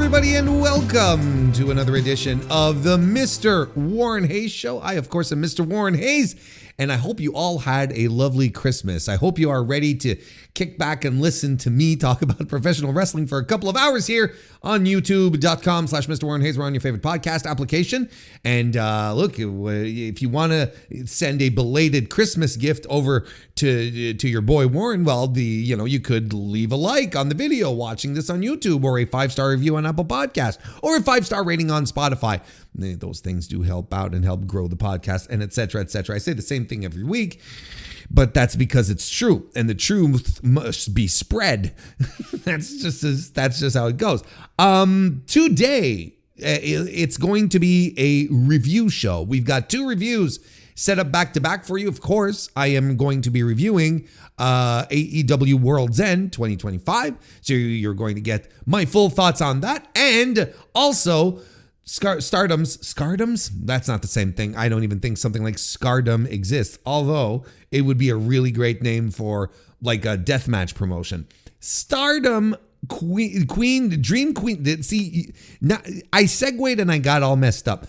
everybody, and welcome to another edition of the Mr. Warren Hayes Show. I, of course, am Mr. Warren Hayes, and I hope you all had a lovely Christmas. I hope you are ready to kick back and listen to me talk about professional wrestling for a couple of hours here on youtube.com/Mr. Warren Hayes. We're on your favorite podcast application. And look, if you want to send a belated Christmas gift over to your boy Warren, well, you could leave a like on the video watching this on YouTube, or a 5-star review on Apple Podcast, or a 5-star rating on Spotify. Those things do help out and help grow the podcast, and et cetera, et cetera. I say the same thing every week, but that's because it's true, and the truth must be spread. That's just how it goes. Today, it's going to be a review show. We've got 2 reviews set up back to back for you. Of course, I am going to be reviewing AEW Worlds End 2025. So you're going to get my full thoughts on that, and also Stardom's? That's not the same thing. I don't even think something like Stardom exists, although it would be a really great name for like a deathmatch promotion. Stardom Dream Queen. See, now I segued and I got all messed up.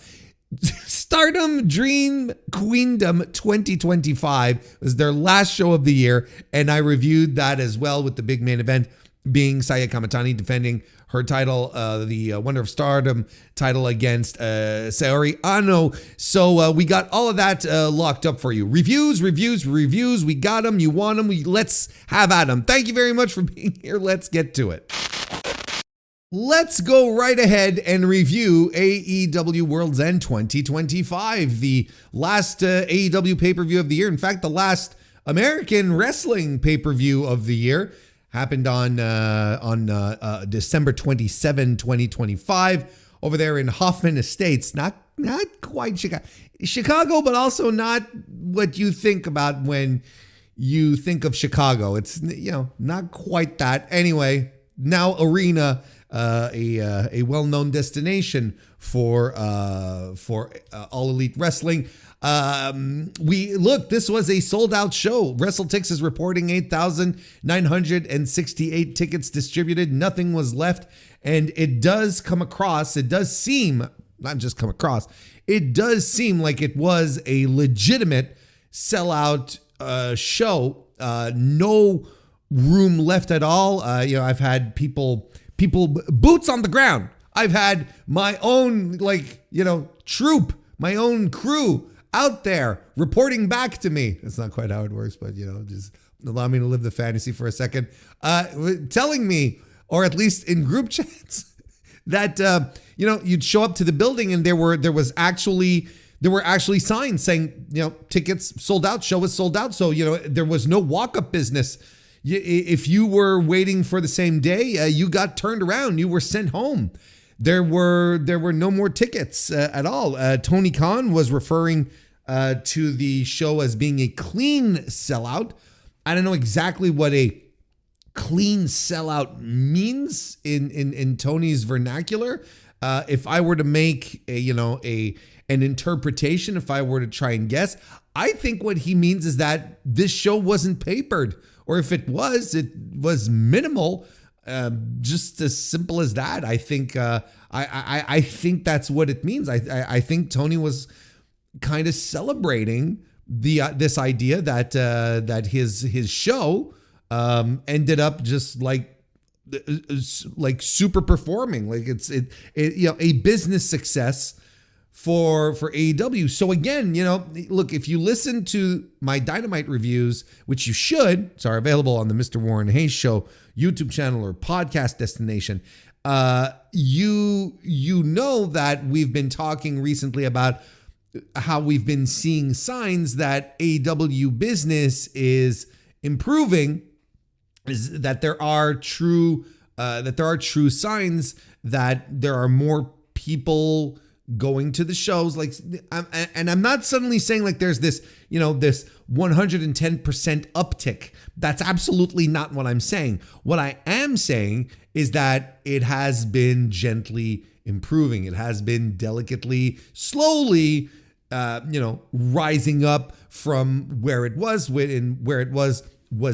Stardom Dream Queendom 2025 was their last show of the year, and I reviewed that as well, with the big main event being Saya Kamatani defending her title, the Wonder of Stardom title, against Saori Ano. So we got all of that locked up for you. Reviews. We got them. You want them. Let's have at them. Thank you very much for being here. Let's get to it. Let's go right ahead and review AEW Worlds End 2025, the last AEW pay-per-view of the year. In fact, the last American wrestling pay-per-view of the year. Happened on December 27, 2025, over there in Hoffman Estates. Not quite Chicago, but also not what you think about when you think of Chicago. It's, not quite that. Anyway, now Arena, a well-known destination for All Elite Wrestling. This was a sold out show. WrestleTix is reporting 8,968 tickets distributed. Nothing was left. And it does seem like it was a legitimate sellout show. No room left at all. I've had people boots on the ground. I've had my own troop, my own crew out there reporting back to me. That's not quite how it works, but just allow me to live the fantasy for a second. Telling me, or at least in group chats, that you'd show up to the building and there were actually signs saying tickets sold out, show was sold out. So there was no walk-up business. If you were waiting for the same day, you got turned around. You were sent home. There were no more tickets at all. Tony Khan was referring to the show as being a clean sellout. I don't know exactly what a clean sellout means in Tony's vernacular. If I were to make an interpretation, if I were to try and guess, I think what he means is that this show wasn't papered, or if it was minimal. Just as simple as that. I think I think that's what it means. I think Tony was kind of celebrating this idea that his show ended up just like super performing, like it's a business success for AEW. So again, look, if you listen to my Dynamite reviews, which you should, are available on the Mr. Warren Hayes Show YouTube channel or podcast destination, you know that we've been talking recently about how we've been seeing signs that AEW business is improving, is that there are true signs that there are more people going to the shows. And I'm not suddenly saying like there's this 110% uptick. That's absolutely not what I'm saying. What I am saying is that it has been gently improving. It has been delicately, slowly, rising up from where it was, and where it was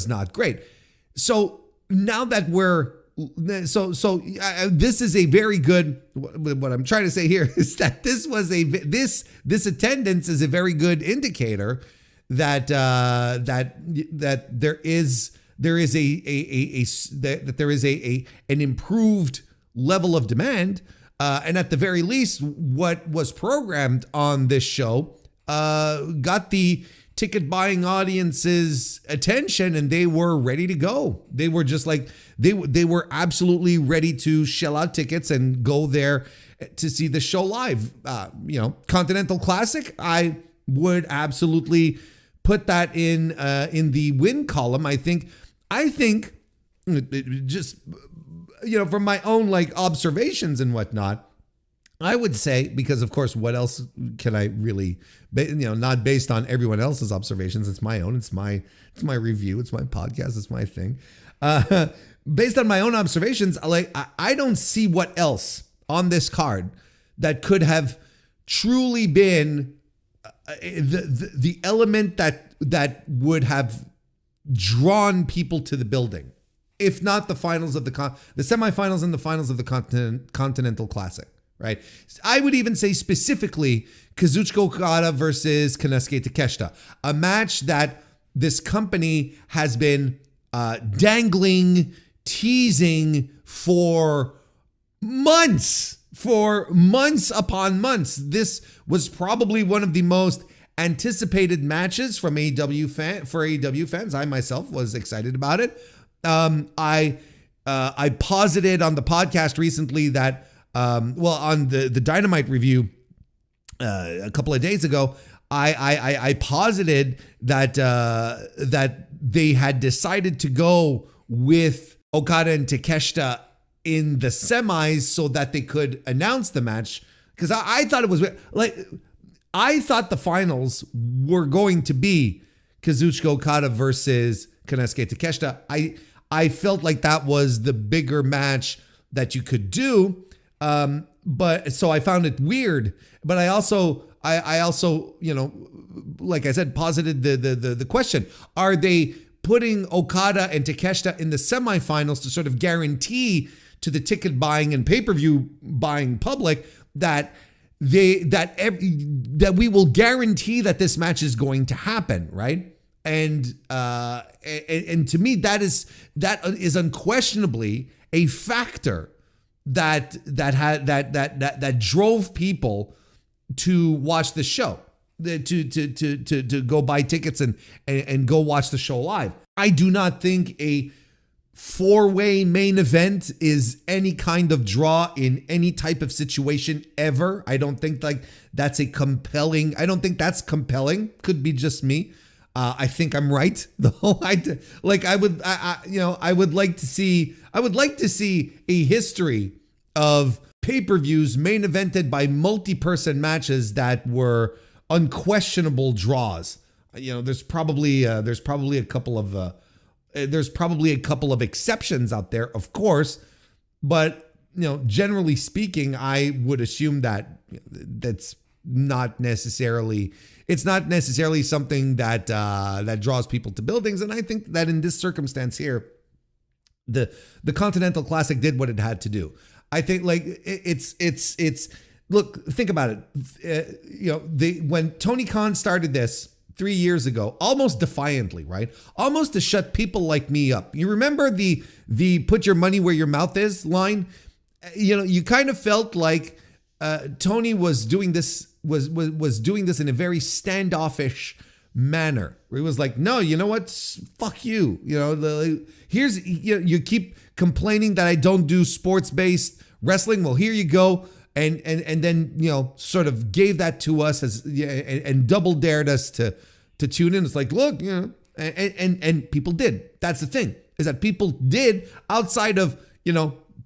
not great. So now that we're this is a very good, what I'm trying to say here is that this attendance is a very good indicator that there is an improved level of demand, and at the very least, what was programmed on this show got the ticket buying audience's attention, and they were ready to go. They were just like they were absolutely ready to shell out tickets and go there to see the show live. Continental Classic, I would absolutely put that in the win column. I think just from my own observations and whatnot, I would say, because of course, what else can I really, not based on everyone else's observations. It's my own. It's my review. It's my podcast. It's my thing. Based on my own observations, I don't see what else on this card that could have truly been the element that would have drawn people to the building, if not the finals of the semifinals and the finals of the Continental Classic. Right. I would even say specifically Kazuchika Okada versus Konosuke Takeshita, a match that this company has been dangling, teasing for months upon months. This was probably one of the most anticipated matches from AEW fans. I myself was excited about it. I posited on the podcast recently that on the Dynamite review a couple of days ago, I posited that they had decided to go with Okada and Takeshita in the semis so that they could announce the match, because I thought it was I thought the finals were going to be Kazuchika Okada versus Konosuke Takeshita. I felt like that was the bigger match that you could do. But so I found it weird, but I also, like I said, posited the question: are they putting Okada and Takeshita in the semifinals to sort of guarantee to the ticket buying and pay-per-view buying public that we will guarantee that this match is going to happen, right? And to me, that is unquestionably a factor that drove people to watch the show, to go buy tickets and go watch the show live. I do not think a four-way main event is any kind of draw in any type of situation ever. I don't think that's compelling. Could be just me. I think I'm right. I would like to see a history of pay-per-views main evented by multi-person matches that were unquestionable draws. There's probably a couple of exceptions out there, of course, but generally speaking, I would assume that it's not necessarily something that draws people to buildings. And I think that in this circumstance here, the Continental Classic did what it had to do. I think it's look, think about it. When Tony Khan started this 3 years ago, almost defiantly, right? Almost to shut people like me up. You remember the put your money where your mouth is line? You kind of felt like Tony was doing this in a very standoffish manner, where he was like, no, you know what? Fuck you. You keep complaining that I don't do sports-based wrestling. Well, here you go. And then, sort of gave that to us and double dared us to tune in. It's like, look, and people did. That's the thing, is that people did. Outside of,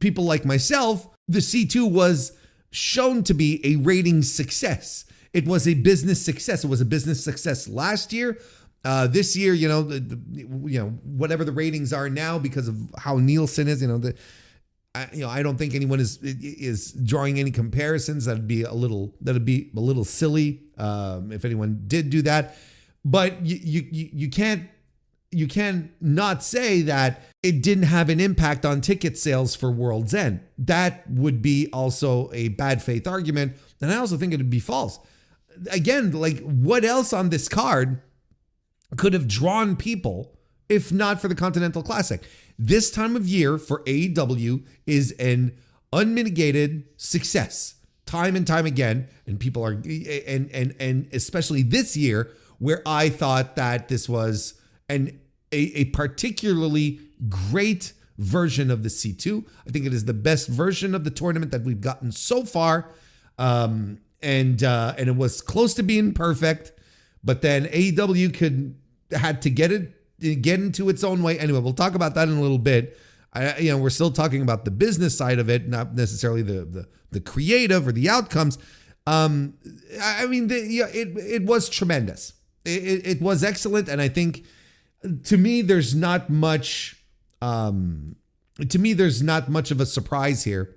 people like myself, the C2 was shown to be a ratings success. It was a business success. It was a business success last year. This year, whatever the ratings are now, because of how Nielsen is, I don't think anyone is drawing any comparisons. That'd be a little silly if anyone did do that. But you can't not say that it didn't have an impact on ticket sales for World's End. That would be also a bad faith argument. And I also think it'd be false. Again, like, what else on this card could have drawn people if not for the Continental Classic? This time of year for AEW is an unmitigated success, time and time again. And people are, and especially this year, where I thought that this was a particularly great version of the C2. I think it is the best version of the tournament that we've gotten so far. And it was close to being perfect, but then AEW had to get into its own way. Anyway, we'll talk about that in a little bit. We're still talking about the business side of it, not necessarily the creative or the outcomes. It was tremendous. It was excellent, and I think to me there's not much. There's not much of a surprise here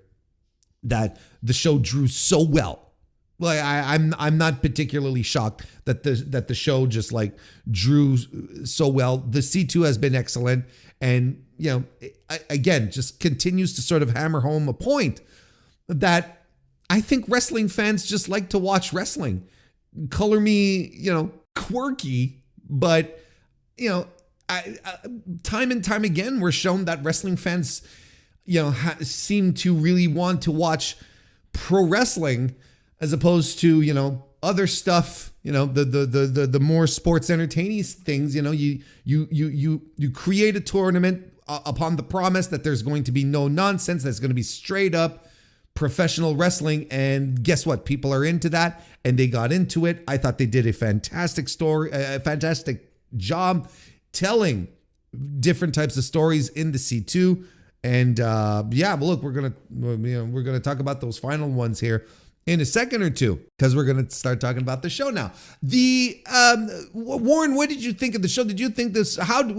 that the show drew so well. Like I'm not particularly shocked that the show just like drew so well. The C2 has been excellent, and again just continues to sort of hammer home a point that I think wrestling fans just like to watch wrestling. Color me, quirky, but time and time again we're shown that wrestling fans, seem to really want to watch pro wrestling as opposed to, other stuff, the more sports entertaining things. You create a tournament upon the promise that there's going to be no nonsense, that's going to be straight up professional wrestling. And guess what? People are into that, and they got into it. I thought they did a fantastic job telling different types of stories in the C2. And look, we're gonna talk about those final ones here in a second or two, because we're going to start talking about the show now. Warren, what did you think of the show? Did you think this, how good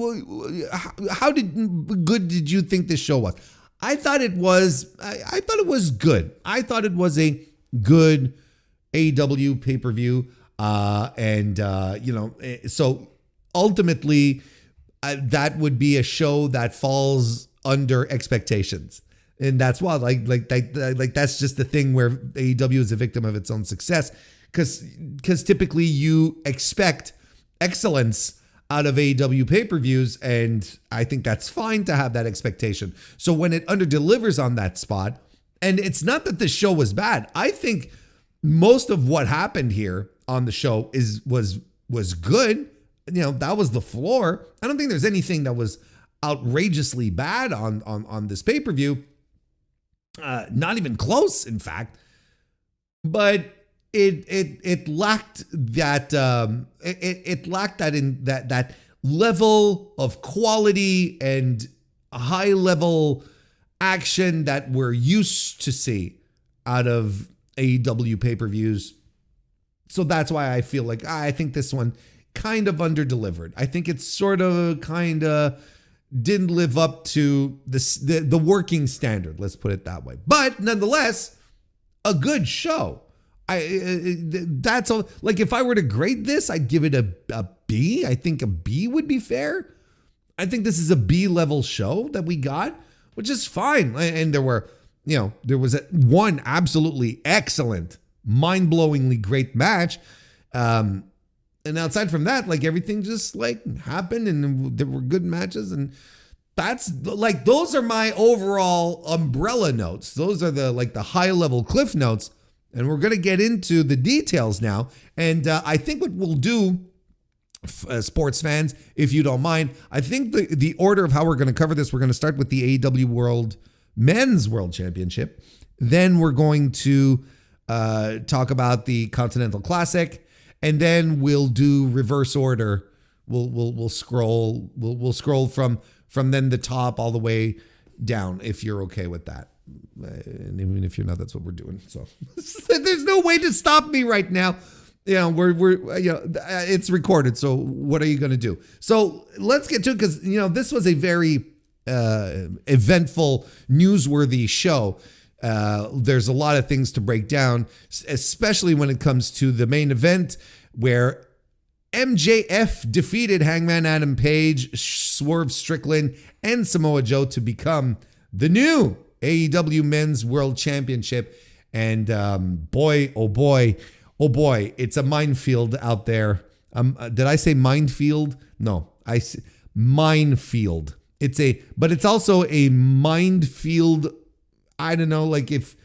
did you think this show was? I thought it was good. I thought it was a good AEW pay-per-view. So ultimately that would be a show that falls under expectations. And that's why, like that's just the thing where AEW is a victim of its own success, because typically you expect excellence out of AEW pay-per-views, and I think that's fine to have that expectation. So when it underdelivers on that spot, and it's not that the show was bad, I think most of what happened here on the show was good. That was the floor. I don't think there's anything that was outrageously bad on this pay-per-view. Not even close, in fact. But it lacked that that level of quality and high level action that we're used to see out of AEW pay-per-views. So that's why I feel like I think this one kind of underdelivered. I think it's sort of kind of didn't live up to the working standard, let's put it that way. But nonetheless, a good show. That's all. Like, if I were to grade this, I'd give it a B. I think a B would be fair. I think this is a B level show that we got, which is fine. And there was one absolutely excellent, mind-blowingly great match. And outside from that, like, everything just like happened, and there were good matches, and that's like, those are my overall umbrella notes. Those are the high level cliff notes, and we're going to get into the details now. And I think what we'll do, sports fans, if you don't mind, I think the order of how we're going to cover this, we're going to start with the AEW Men's World Championship. Then we're going to talk about the Continental Classic. And then we'll do reverse order. We'll scroll. We'll scroll from then the top all the way down, if you're okay with that. And even if you're not, that's what we're doing. So there's no way to stop me right now. It's recorded. So what are you going to do? So let's get to it, because this was a very eventful, newsworthy show. There's a lot of things to break down, especially when it comes to the main event, where MJF defeated Hangman Adam Page, Swerve Strickland, and Samoa Joe to become the new AEW Men's World Championship. And boy, oh boy, it's a minefield out there. Did I say minefield? No, I said minefield. But it's also a minefield. I don't know, like if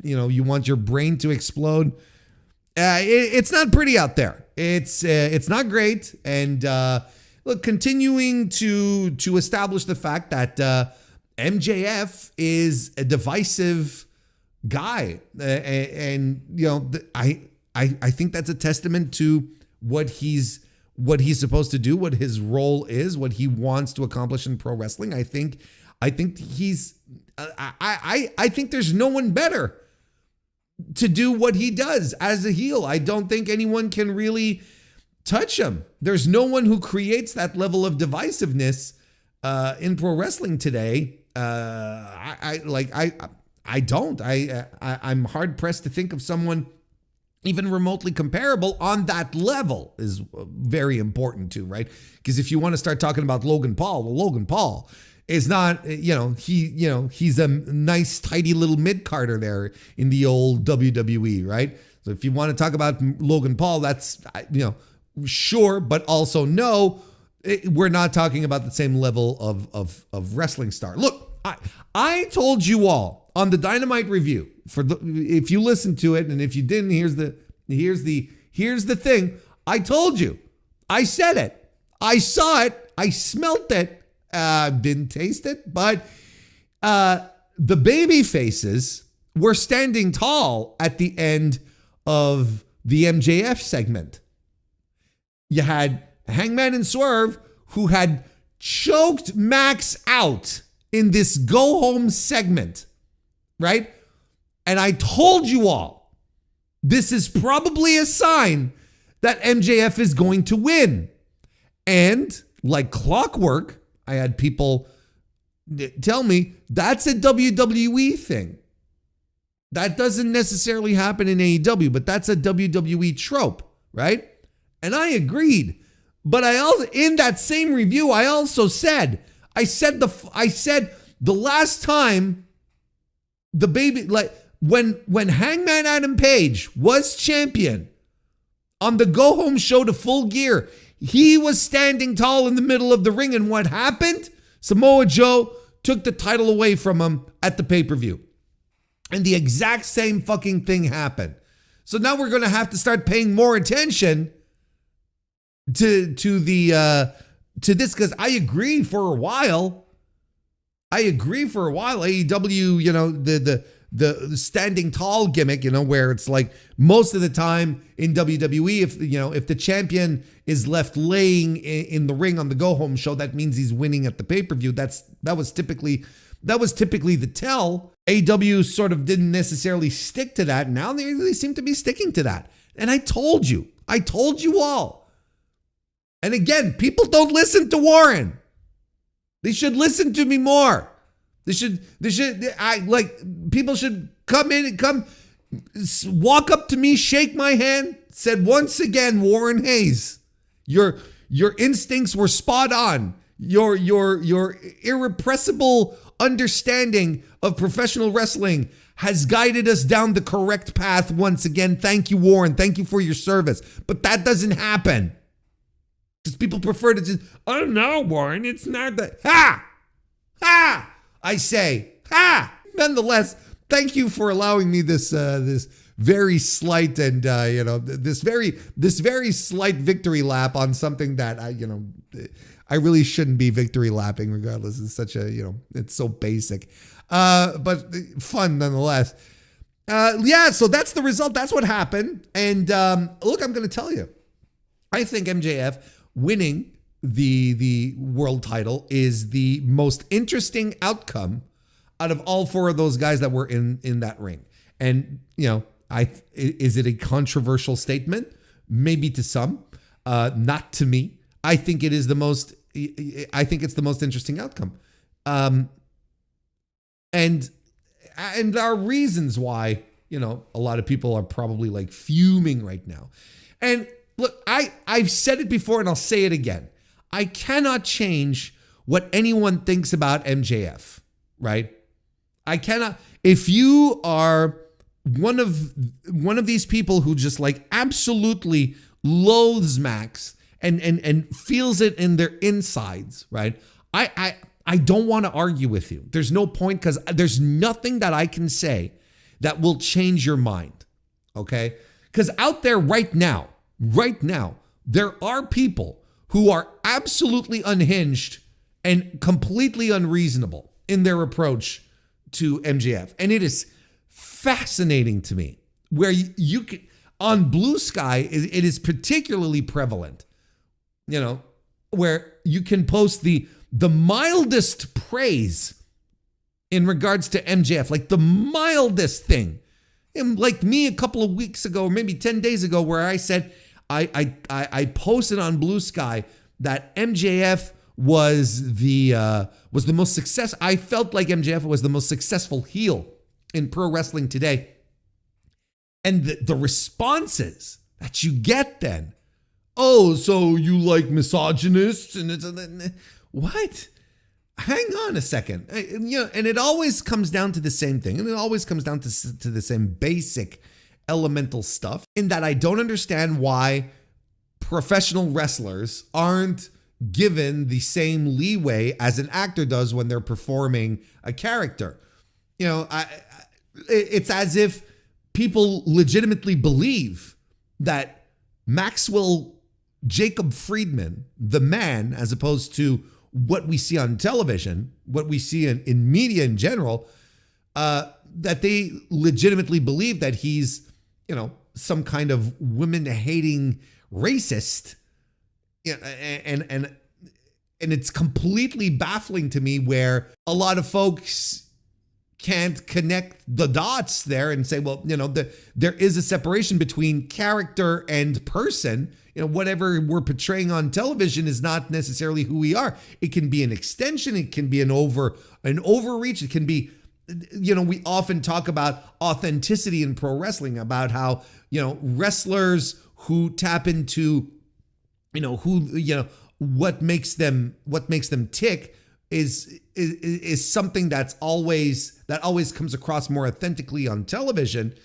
you want your brain to explode. It's not pretty out there. It's not great. And look, continuing to establish the fact that MJF is a divisive guy, and I think that's a testament to what he's supposed to do, what his role is, what he wants to accomplish in pro wrestling. I think he's I think there's no one better to do what he does as a heel. I don't think anyone can really touch him. There's no one who creates that level of divisiveness in pro wrestling today. I'm hard pressed to think of someone even remotely comparable on that level. Is very important too, right? Because if you want to start talking about Logan Paul, well, Logan Paul is not, he's a nice, tidy little mid-carder there in the old WWE, right? So if you want to talk about Logan Paul, that's, sure, but also no, we're not talking about the same level of wrestling star. Look, I told you all on the Dynamite review, if you listen to it, and if you didn't, here's the thing. I told you, I said it, I saw it, I smelt it. Didn't taste it, but the baby faces were standing tall at the end of the MJF segment. You had Hangman and Swerve, who had choked Max out in this go home segment, right? And I told you all, this is probably a sign that MJF is going to win. And like clockwork, I had people tell me that's a WWE thing. That doesn't necessarily happen in AEW, but that's a WWE trope, right? And I agreed. But I also, in that same review, I also said, I said the last time the baby, like when Hangman Adam Page was champion on the go home show to Full Gear, he was standing tall in the middle of the ring, and what happened? Samoa Joe took the title away from him at the pay-per-view. And the exact same fucking thing happened. So now we're going to have to start paying more attention to this, because I agree for a while. AEW, the standing tall gimmick, where it's like most of the time in WWE, if the champion is left laying in the ring on the go home show, that means he's winning at the pay-per-view. That was typically the tell. AEW sort of didn't necessarily stick to that. Now they seem to be sticking to that. And I told you all. And again, people don't listen to Warren. They should listen to me more. People should come walk up to me, shake my hand, said, once again, Warren Hayes, your instincts were spot on. Your irrepressible understanding of professional wrestling has guided us down the correct path once again. Thank you, Warren. Thank you for your service. But that doesn't happen. Because people prefer to just, oh no, Warren, it's not that. Ha! Ha! I say, ha! Nonetheless, thank you for allowing me this very slight and this very slight victory lap on something that I really shouldn't be victory lapping regardless. It's such a it's so basic, but fun nonetheless. So that's the result. That's what happened. And look, I'm going to tell you, I think MJF winning the world title is the most interesting outcome out of all four of those guys that were in that ring. And is it a controversial statement? Maybe to some, not to me. I think it's the most interesting outcome. And there are reasons why, a lot of people are probably like fuming right now. And look, I've said it before and I'll say it again. I cannot change what anyone thinks about MJF, right? I cannot. If you are one of these people who just like absolutely loathes Max and feels it in their insides, right? I don't want to argue with you. There's no point, because there's nothing that I can say that will change your mind, okay? Because out there right now, there are people who are absolutely unhinged and completely unreasonable in their approach to MJF. And it is fascinating to me where you can, on Blue Sky, it is particularly prevalent, you know, where you can post the mildest praise in regards to MJF, like the mildest thing. And like me a couple of weeks ago, or maybe 10 days ago, where I said, I posted on Blue Sky that MJF was the most success. I felt like MJF was the most successful heel in pro wrestling today. And the responses that you get then, oh, so you like misogynists? And it's what? Hang on a second. And it always comes down to the same thing. And it always comes down to the same basic elemental stuff, in that I don't understand why professional wrestlers aren't given the same leeway as an actor does when they're performing a character. You know, it's as if people legitimately believe that Maxwell Jacob Friedman, the man, as opposed to what we see on television, what we see in media in general, that they legitimately believe that he's, you know, some kind of women-hating racist. You know, and it's completely baffling to me where a lot of folks can't connect the dots there and say, well, you know, there is a separation between character and person. You know, whatever we're portraying on television is not necessarily who we are. It can be an extension. It can be an overreach. It can be, you know, we often talk about authenticity in pro wrestling, about how, you know, wrestlers who tap into, you know, what makes them tick is something that always comes across more authentically on television.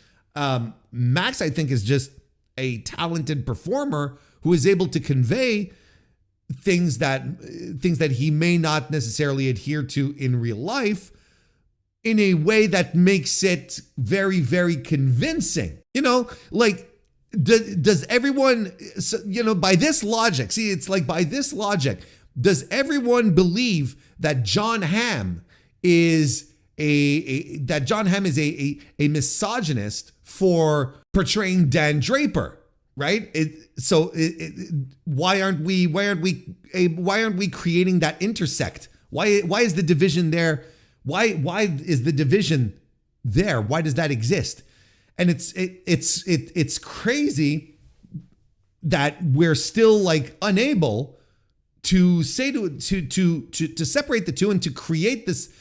Max, I think, is just a talented performer who is able to convey things that he may not necessarily adhere to in real life in a way that makes it very, very convincing. You know, like, does everyone, you know, by this logic, see, it's like by this logic, does everyone believe that John Hamm is a misogynist for portraying Dan Draper, right? Why aren't we creating that intersect? Why is the division there? Why is the division there? Why does that exist? And it's crazy that we're still like unable to say to separate the two and to create this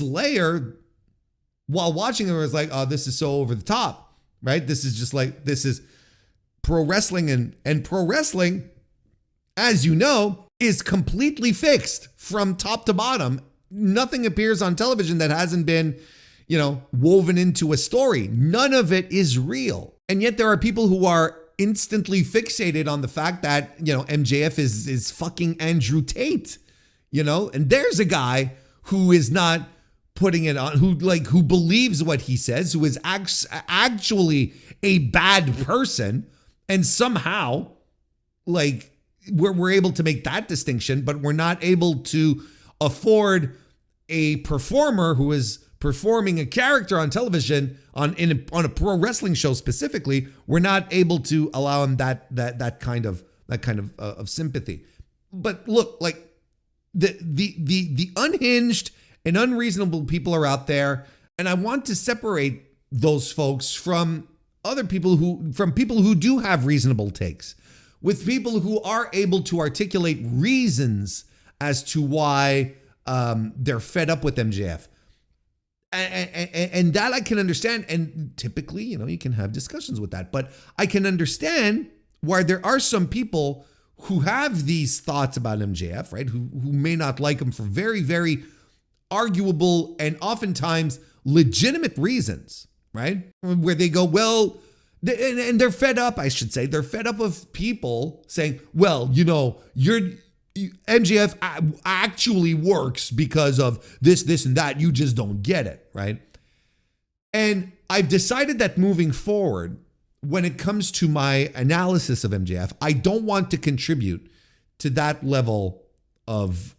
layer while watching it. It's like, oh, this is so over the top, right? This is just like, this is pro wrestling, and pro wrestling, as you know, is completely fixed from top to bottom. Nothing appears on television that hasn't been, you know, woven into a story. None of it is real. And yet there are people who are instantly fixated on the fact that, you know, MJF is fucking Andrew Tate, you know, and there's a guy who is not putting it on, who believes what he says, who is actually a bad person, and somehow, like, we're able to make that distinction, but we're not able to afford a performer who is performing a character on television on a pro wrestling show specifically. We're not able to allow him that kind of sympathy. But look, like, the unhinged and unreasonable people are out there, and I want to separate those folks from other people who do have reasonable takes, with people who are able to articulate reasons as to why they're fed up with MJF. And that I can understand. And typically, you know, you can have discussions with that, but I can understand where there are some people who have these thoughts about MJF, right? Who may not like him for very, very arguable and oftentimes legitimate reasons, right? Where they go, well, and they're fed up, I should say. They're fed up of people saying, well, MJF actually works because of this, and that. You just don't get it, right? And I've decided that moving forward, when it comes to my analysis of MJF, I don't want to contribute to that level of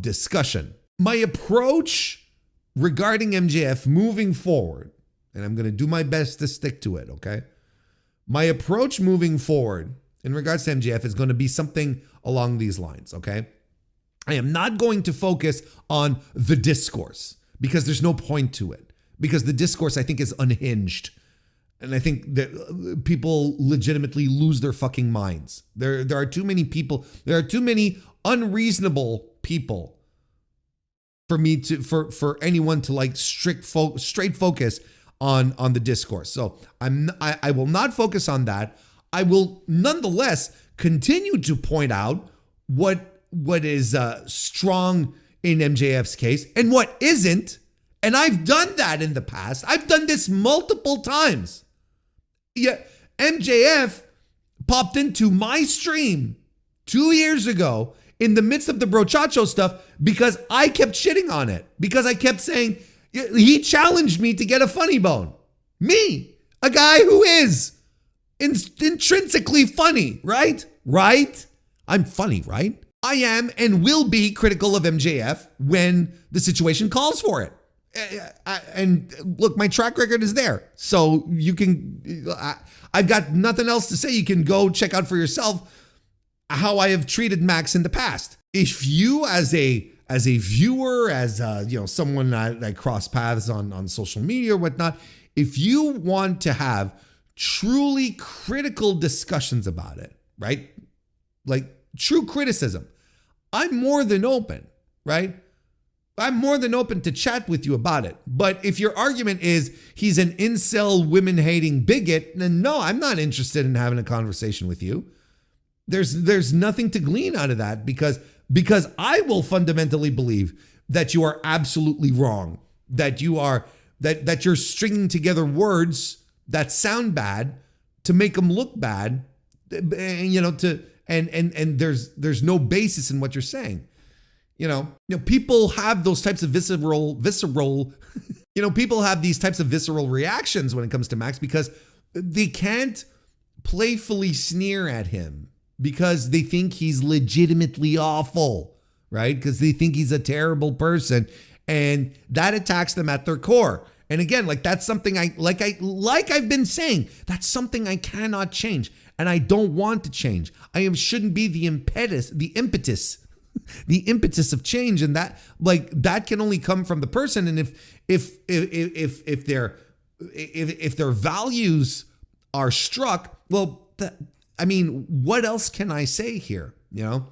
discussion. My approach regarding MJF moving forward, and I'm going to do my best to stick to it, okay? My approach moving forward in regards to MJF is going to be something along these lines, okay? I am not going to focus on the discourse because there's no point to it. Because the discourse, I think, is unhinged. And I think that people legitimately lose their fucking minds. There are too many people, there are too many unreasonable people for anyone to like straight focus on the discourse. So I will not focus on that. I will nonetheless continue to point out what is strong in MJF's case and what isn't. And I've done that in the past. I've done this multiple times. Yeah, MJF popped into my stream 2 years ago in the midst of the Brochacho stuff because I kept shitting on it. Because I kept saying, he challenged me to get a funny bone. Me, a guy who is intrinsically funny, right? Right? I'm funny, right? I am and will be critical of MJF when the situation calls for it. And look, my track record is there. So you can, I've got nothing else to say. You can go check out for yourself how I have treated Max in the past. If you as a viewer, as someone that I cross paths on social media or whatnot, if you want to have truly critical discussions about it, right? Like true criticism, I'm more than open, right? I'm more than open to chat with you about it. But if your argument is he's an incel, women-hating bigot, then no, I'm not interested in having a conversation with you. There's nothing to glean out of that because I will fundamentally believe that you are absolutely wrong, that you're stringing together words that sound bad to make them look bad, and there's no basis in what you're saying. People have those types of visceral, people have these types of visceral reactions when it comes to Max because they can't playfully sneer at him because they think he's legitimately awful, right? Because they think he's a terrible person and that attacks them at their core. And again, like that's something I've been saying, that's something I cannot change and I don't want to change. Shouldn't be the impetus of change, and that can only come from the person. And if their values are struck, well, what else can I say here? And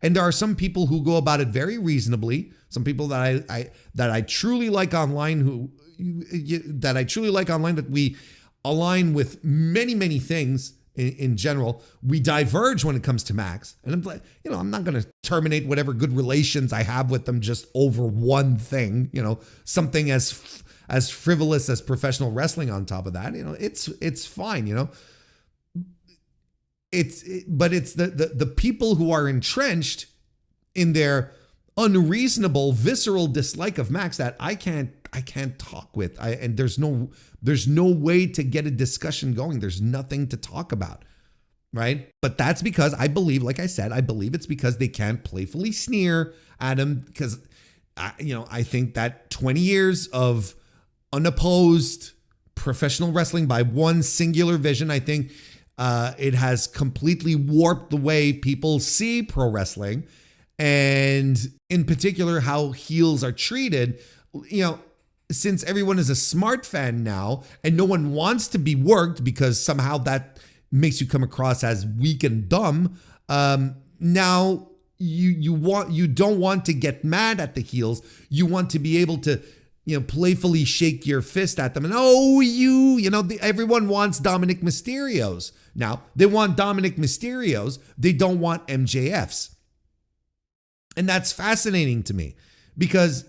there are some people who go about it very reasonably. Some people that I truly like online that we align with many things. In general, we diverge when it comes to Max. And I'm like, I'm not going to terminate whatever good relations I have with them just over one thing, something as frivolous as professional wrestling on top of that. It's fine, but it's the people who are entrenched in their unreasonable, visceral dislike of Max that I can't talk with. And there's no way to get a discussion going. There's nothing to talk about, right? But that's because I believe, like I said, it's because they can't playfully sneer at him because, I think that 20 years of unopposed professional wrestling by one singular vision, I think it has completely warped the way people see pro wrestling and in particular how heels are treated. Since everyone is a smart fan now and no one wants to be worked because somehow that makes you come across as weak and dumb, now you don't want to get mad at the heels. You want to be able to playfully shake your fist at them. And everyone wants Dominic Mysterios. Now, they want Dominic Mysterios. They don't want MJFs. And that's fascinating to me because,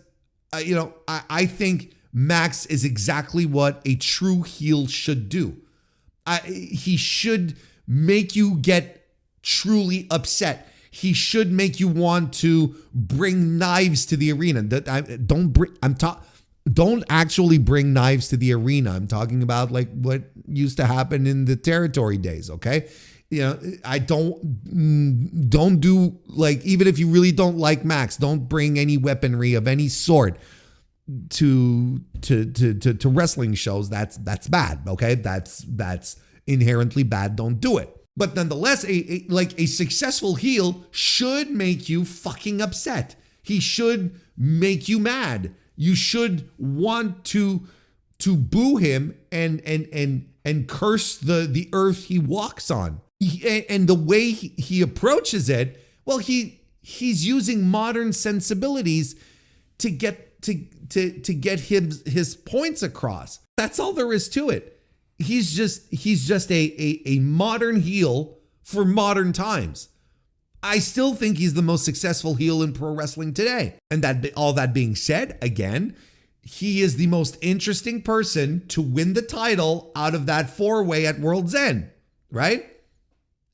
I think Max is exactly what a true heel should do. He should make you get truly upset. He should make you want to bring knives to the arena. Don't actually bring knives to the arena. I'm talking about like what used to happen in the territory days, okay? I don't do like, even if you really don't like Max, don't bring any weaponry of any sort to wrestling shows. That's bad, okay? That's inherently bad. Don't do it. But nonetheless, a successful heel should make you fucking upset. He should make you mad. You should want to boo him and curse the earth he walks on. And the way he approaches it, well, he's using modern sensibilities to get his points across. That's all there is to it. He's just a modern heel for modern times. I still think he's the most successful heel in pro wrestling today. And all that being said, again, he is the most interesting person to win the title out of that four-way at World's End, right?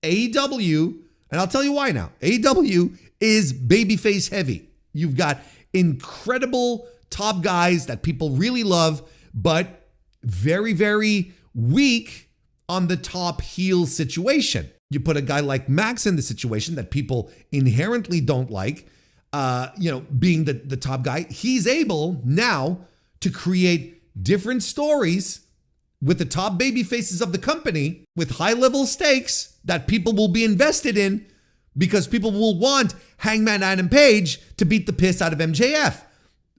AEW, and I'll tell you why now. AEW is babyface heavy. You've got incredible top guys that people really love, but very, very weak on the top heel situation. You put a guy like Max in the situation that people inherently don't like, being the top guy. He's able now to create different stories with the top baby faces of the company with high level stakes that people will be invested in because people will want Hangman Adam Page to beat the piss out of MJF.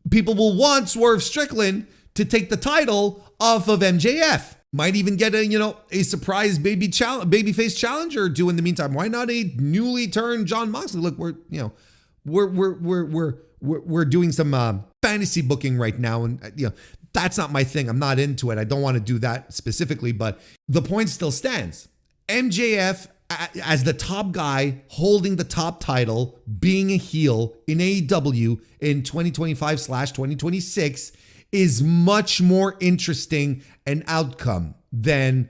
People will want Swerve Strickland to take the title off of MJF. Might even get a surprise babyface challenger or two in the meantime. Why not a newly turned Jon Moxley? Look, we're doing some fantasy booking right now, and that's not my thing. I'm not into it. I don't want to do that specifically, but the point still stands. MJF as the top guy holding the top title, being a heel in AEW in 2025/2026 is much more interesting an outcome than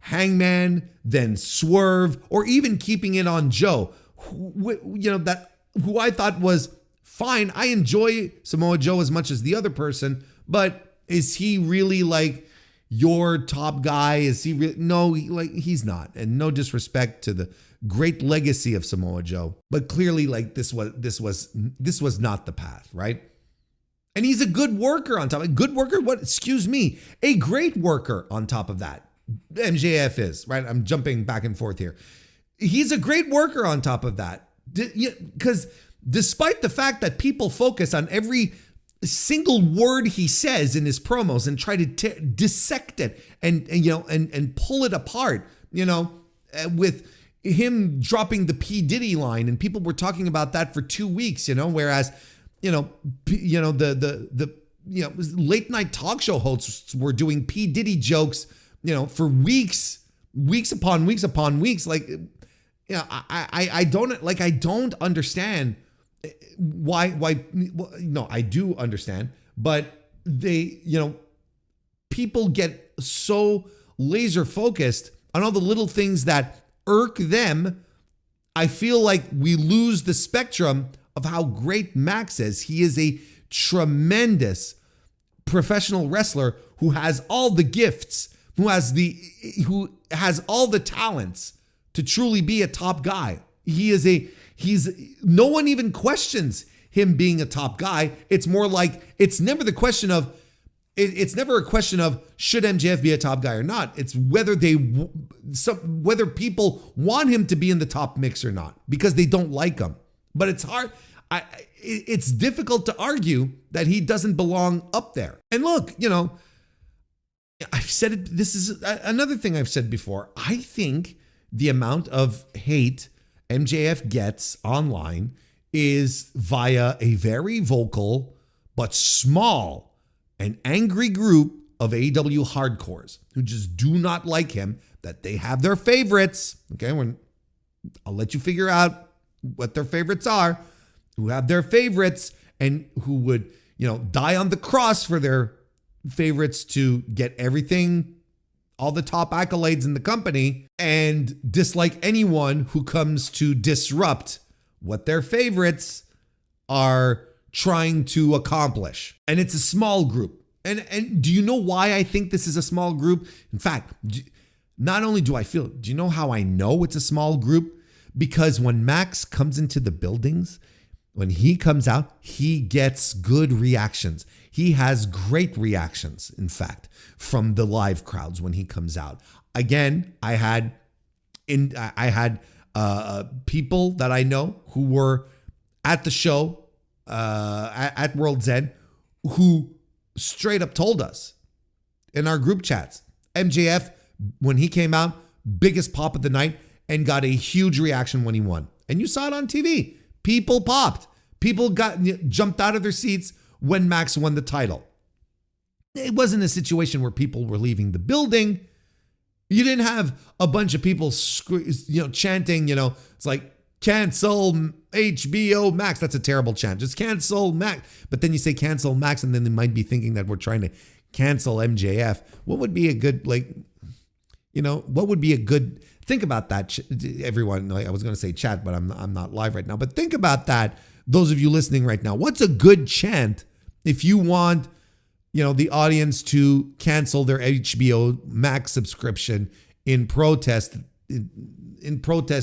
Hangman, than Swerve, or even keeping it on Joe, who I thought was fine. I enjoy Samoa Joe as much as the other person, but is he really like your top guy? Is he really? No, he's not. And no disrespect to the great legacy of Samoa Joe, but clearly like this was not the path, right? And he's a good worker on top. A good worker? What? Excuse me. A great worker on top of that. MJF is, right? I'm jumping back and forth here. He's a great worker on top of that. Because despite the fact that people focus on every single word he says in his promos and try to dissect it and pull it apart, with him dropping the P. Diddy line, and people were talking about that for 2 weeks, whereas the late night talk show hosts were doing P. Diddy jokes, for weeks upon weeks upon weeks. Like, I don't understand why. No, I do understand, but people get so laser focused on all the little things that irk them. I feel like we lose the spectrum of how great Max is. He is a tremendous professional wrestler who has all the gifts, who has all the talents to truly be a top guy. No one even questions him being a top guy. It's more like, it's never a question of should MJF be a top guy or not. It's whether people want him to be in the top mix or not, because they don't like him. But it's hard. It's difficult to argue that he doesn't belong up there. And look, I've said it. This is another thing I've said before. I think the amount of hate MJF gets online is via a very vocal but small and angry group of AEW hardcores who just do not like him, that they have their favorites. Okay, I'll let you figure out what their favorites are, who have their favorites and who would, die on the cross for their favorites to get everything, all the top accolades in the company, and dislike anyone who comes to disrupt what their favorites are trying to accomplish. And it's a small group. And do you know why I think this is a small group? In fact, not only do you know how I know it's a small group? Because when Max comes into the buildings, when he comes out, he gets good reactions. He has great reactions, in fact, from the live crowds when he comes out. Again, I had people that I know who were at the show at World's End who straight up told us in our group chats, MJF, when he came out, biggest pop of the night, and got a huge reaction when he won. And you saw it on TV. People popped. People jumped out of their seats when Max won the title. It wasn't a situation where people were leaving the building. You didn't have a bunch of people chanting, it's like, cancel HBO Max. That's a terrible chant. Just cancel Max. But then you say cancel Max, and then they might be thinking that we're trying to cancel MJF. What would be a good, think about that, everyone. I was going to say chat, but I'm not live right now. But think about that, those of you listening right now. What's a good chant if you want, the audience to cancel their HBO Max subscription in protest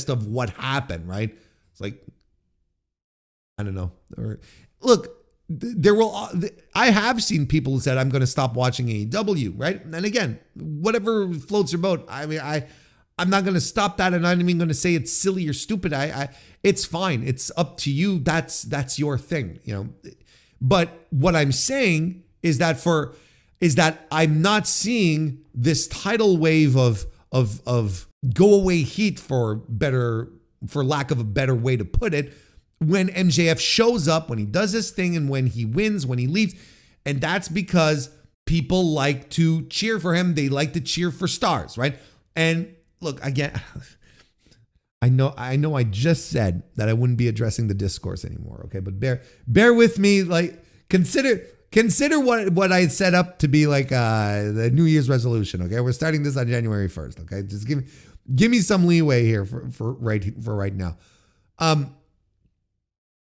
of what happened, right? It's like, I don't know. Look, I have seen people who said, I'm going to stop watching AEW, right? And again, whatever floats your boat. I mean, I'm not going to stop that, and I'm not even going to say it's silly or stupid. It's fine. It's up to you. That's your thing, But what I'm saying is that I'm not seeing this tidal wave of go away heat, for lack of a better way to put it, when MJF shows up, when he does his thing, and when he wins, when he leaves. And that's because people like to cheer for him. They like to cheer for stars, right? And look, again, I know I just said that I wouldn't be addressing the discourse anymore, okay? But bear with me. Like, consider what I set up to be like the New Year's resolution, okay? We're starting this on January 1st, okay? Just give me some leeway here for right now.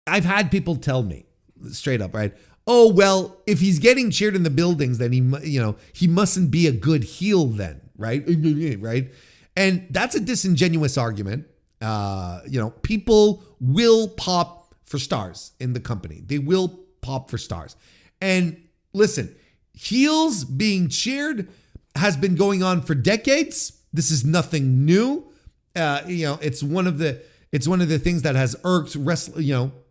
I've had people tell me straight up, right? Oh, well, if he's getting cheered in the buildings, then he mustn't be a good heel then, right? Right? And that's a disingenuous argument. People will pop for stars in the company. They will pop for stars. And listen, heels being cheered has been going on for decades. This is nothing new. It's one of the things that has irked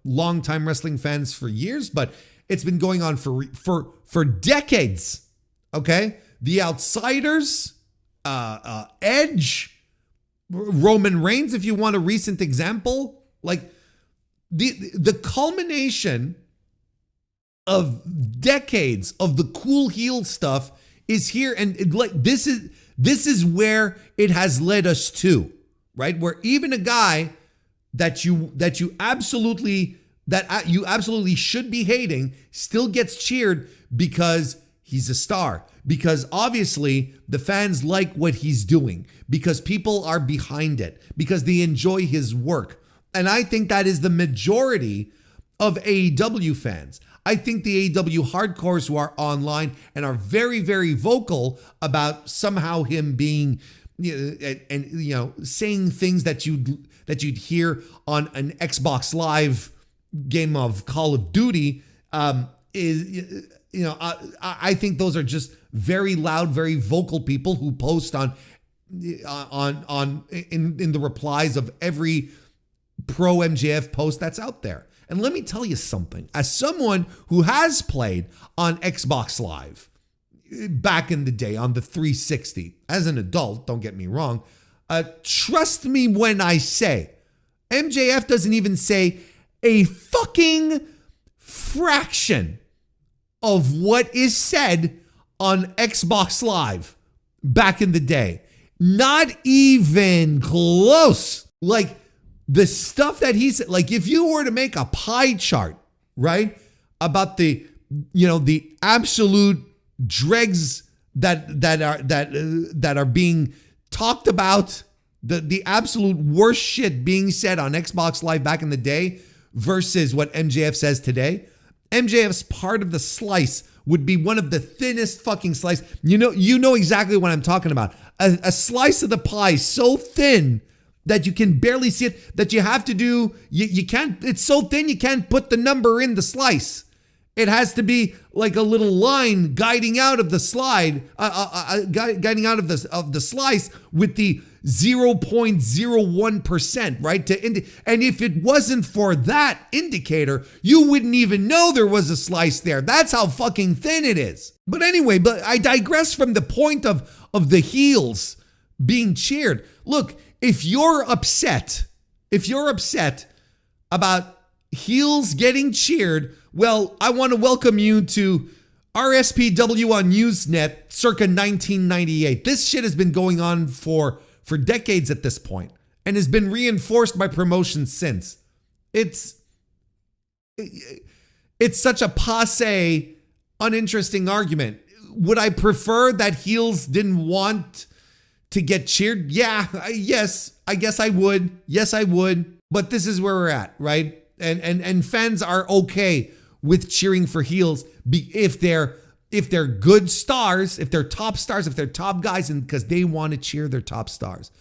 longtime wrestling fans for years, but it's been going on for decades. Okay, the Outsiders, Edge, Roman Reigns, if you want a recent example, like the culmination of decades of the cool heel stuff is here, and this is where it has led us to, right? Where even a guy that you absolutely should be hating still gets cheered because he's a star, because obviously the fans like what he's doing, because people are behind it, because they enjoy his work. And I think that is the majority of AEW fans. I think the AEW hardcores who are online and are very, very vocal about somehow him being, saying things that you'd hear on an Xbox Live game of Call of Duty, I think those are just very loud, very vocal people who post in the replies of every pro MJF post that's out there. And let me tell you something, as someone who has played on Xbox Live back in the day on the 360, as an adult, don't get me wrong, trust me when I say MJF doesn't even say a fucking fraction of what is said on Xbox Live back in the day. Not even close. Like the stuff that he said, like if you were to make a pie chart, right, about the absolute dregs that are being talked about, the absolute worst shit being said on Xbox Live back in the day versus what MJF says today, MJF's part of the slice would be one of the thinnest fucking slice. You know exactly what I'm talking about. A slice of the pie so thin that you can barely see it, that you have to do, you can't, it's so thin you can't put the number in the slice. It has to be like a little line guiding out of the slide, guiding out of the slice with the 0.01%, right? And if it wasn't for that indicator, you wouldn't even know there was a slice there. That's how fucking thin it is. But anyway, I digress from the point of the heels being cheered. Look, if you're upset about heels getting cheered, well, I want to welcome you to RSPW on Usenet circa 1998. This shit has been going on for decades at this point and has been reinforced by promotions since. It's such a passé, uninteresting argument. Would I prefer that heels didn't want to get cheered? Yes, I guess I would. Yes, I would. But this is where we're at, right? And fans are okay with cheering for heels if they're good stars, if they're top stars, if they're top guys, and because they want to cheer their top stars.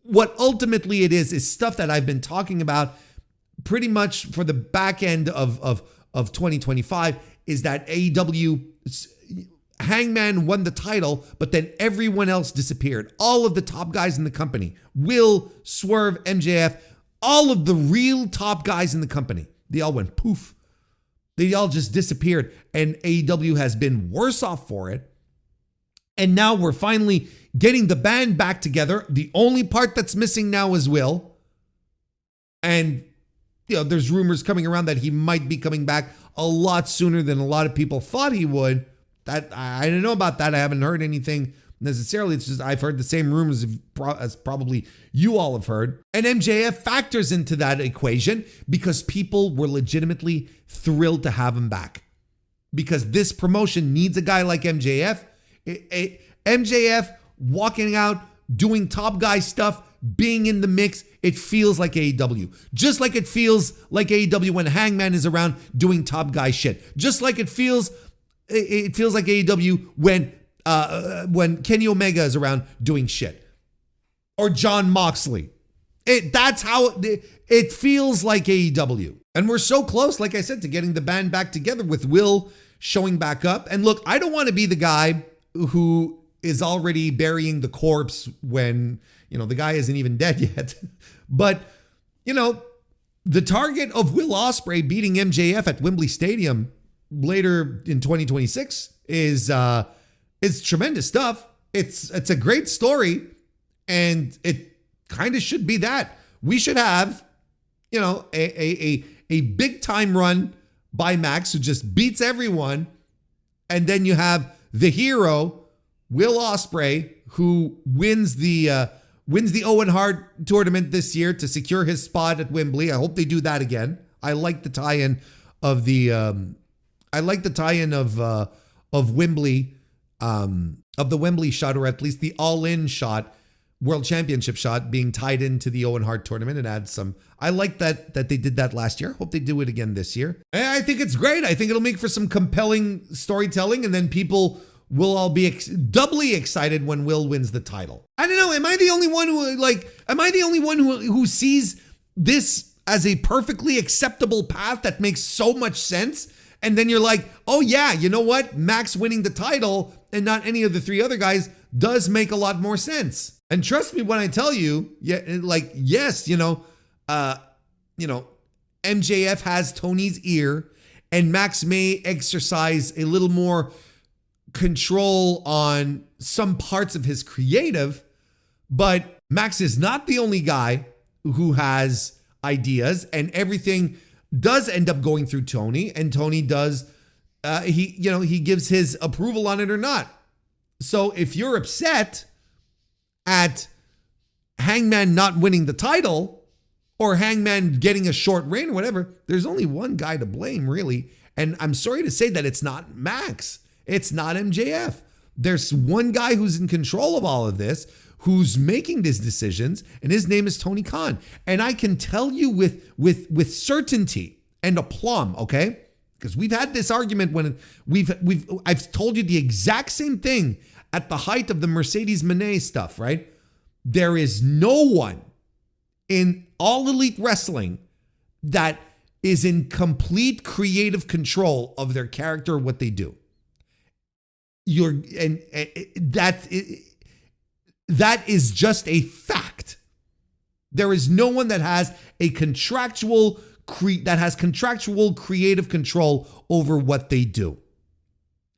What ultimately it is stuff that I've been talking about pretty much for the back end of 2025, is that AEW Hangman won the title, but then everyone else disappeared. All of the top guys in the company, Will, Swerve, MJF, all of the real top guys in the company, they all went poof. They all just disappeared, and AEW has been worse off for it. And now we're finally getting the band back together. The only part that's missing now is Will. And, there's rumors coming around that he might be coming back a lot sooner than a lot of people thought he would. That I don't know about that. I haven't heard anything necessarily. It's just I've heard the same rumors as probably you all have heard. And MJF factors into that equation because people were legitimately thrilled to have him back. Because this promotion needs a guy like MJF. MJF walking out, doing top guy stuff, being in the mix, it feels like AEW. Just like it feels like AEW when Hangman is around doing top guy shit. Just like it feels like AEW when Kenny Omega is around doing shit. Or John Moxley. That's how it feels like AEW. And we're so close, like I said, to getting the band back together with Will showing back up. And look, I don't want to be the guy who is already burying the corpse when, the guy isn't even dead yet. But, the target of Will Ospreay beating MJF at Wembley Stadium later in 2026 is tremendous stuff. It's a great story, and it kind of should be that. We should have, a big time run by Max who just beats everyone, and then you have the hero Will Ospreay who wins the Owen Hart tournament this year to secure his spot at Wembley. I hope they do that again. I like the tie-in of the of Wembley, of the Wembley shot, or at least the all-in shot, World Championship shot being tied into the Owen Hart tournament and add some. I like that they did that last year. Hope they do it again this year. And I think it's great. I think it'll make for some compelling storytelling, and then people will all be doubly excited when Will wins the title. I don't know. Am I the only one who sees this as a perfectly acceptable path that makes so much sense? And then you're like, oh yeah, you know what? Max winning the title and not any of the three other guys does make a lot more sense. And trust me when I tell you, yes, MJF has Tony's ear, and Max may exercise a little more control on some parts of his creative, but Max is not the only guy who has ideas, and everything does end up going through Tony, and Tony does he gives his approval on it or not. So if you're upset at Hangman not winning the title or Hangman getting a short reign or whatever, there's only one guy to blame, really. And I'm sorry to say that it's not Max. It's not MJF. There's one guy who's in control of all of this, who's making these decisions, and his name is Tony Khan. And I can tell you with certainty and aplomb, okay? Because we've had this argument when I've told you the exact same thing at the height of the Mercedes Moné stuff, right? There is no one in All Elite Wrestling that is in complete creative control of their character or what they do. That is just a fact. There is no one that has a contractual creative control over what they do.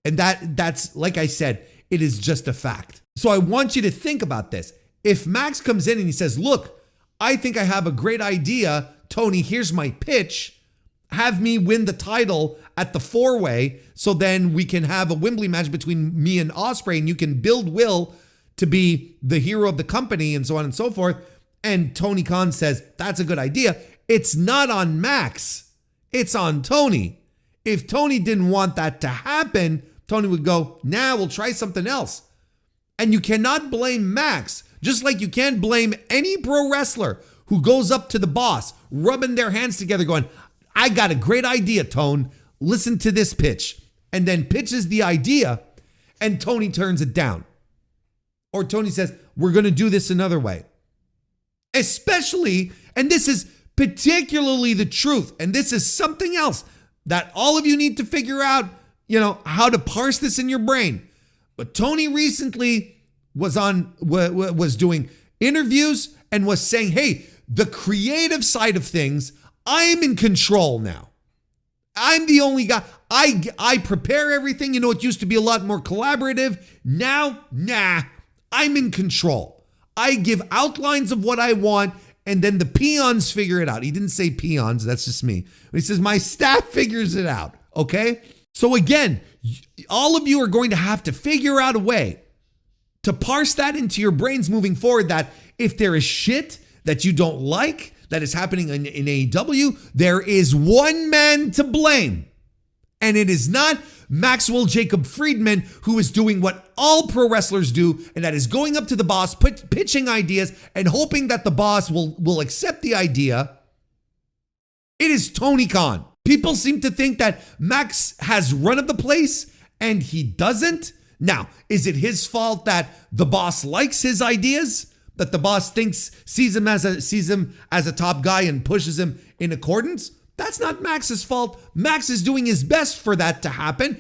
And that's like I said, it is just a fact. So I want you to think about this. If Max comes in and he says, look, I think I have a great idea. Tony, here's my pitch. Have me win the title at the 4-way so then we can have a Wembley match between me and Ospreay and you can build Will to be the hero of the company and so on and so forth. And Tony Khan says, that's a good idea. It's not on Max. It's on Tony. If Tony didn't want that to happen, Tony would go, nah, we'll try something else. And you cannot blame Max, just like you can't blame any pro wrestler who goes up to the boss, rubbing their hands together going, I got a great idea, Tone. Listen to this pitch. And then pitches the idea and Tony turns it down. Or Tony says, we're going to do this another way. Especially, and this is particularly the truth, and this is something else that all of you need to figure out, how to parse this in your brain. But Tony recently was doing interviews and was saying, hey, the creative side of things, I'm in control now. I'm the only guy. I prepare everything. It used to be a lot more collaborative. Now, I'm in control. I give outlines of what I want, and then the peons figure it out. He didn't say peons. That's just me. He says, my staff figures it out. Okay? So again, all of you are going to have to figure out a way to parse that into your brains moving forward, that if there is shit that you don't like that is happening in AEW, there is one man to blame. And it is not Maxwell Jacob Friedman, who is doing what all pro wrestlers do, and that is going up to the boss, pitching ideas, and hoping that the boss will accept the idea. It is Tony Khan. People seem to think that Max has run of the place, and he doesn't. Now, is it his fault that the boss likes his ideas? That the boss sees him as a top guy and pushes him in accordance? That's not Max's fault. Max is doing his best for that to happen.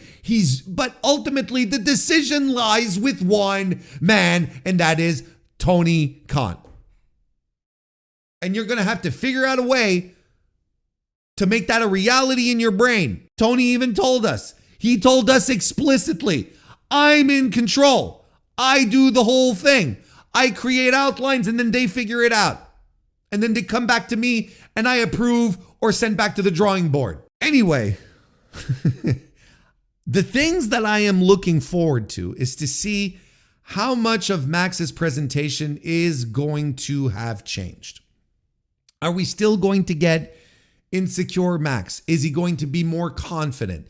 But ultimately the decision lies with one man, and that is Tony Khan. And you're going to have to figure out a way to make that a reality in your brain. Tony even told us. He told us explicitly, I'm in control. I do the whole thing. I create outlines and then they figure it out. And then they come back to me and I approve or send back to the drawing board. Anyway, the things that I am looking forward to is to see how much of Max's presentation is going to have changed. Are we still going to get insecure Max? Is he going to be more confident?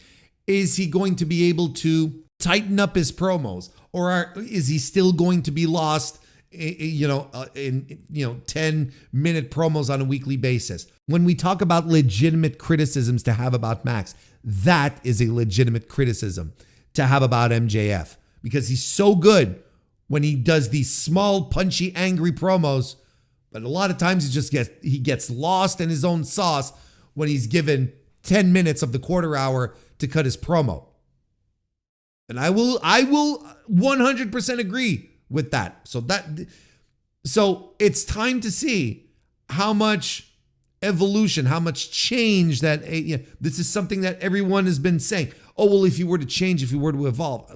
Is he going to be able to tighten up his promos? Or is he still going to be lost in 10-minute promos on a weekly basis? When we talk about legitimate criticisms to have about Max, that is a legitimate criticism to have about MJF, because he's so good when he does these small, punchy, angry promos, but a lot of times he gets lost in his own sauce when he's given 10 minutes of the quarter hour to cut his promo. And I will 100% agree with that. So it's time to see how much evolution, how much change that this is something that everyone has been saying. Oh, well, if you were to change, if you were to evolve,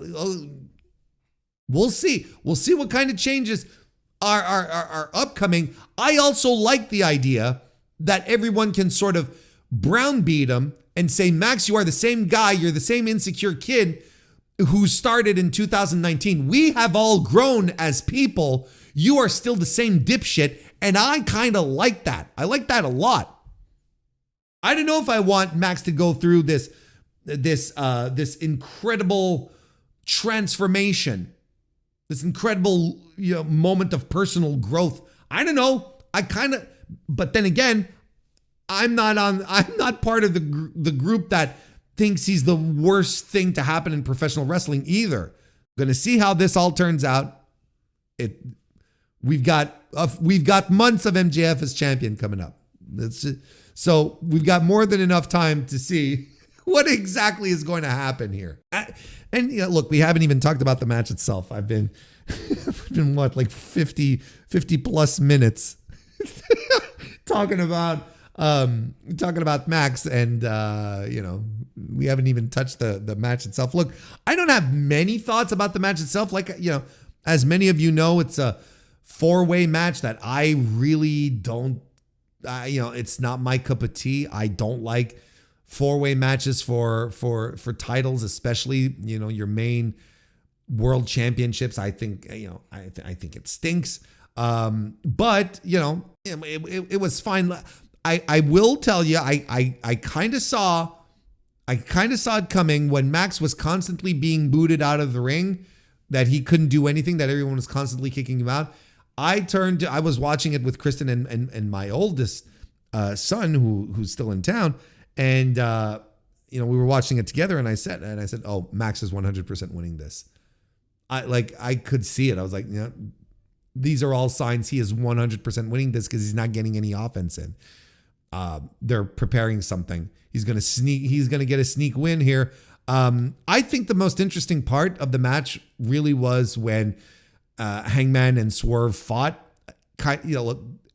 we'll see. We'll see what kind of changes are upcoming. I also like the idea that everyone can sort of browbeat him and say, Max, you are the same guy. You're the same insecure kid who started in 2019. We have all grown as people. You are still the same dipshit. And I kind of like that. I like that a lot. I don't know if I want Max to go through this incredible transformation, this incredible moment of personal growth. I don't know. But then again, I'm not part of the group that thinks he's the worst thing to happen in professional wrestling either. Going to see how this all turns out. We've got months of MJF as champion coming up. So we've got more than enough time to see what exactly is going to happen here. And look, we haven't even talked about the match itself. I've been what, like 50 plus minutes talking about Max, and we haven't even touched the match itself. Look, I don't have many thoughts about the match itself. Like, as many of you know, it's a 4-way match that I really don't, it's not my cup of tea. I don't like 4-way matches for titles, especially, your main world championships. I think, I think it stinks. But it was fine. I will tell you, I kind of saw it coming when Max was constantly being booted out of the ring, that he couldn't do anything, that everyone was constantly kicking him out. I was watching it with Kristen and my oldest son, who's still in town, and we were watching it together, and I said, oh, Max is 100% winning this. I could see it. I was like, these are all signs he is 100% winning this, because he's not getting any offense in. They're preparing something. He's going to get a sneak win here. I think the most interesting part of the match really was when Hangman and Swerve fought. I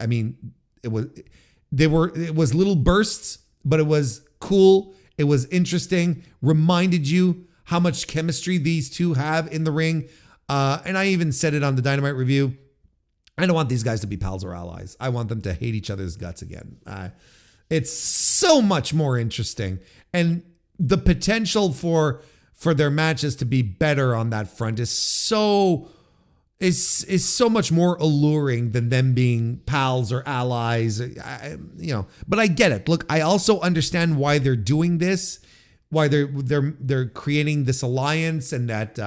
mean, it was little bursts, but it was cool. It was interesting. Reminded you how much chemistry these two have in the ring. And I even said it on the Dynamite review. I don't want these guys to be pals or allies. I want them to hate each other's guts again. It's so much more interesting. And the potential for their matches to be better on that front is so much more alluring than them being pals or allies. But I get it. Look, I also understand why they're doing this, why they're creating this alliance, and that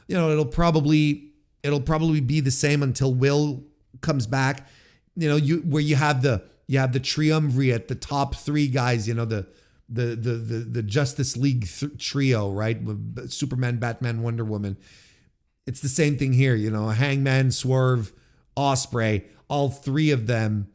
it'll probably be the same until Will comes back. Where you have the triumvirate, the top three guys, the Justice League trio, right? With Superman, Batman, Wonder Woman. It's the same thing here, Hangman, Swerve, Osprey, all three of them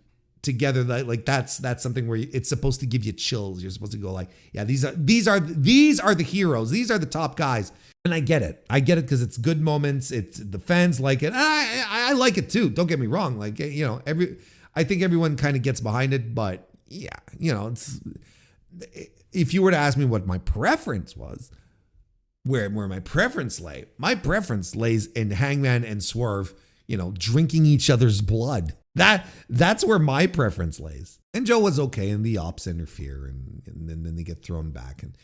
together. Like that's something where it's supposed to give you chills. You're supposed to go like, yeah, these are the heroes. These are the top guys. And I get it because it's good moments. It's the fans like it. I like it too. Don't get me wrong. Like, I think everyone kind of gets behind it, but yeah, if you were to ask me what my preference was, where my preference lays in Hangman and Swerve, drinking each other's blood. That's where my preference lays. And Joe was okay, and the ops interfere, and then they get thrown back. And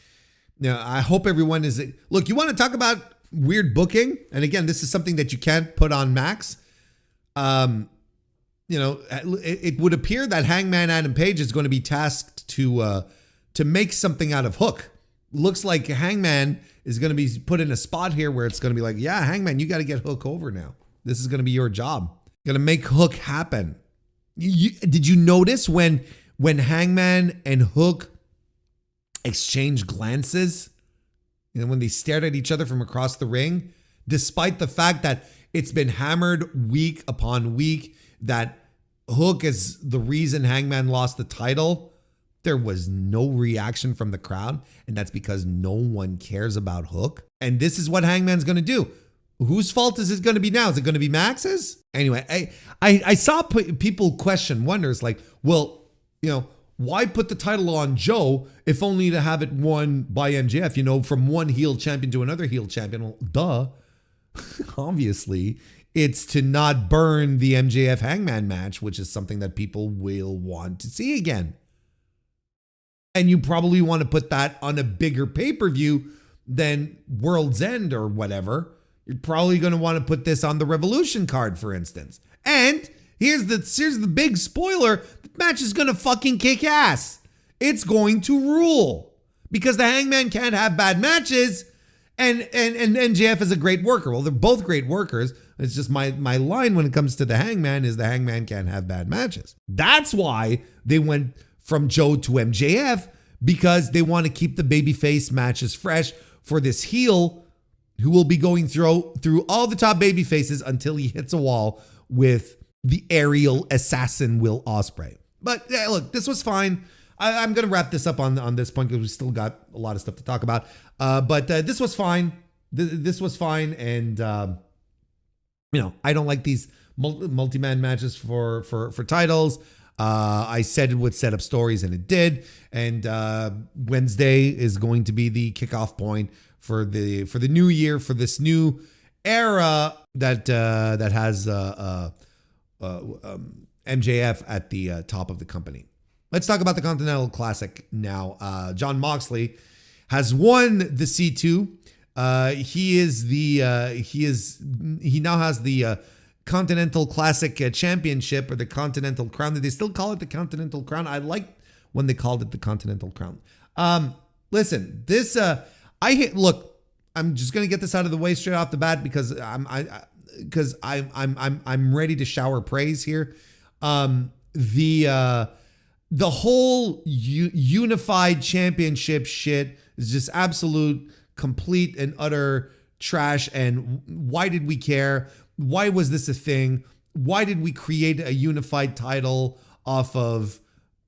I hope everyone is. Look, you want to talk about weird booking, and again, this is something that you can't put on Max. It would appear that Hangman Adam Page is going to be tasked to make something out of Hook. Looks like Hangman is going to be put in a spot here where it's going to be like, yeah, Hangman, you got to get Hook over now. This is going to be your job. Going to make Hook happen. Did you notice when Hangman and Hook exchanged glances? When they stared at each other from across the ring, despite the fact that it's been hammered week upon week that Hook is the reason Hangman lost the title, there was no reaction from the crowd, and that's because no one cares about Hook. And this is what Hangman's going to do. Whose fault is it going to be now? Is it going to be Max's? Anyway, I saw people wonders like, well, why put the title on Joe if only to have it won by MJF, from one heel champion to another heel champion? Well, duh. Obviously, it's to not burn the MJF Hangman match, which is something that people will want to see again. And you probably want to put that on a bigger pay-per-view than World's End or whatever. You're probably going to want to put this on the Revolution card, for instance. And here's the big spoiler. The match is going to fucking kick ass. It's going to rule. Because the Hangman can't have bad matches. And MJF is a great worker. Well, they're both great workers. It's just my line when it comes to the Hangman is the Hangman can't have bad matches. That's why they went from Joe to MJF, because they want to keep the babyface matches fresh for this heel who will be going through all the top babyfaces until he hits a wall with the aerial assassin Will Ospreay. But yeah, look, this was fine. I'm going to wrap this up on this point because we still got a lot of stuff to talk about. But this was fine. This was fine. And, I don't like these multi-man matches for titles. I said it would set up stories, and it did. And Wednesday is going to be the kickoff point for the new year, for this new era that has MJF at the top of the company. Let's talk about the Continental Classic now. Jon Moxley has won the C2. He now has the Continental Classic Championship, or the Continental Crown. Did they still call it the Continental Crown? I liked when they called it the Continental Crown. Listen, this look, I'm just gonna get this out of the way straight off the bat because I'm ready to shower praise here. The whole unified championship shit is just absolute, complete and utter trash. And why did we care? Why was this a thing? Why did we create a unified title off of,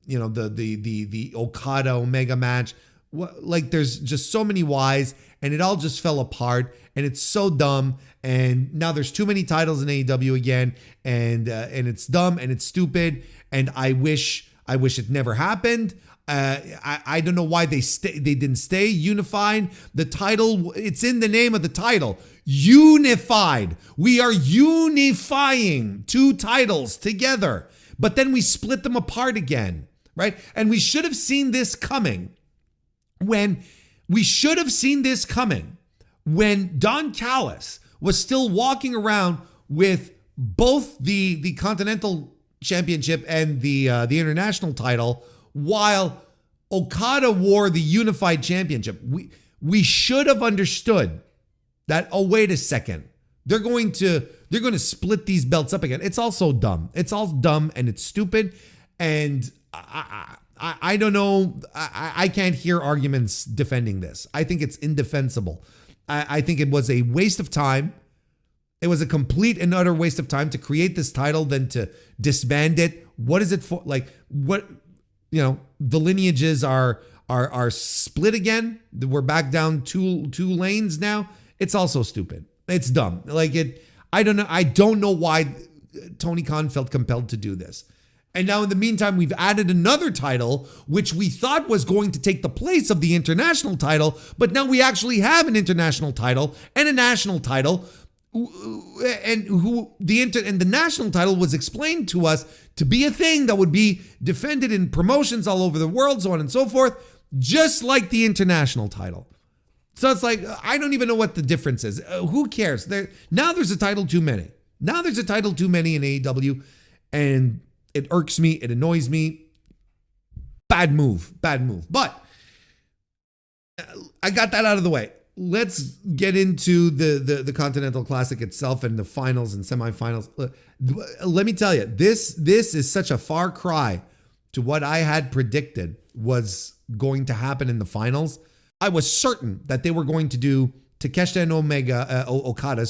the Okada Omega match? Like, there's just so many whys, and it all just fell apart, and it's so dumb. And now there's too many titles in AEW again, and it's dumb and it's stupid. And I wish it never happened. I don't know why they didn't stay unified. The title, it's in the name of the title. Unified. We are unifying two titles together. But then we split them apart again, right? And we should have seen this coming when Don Callis was still walking around with both the Continental Championship and the international title, while Okada wore the unified championship. We should have understood that, oh, wait a second, they're going to split these belts up again. It's all so dumb. It's all dumb and it's stupid. And I don't know. I can't hear arguments defending this. I think it's indefensible. I think it was a waste of time. It was a complete and utter waste of time to create this title, then to disband it. What is it for? Like, what, the lineages are split again. We're back down two lanes now. It's also stupid. It's dumb. Like, I don't know. I don't know why Tony Khan felt compelled to do this. And now in the meantime, we've added another title, which we thought was going to take the place of the international title. But now we actually have an international title and a national title. And the national title was explained to us to be a thing that would be defended in promotions all over the world, so on and so forth, just like the international title. So it's like, I don't even know what the difference is. Who cares? Now there's a title too many. Now there's a title too many in AEW, and it irks me. It annoys me. Bad move. But I got that out of the way. Let's get into the Continental Classic itself and the finals and semifinals. Let me tell you, this is such a far cry to what I had predicted was going to happen in the finals. I was certain that they were going to do Takeshita and Okada,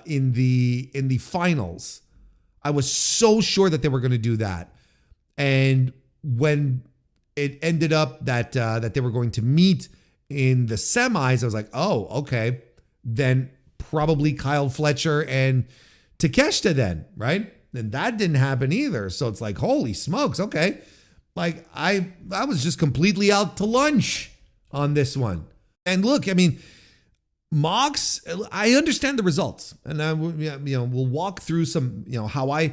in the finals. I was so sure that they were going to do that. And when it ended up that they were going to meet in the semis, I was like, oh, okay, then probably Kyle Fletcher and Takeshita then, right? And that didn't happen either. So it's like, holy smokes, okay. Like, I was just completely out to lunch on this one. And look, I mean, Mox, I understand the results, and we'll walk through some, how I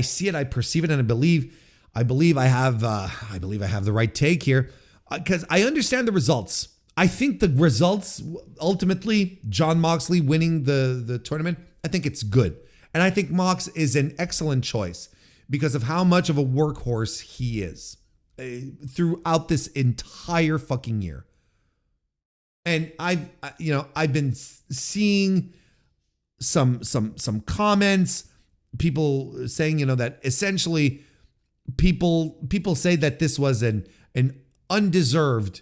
see it, I perceive it, and I believe. I believe I have the right take here because I understand the results. I think the results ultimately, Jon Moxley winning the tournament, I think it's good. And I think Mox is an excellent choice because of how much of a workhorse he is throughout this entire fucking year. And I've been seeing some comments, people saying, that essentially people say that this was an undeserved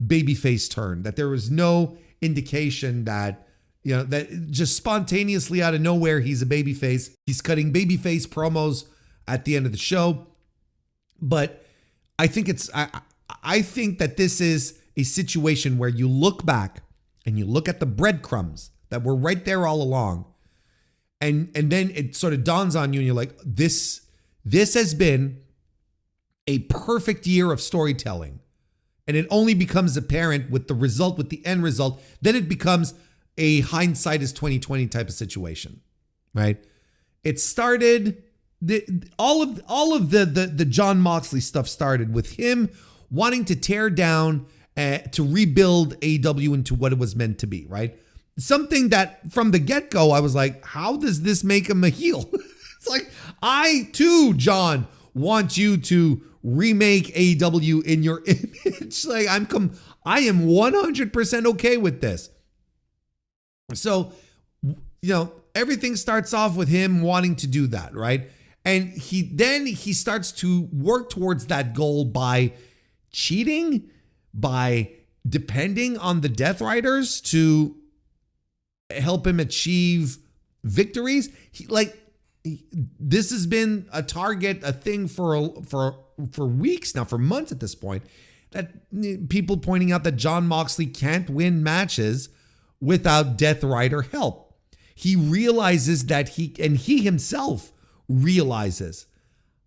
babyface turn, that there was no indication that, that just spontaneously out of nowhere, he's a babyface. He's cutting babyface promos at the end of the show. But I think I think that this is a situation where you look back and you look at the breadcrumbs that were right there all along. And then it sort of dawns on you and you're like, this has been a perfect year of storytelling. And it only becomes apparent with the end result. Then it becomes a hindsight is 2020 type of situation, right? It started, all of the Jon Moxley stuff started with him wanting to tear down, to rebuild AEW into what it was meant to be, right? Something that from the get-go, I was like, how does this make him a heel? It's like, I too, John, want you to remake AEW in your image. Like I am 100% okay with this. So, everything starts off with him wanting to do that, right? And he starts to work towards that goal by cheating, by depending on the Death Riders to help him achieve victories. This has been a target, a thing for weeks now, for months at this point, that people pointing out that Jon Moxley can't win matches without Death Rider help. He realizes that he himself realizes,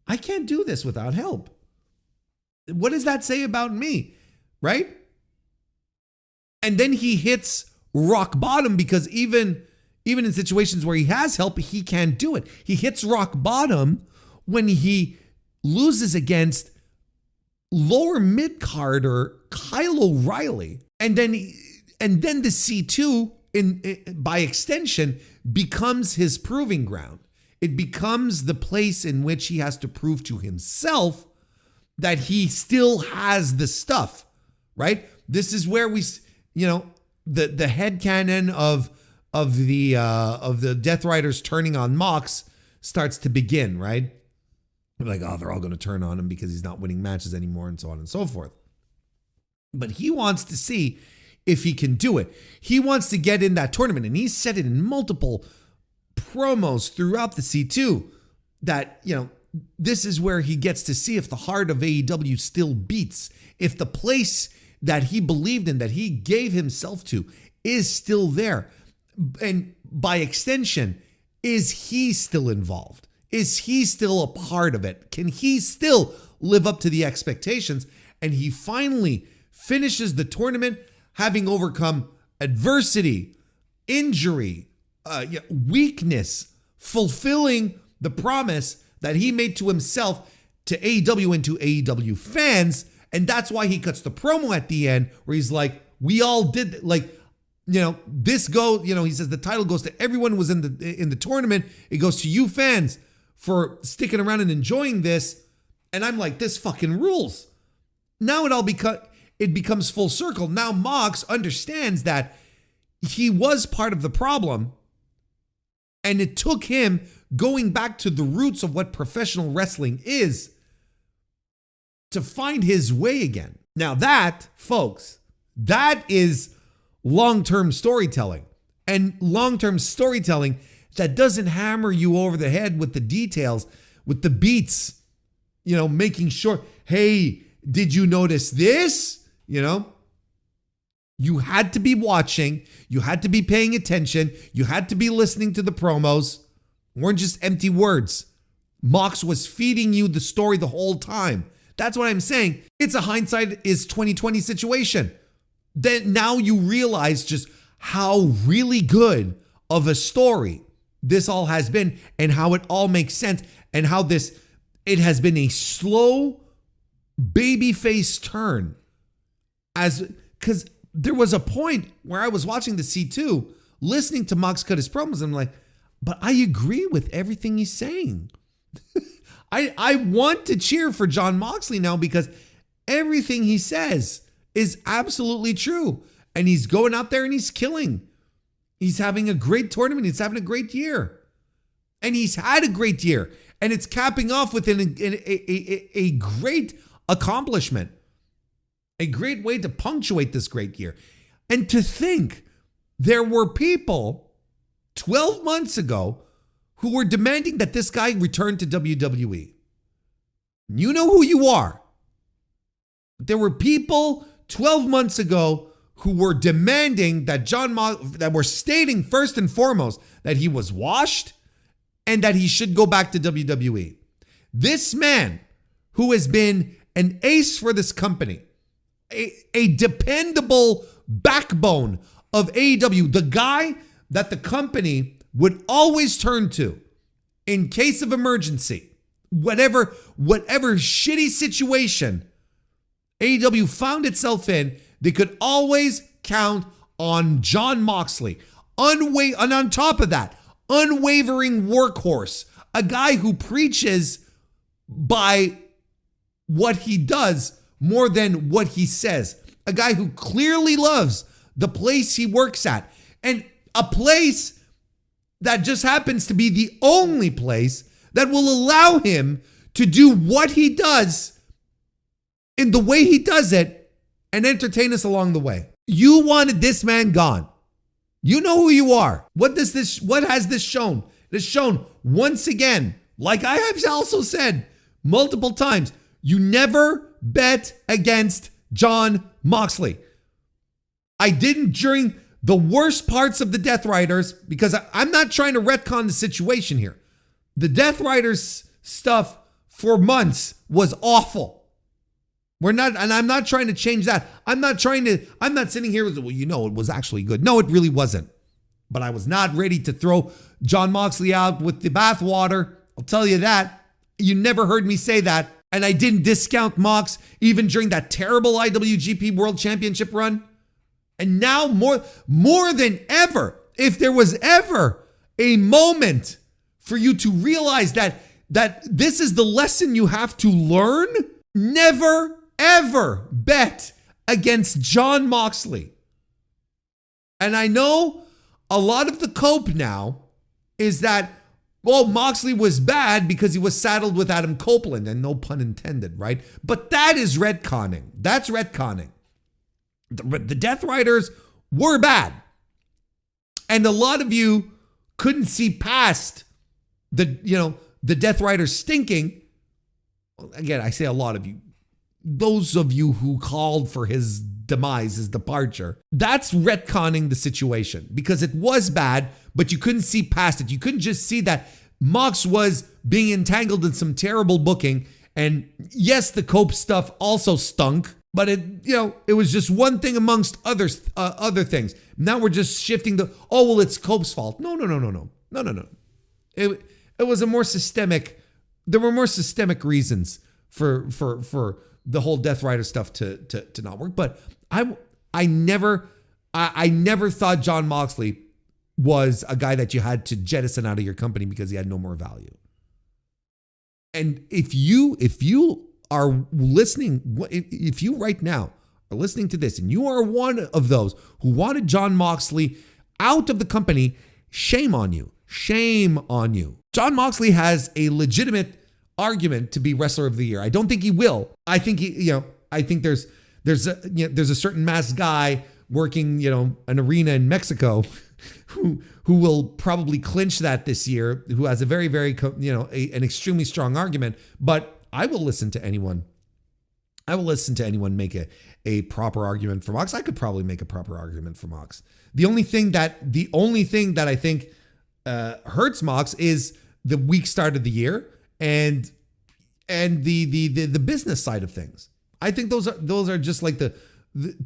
I can't do this without help. What does that say about me? Right? And then he hits rock bottom because even in situations where he has help, he can't do it. He hits rock bottom when he loses against lower mid-carder Kyle O'Reilly. And then the C2 by extension becomes his proving ground. It becomes the place in which he has to prove to himself that he still has the stuff, right? This is where we, the headcanon of the Death Riders turning on Mox starts to begin, right? Like, oh, they're all going to turn on him because he's not winning matches anymore and so on and so forth. But he wants to see if he can do it. He wants to get in that tournament, and he said it in multiple promos throughout the C2 that, this is where he gets to see if the heart of AEW still beats, if the place that he believed in, that he gave himself to, is still there. And by extension, is he still involved? Is he still a part of it? Can he still live up to the expectations? And he finally finishes the tournament having overcome adversity, injury, weakness, fulfilling the promise that he made to himself, to AEW, and to AEW fans. And that's why he cuts the promo at the end where he's like, we all did, this he says the title goes to everyone who was in the tournament. It goes to you fans for sticking around and enjoying this. And I'm like, this fucking rules. Now it becomes full circle. Now Mox understands that he was part of the problem, and it took him going back to the roots of what professional wrestling is to find his way again. Now that, folks, that is long-term storytelling. And long-term storytelling that doesn't hammer you over the head with the details, with the beats, making sure, hey, did you notice this? You had to be watching, you had to be paying attention, you had to be listening to the promos. Weren't just empty words. Mox was feeding you the story the whole time. That's what I'm saying. It's a hindsight is 2020 situation. Then now you realize just how really good of a story this all has been, and how it all makes sense, and how this it has been a slow babyface turn, because there was a point where I was watching the C2, listening to Mox cut his promos, and I'm like, but I agree with everything he's saying. I want to cheer for Jon Moxley now because everything he says is absolutely true. And he's going out there and he's killing. He's having a great tournament. He's having a great year. And he's had a great year. And it's capping off with a great accomplishment. A great way to punctuate this great year. And to think there were people 12 months ago who were demanding that this guy return to WWE. You know who you are. There were people 12 months ago who were demanding that that were stating first and foremost that he was washed and that he should go back to WWE. This man who has been an ace for this company, a dependable backbone of AEW, the guy that the company would always turn to in case of emergency, whatever shitty situation AEW found itself in, they could always count on Jon Moxley. And on top of that, unwavering workhorse, a guy who preaches by what he does more than what he says, a guy who clearly loves the place he works at, and a place that just happens to be the only place that will allow him to do what he does in the way he does it and entertain us along the way. You wanted this man gone. You know who you are. What has this shown? It has shown once again, like I have also said multiple times, you never bet against Jon Moxley. I didn't during the worst parts of the Death Riders, because I'm not trying to retcon the situation here. The Death Riders stuff for months was awful. And I'm not trying to change that. I'm not sitting here with, well, it was actually good. No, it really wasn't. But I was not ready to throw Jon Moxley out with the bathwater. I'll tell you that. You never heard me say that. And I didn't discount Mox even during that terrible IWGP World Championship run. And now more than ever, if there was ever a moment for you to realize that this is the lesson you have to learn, never, ever bet against Jon Moxley. And I know a lot of the cope now is that, well, Moxley was bad because he was saddled with Adam Copeland, and no pun intended, right? But that is retconning. That's retconning. The Death Riders were bad. And a lot of you couldn't see past the Death Riders stinking. Again, I say a lot of you. Those of you who called for his demise, his departure. That's retconning the situation because it was bad, but you couldn't see past it. You couldn't just see that Mox was being entangled in some terrible booking. And yes, the Cope stuff also stunk. But it was just one thing amongst other things. Now we're just shifting it's Cope's fault. No. It was a more systemic. There were more systemic reasons for the whole Death Rider stuff to not work. But I never thought Jon Moxley was a guy that you had to jettison out of your company because he had no more value. And if you are listening, if you right now are listening to this and you are one of those who wanted Jon Moxley out of the company, shame on you. Shame on you. Jon Moxley has a legitimate argument to be Wrestler of the Year. I don't think he will. I think I think there's a certain masked guy working, an arena in Mexico who will probably clinch that this year, who has a very, very, an extremely strong argument, but I will listen to anyone. Make a proper argument for Mox. I could probably make a proper argument for Mox. The only thing that I think hurts Mox is the weak start of the year and the business side of things. I think those are just like the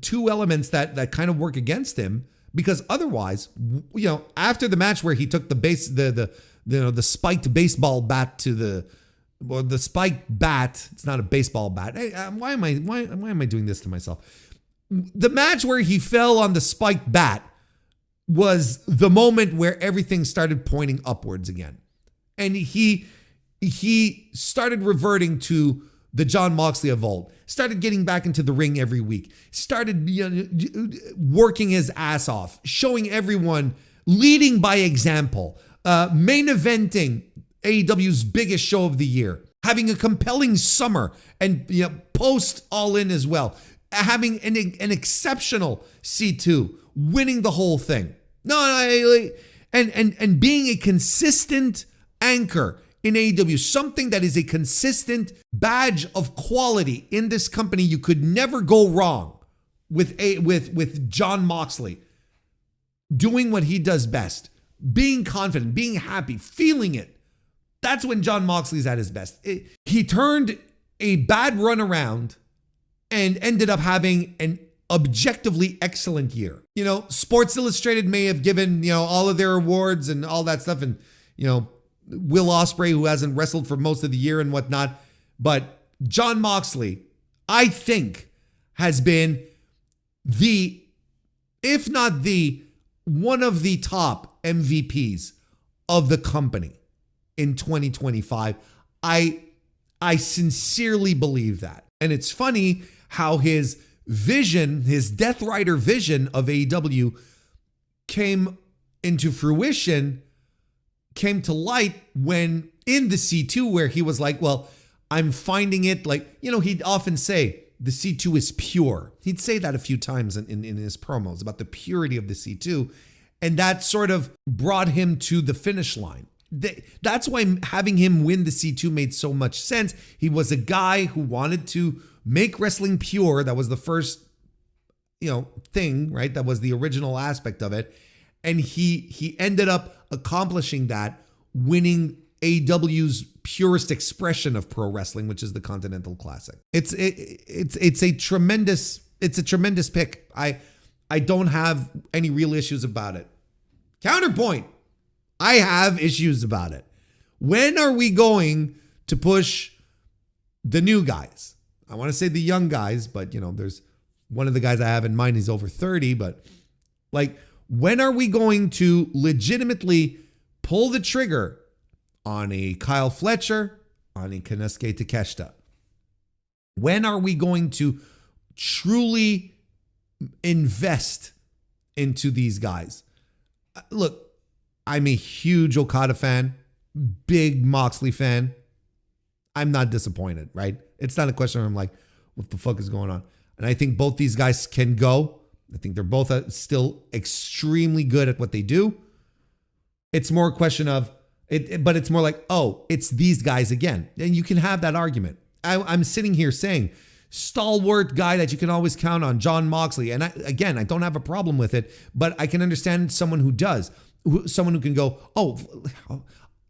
two elements that kind of work against him, because otherwise, after the match where he took the spiked baseball bat to well, the spiked bat, it's not a baseball bat. Hey, why am I doing this to myself? The match where he fell on the spiked bat was the moment where everything started pointing upwards again. And he started reverting to the Jon Moxley of old, started getting back into the ring every week, started working his ass off, showing everyone, leading by example, main eventing AEW's biggest show of the year, having a compelling summer and post All In as well, having an exceptional C2, winning the whole thing. And being a consistent anchor in AEW, something that is a consistent badge of quality in this company. You could never go wrong with Jon Moxley doing what he does best, being confident, being happy, feeling it. That's when Jon Moxley's at his best. He turned a bad run around and ended up having an objectively excellent year. Sports Illustrated may have given, all of their awards and all that stuff, and, Will Ospreay, who hasn't wrestled for most of the year and whatnot. But Jon Moxley, I think, has been if not one of the top MVPs of the company in 2025. I sincerely believe that. And it's funny how his vision, his Death Rider vision of AEW came into fruition, came to light when in the C2, where he was like, well, I'm finding it he'd often say the C2 is pure. He'd say that a few times in his promos about the purity of the C2. And that sort of brought him to the finish line. That's why having him win the C2 made so much sense. He was a guy who wanted to make wrestling pure. That was the first, thing, right? That was the original aspect of it. And he ended up accomplishing that, winning AEW's purest expression of pro wrestling, which is the Continental Classic. It's a tremendous pick. I don't have any real issues about it. Counterpoint. I have issues about it. When are we going to push the new guys? I want to say the young guys, but there's one of the guys I have in mind. He's over 30, but when are we going to legitimately pull the trigger on a Kyle Fletcher, on a Konosuke Takeshita? When are we going to truly invest into these guys? Look, I'm a huge Okada fan, big Moxley fan. I'm not disappointed, right? It's not a question where I'm like, what the fuck is going on? And I think both these guys can go. I think they're both still extremely good at what they do. It's more a question of it, but it's more like, oh, it's these guys again. And you can have that argument. I'm sitting here saying, stalwart guy that you can always count on, Jon Moxley. And I don't have a problem with it, but I can understand someone who does. Someone who can go, oh,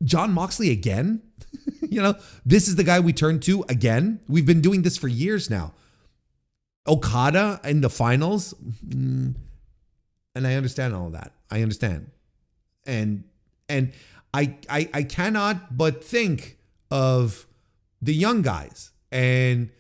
Jon Moxley again? This is the guy we turn to again. We've been doing this for years now. Okada in the finals. And I understand all of that. I understand. And I cannot but think of the young guys and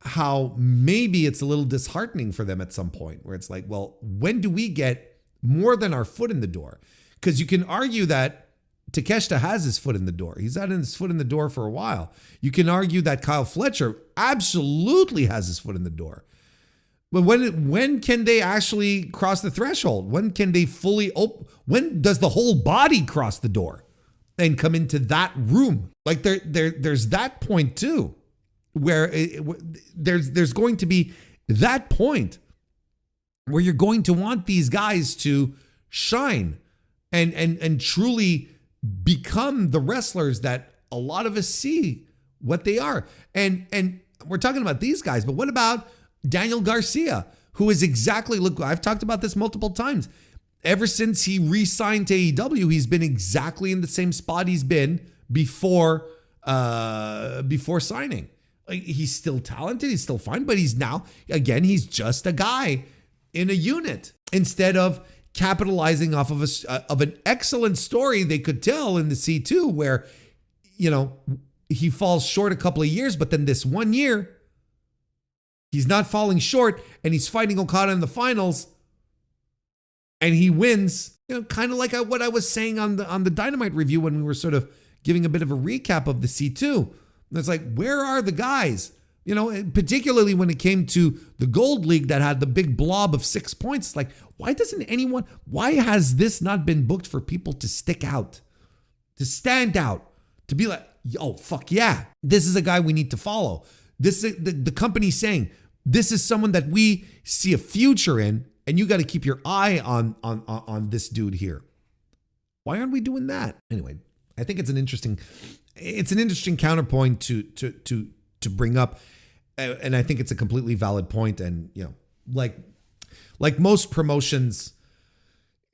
how maybe it's a little disheartening for them at some point, where it's like, well, when do we get more than our foot in the door? Because you can argue that Takeshita has his foot in the door. He's had his foot in the door for a while. You can argue that Kyle Fletcher absolutely has his foot in the door. But when can they actually cross the threshold? When can they fully open? When does the whole body cross the door and come into that room? There's that point too, where there's going to be that point where you're going to want these guys to shine and truly become the wrestlers that a lot of us see what they are. And we're talking about these guys, but what about Daniel Garcia, who is exactly, look, I've talked about this multiple times. Ever since he re-signed to AEW, he's been exactly in the same spot he's been before signing. He's still talented, he's still fine, but he's now, again, he's just a guy in a unit instead of capitalizing off of an excellent story they could tell in the C2, where, he falls short a couple of years, but then this 1 year, he's not falling short, and he's fighting Okada in the finals, and he wins. You know, kind of like what I was saying on the Dynamite review when we were sort of giving a bit of a recap of the C2. And it's like, where are the guys? You know, particularly when it came to the Gold League that had the big blob of 6 points. It's like, why has this not been booked for people to stick out, to stand out, to be like, oh, fuck yeah, this is a guy we need to follow. This is the company saying, this is someone that we see a future in, and you got to keep your eye on this dude here. Why aren't we doing that? Anyway, I think it's an interesting counterpoint to bring up, and I think it's a completely valid point. And you know, like most promotions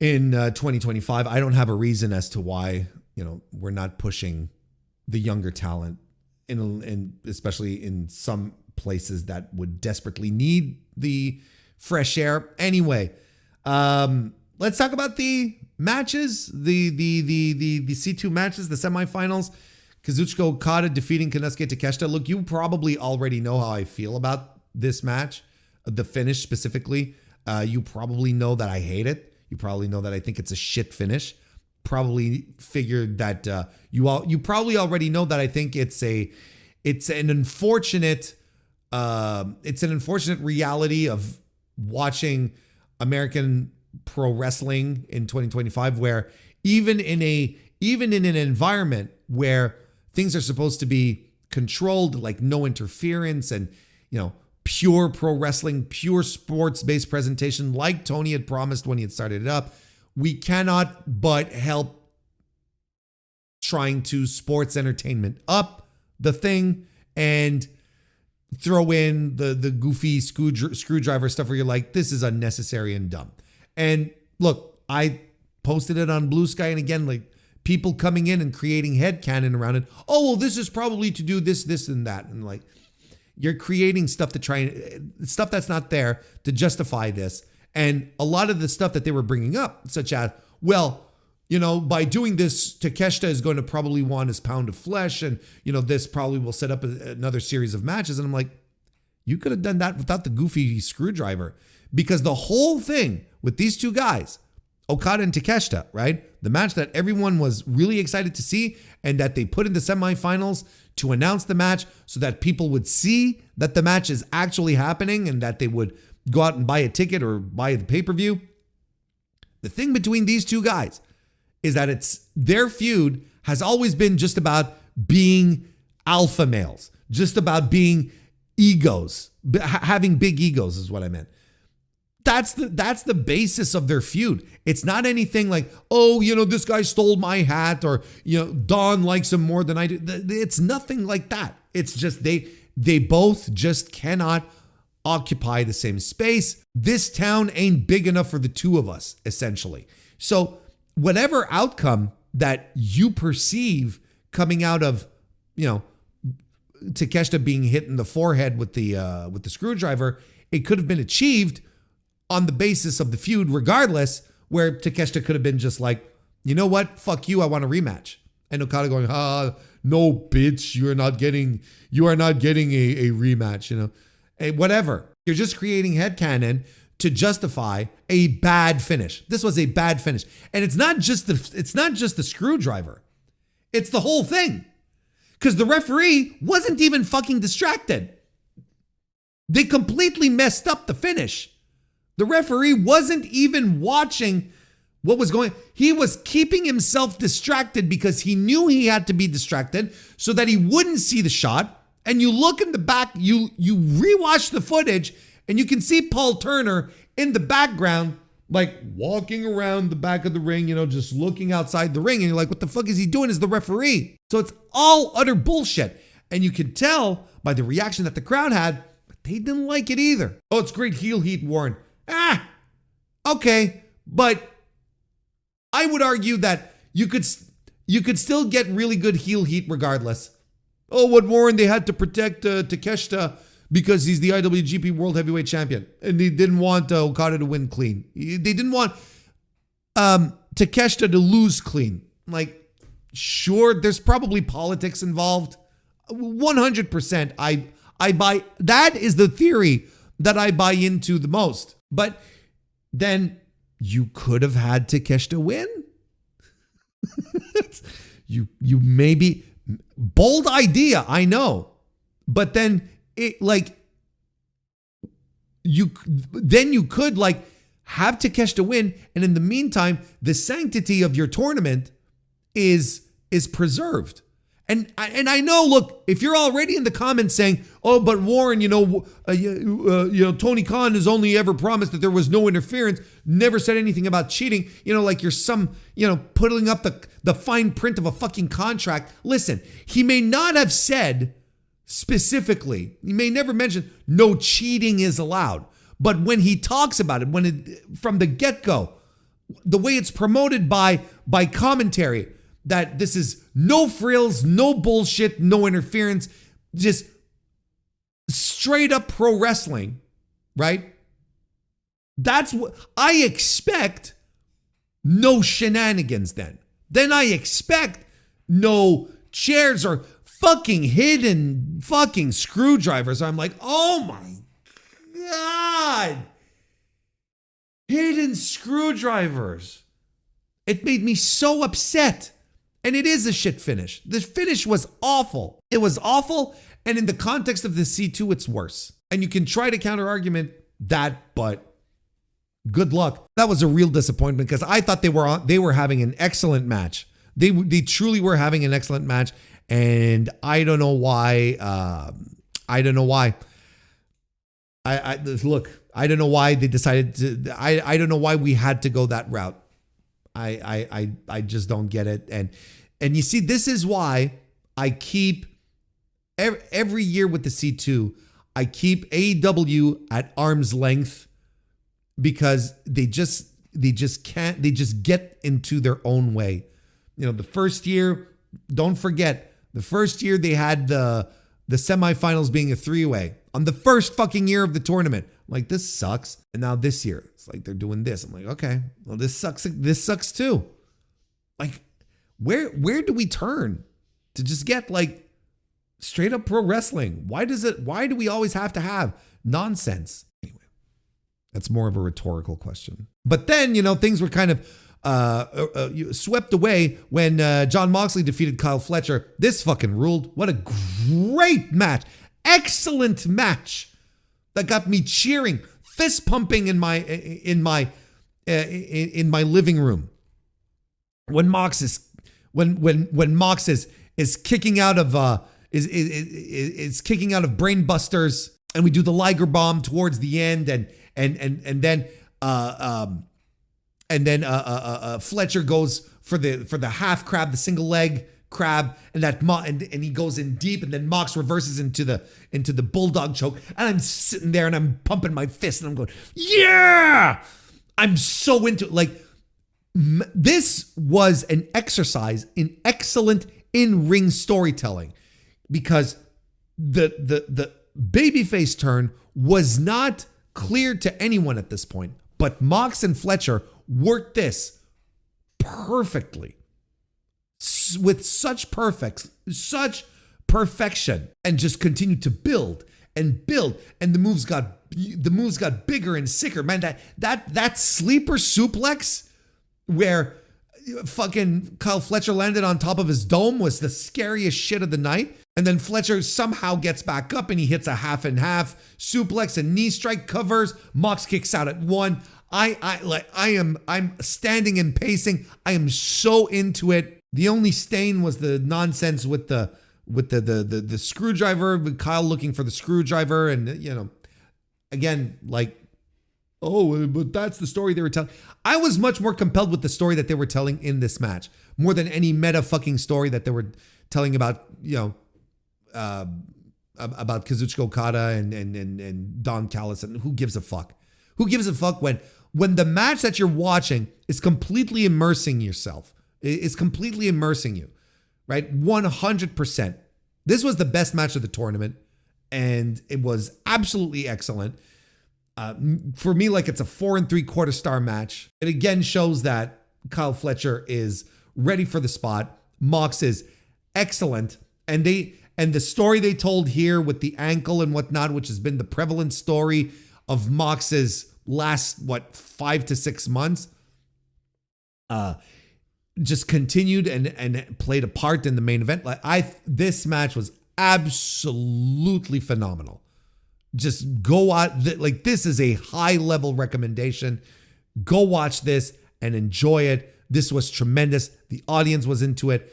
in 2025, I don't have a reason as to why, you know, we're not pushing the younger talent in especially in some places that would desperately need the fresh air. Anyway, let's talk about the matches, the C2 matches, the semifinals. Kazuchika Okada defeating Konosuke Takeshita. Look, you probably already know how I feel about this match, the finish specifically. You probably know that I hate it. You probably know that I think it's a shit finish. Probably figured that you probably already know that I think it's an unfortunate reality of watching American pro wrestling in 2025, where even in an environment where things are supposed to be controlled, like no interference and, you know, pure pro wrestling, pure sports-based presentation, like Tony had promised when he had started it up, we cannot but help trying to sports entertainment up the thing and throw in the goofy screwdriver stuff where you're like, this is unnecessary and dumb. And look, I posted it on Blue Sky, and again, like, people coming in and creating headcanon around it. Oh, well, this is probably to do this, and that. And like, you're creating stuff stuff that's not there to justify this. And a lot of the stuff that they were bringing up, such as, well, you know, by doing this, Takeshita is going to probably want his pound of flesh. And, you know, this probably will set up another series of matches. And I'm like, you could have done that without the goofy screwdriver. Because the whole thing with these two guys, Okada and Takeshita, right? The match that everyone was really excited to see and that they put in the semifinals to announce the match so that people would see that the match is actually happening and that they would go out and buy a ticket or buy the pay-per-view. The thing between these two guys is that their feud has always been just about being alpha males, just about being egos, having big egos is what I meant. That's the basis of their feud. It's not anything like, oh, you know, this guy stole my hat, or, you know, Don likes him more than I do. It's nothing like that. It's just they both just cannot occupy the same space. This town ain't big enough for the two of us, essentially. So whatever outcome that you perceive coming out of, you know, Takeshita being hit in the forehead with the screwdriver, it could have been achieved on the basis of the feud regardless, where Takeshita could have been just like, you know what, fuck you, I want a rematch. And Okada going, no, bitch, you are not getting a rematch, you know. Hey, whatever. You're just creating headcanon to justify a bad finish. This was a bad finish. And it's not just the screwdriver. It's the whole thing. Because the referee wasn't even fucking distracted. They completely messed up the finish. The referee wasn't even watching what was going on. He was keeping himself distracted because he knew he had to be distracted so that he wouldn't see the shot. And you look in the back, you rewatch the footage, and you can see Paul Turner in the background, like walking around the back of the ring, you know, just looking outside the ring. And you're like, what the fuck is he doing as the referee? So it's all utter bullshit. And you could tell by the reaction that the crowd had, but they didn't like it either. Oh, it's great heel heat, Warren. Okay, but I would argue that you could still get really good heel heat regardless. Oh, what, Warren, they had to protect Takeshita because he's the IWGP World Heavyweight Champion, and they didn't want Okada to win clean. They didn't want Takeshita to lose clean. Like, sure, there's probably politics involved. 100%. I buy, that is the theory that I buy into the most. But then you could have had Takeshita win. you maybe, bold idea, I know. But then it like, you could like have Takeshita win, and in the meantime, the sanctity of your tournament is preserved. And I know, look, if you're already in the comments saying, "Oh, but Warren, Tony Khan has only ever promised that there was no interference, never said anything about cheating," like you're some, putting up the fine print of a fucking contract. Listen, he may not have said specifically, he may never mention no cheating is allowed, but when he talks about it, from the get-go, the way it's promoted by commentary, that this is no frills, no bullshit, no interference, just straight up pro wrestling, right? That's what I expect. No shenanigans then. Then I expect no chairs or fucking hidden fucking screwdrivers. I'm like, oh my God. Hidden screwdrivers. It made me so upset. And it is a shit finish. The finish was awful. It was awful. And in the context of the C2, it's worse. And you can try to counter argument that, but good luck. That was a real disappointment because I thought they were having an excellent match. They truly were having an excellent match. And I don't know why. I don't know why. Look, I don't know why they decided to. I don't know why we had to go that route. I just don't get it. And you see, this is why I keep every year with the C2, I keep AEW at arm's length because they just get into their own way. The first year, don't forget, the first year they had the semifinals being a 3-way on the first fucking year of the tournament. I'm like, this sucks. And now this year, it's like they're doing this. I'm like, okay, well, this sucks. This sucks too. Like, where do we turn to just get like straight up pro wrestling? Why do we always have to have nonsense? Anyway, that's more of a rhetorical question. But then, things were kind of swept away when Jon Moxley defeated Kyle Fletcher. This fucking ruled. What a great match. Excellent match. That got me cheering, fist pumping in my living room. When Mox is kicking out of is kicking out of Brain Busters, and we do the Liger Bomb towards the end, and then Fletcher goes for the half crab, the single leg crab, and he goes in deep, and then Mox reverses into the bulldog choke, and I'm sitting there and I'm pumping my fist and I'm going, yeah! I'm so into it. Like, this was an exercise in excellent in-ring storytelling because the babyface turn was not clear to anyone at this point, but Mox and Fletcher worked this perfectly. With such perfection, and just continued to build, and the moves got bigger and sicker. Man, that sleeper suplex where fucking Kyle Fletcher landed on top of his dome was the scariest shit of the night. And then Fletcher somehow gets back up and he hits a half and half suplex and knee strike covers. Mox kicks out at one. I'm standing and pacing. I am so into it. The only stain was the nonsense with the screwdriver, with Kyle looking for the screwdriver, and again, like, oh, but that's the story they were telling. I was much more compelled with the story that they were telling in this match, more than any meta fucking story that they were telling about Kazuchika Okada and Don Callis. And who gives a fuck? Who gives a fuck when the match that you're watching is completely immersing yourself? Is completely immersing you, right? 100%. This was the best match of the tournament, and it was absolutely excellent. For me, like, it's a 4 3/4 star match. It again shows that Kyle Fletcher is ready for the spot. Mox is excellent, and And the story they told here with the ankle and whatnot, which has been the prevalent story of Mox's last, 5 to 6 months, just continued and played a part in the main event. This match was absolutely phenomenal. Just go out, this is a high level recommendation. Go watch this and enjoy it. This was tremendous. The audience was into it.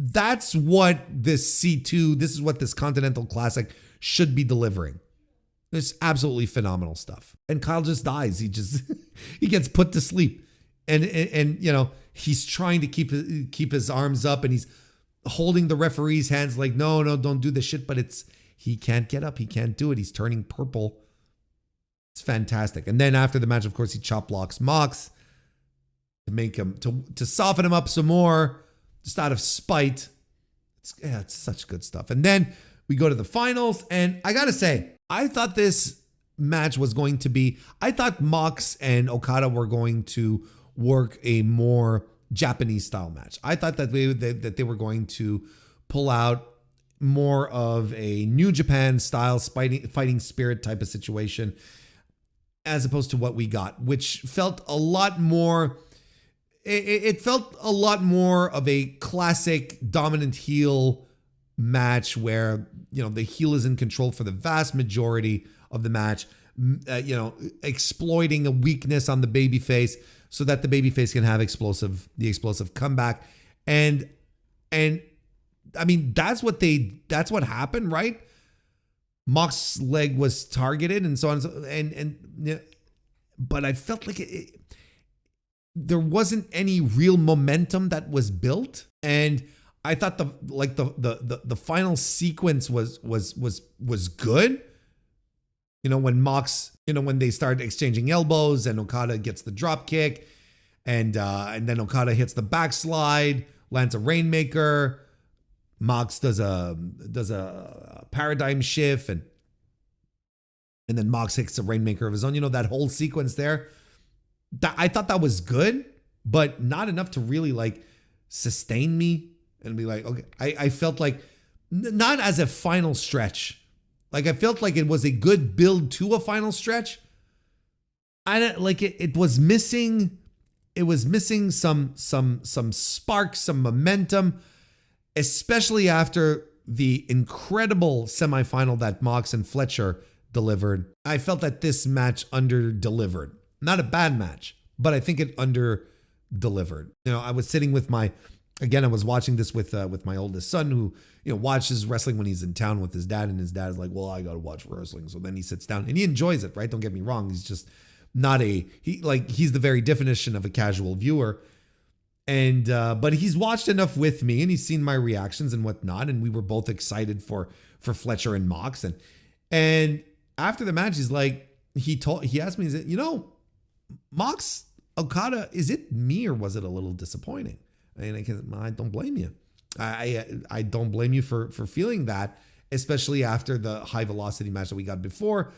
That's what this C2, this is what this Continental Classic should be delivering. It's absolutely phenomenal stuff. And Kyle just dies. He gets put to sleep. And he's trying to keep his arms up, and he's holding the referee's hands like, no, don't do this shit. But he can't get up. He can't do it. He's turning purple. It's fantastic. And then after the match, of course, he chop blocks Mox to make him, to soften him up some more, just out of spite. It's such good stuff. And then we go to the finals, and I gotta say, I thought this match was going to be, I thought Mox and Okada were going to work a more Japanese style match. I thought that they were going to pull out more of a New Japan style fighting spirit type of situation, as opposed to what we got, which felt a lot more, it felt a lot more of a classic dominant heel match where, the heel is in control for the vast majority of the match, exploiting a weakness on the babyface so that the babyface can have the explosive comeback. And I mean, that's what happened, right? Mox's leg was targeted and so on. But I felt like there wasn't any real momentum that was built. And I thought the final sequence was good. When Mox, when they started exchanging elbows and Okada gets the drop kick, and then Okada hits the backslide, lands a Rainmaker. Mox does a paradigm shift, and then Mox hits a Rainmaker of his own. That whole sequence there. I thought that was good, but not enough to really sustain me and be like, okay. I felt like not as a final stretch. I felt like it was a good build to a final stretch. I don't like it. It was missing. It was missing some spark, some momentum, especially after the incredible semifinal that Mox and Fletcher delivered. I felt that this match under-delivered. Not a bad match, but I think it under-delivered. I was sitting with I was watching this with my oldest son, who watches wrestling when he's in town with his dad, and his dad is like, well, I gotta watch wrestling. So then he sits down and he enjoys it, right? Don't get me wrong. He's just not he's the very definition of a casual viewer. And but he's watched enough with me, and he's seen my reactions and whatnot, and we were both excited for Fletcher and Mox. And after the match, he's like, he asked me, is it, Mox Okada, is it me or was it a little disappointing? And I don't blame you. I don't blame you for feeling that, especially after the high velocity match that we got before.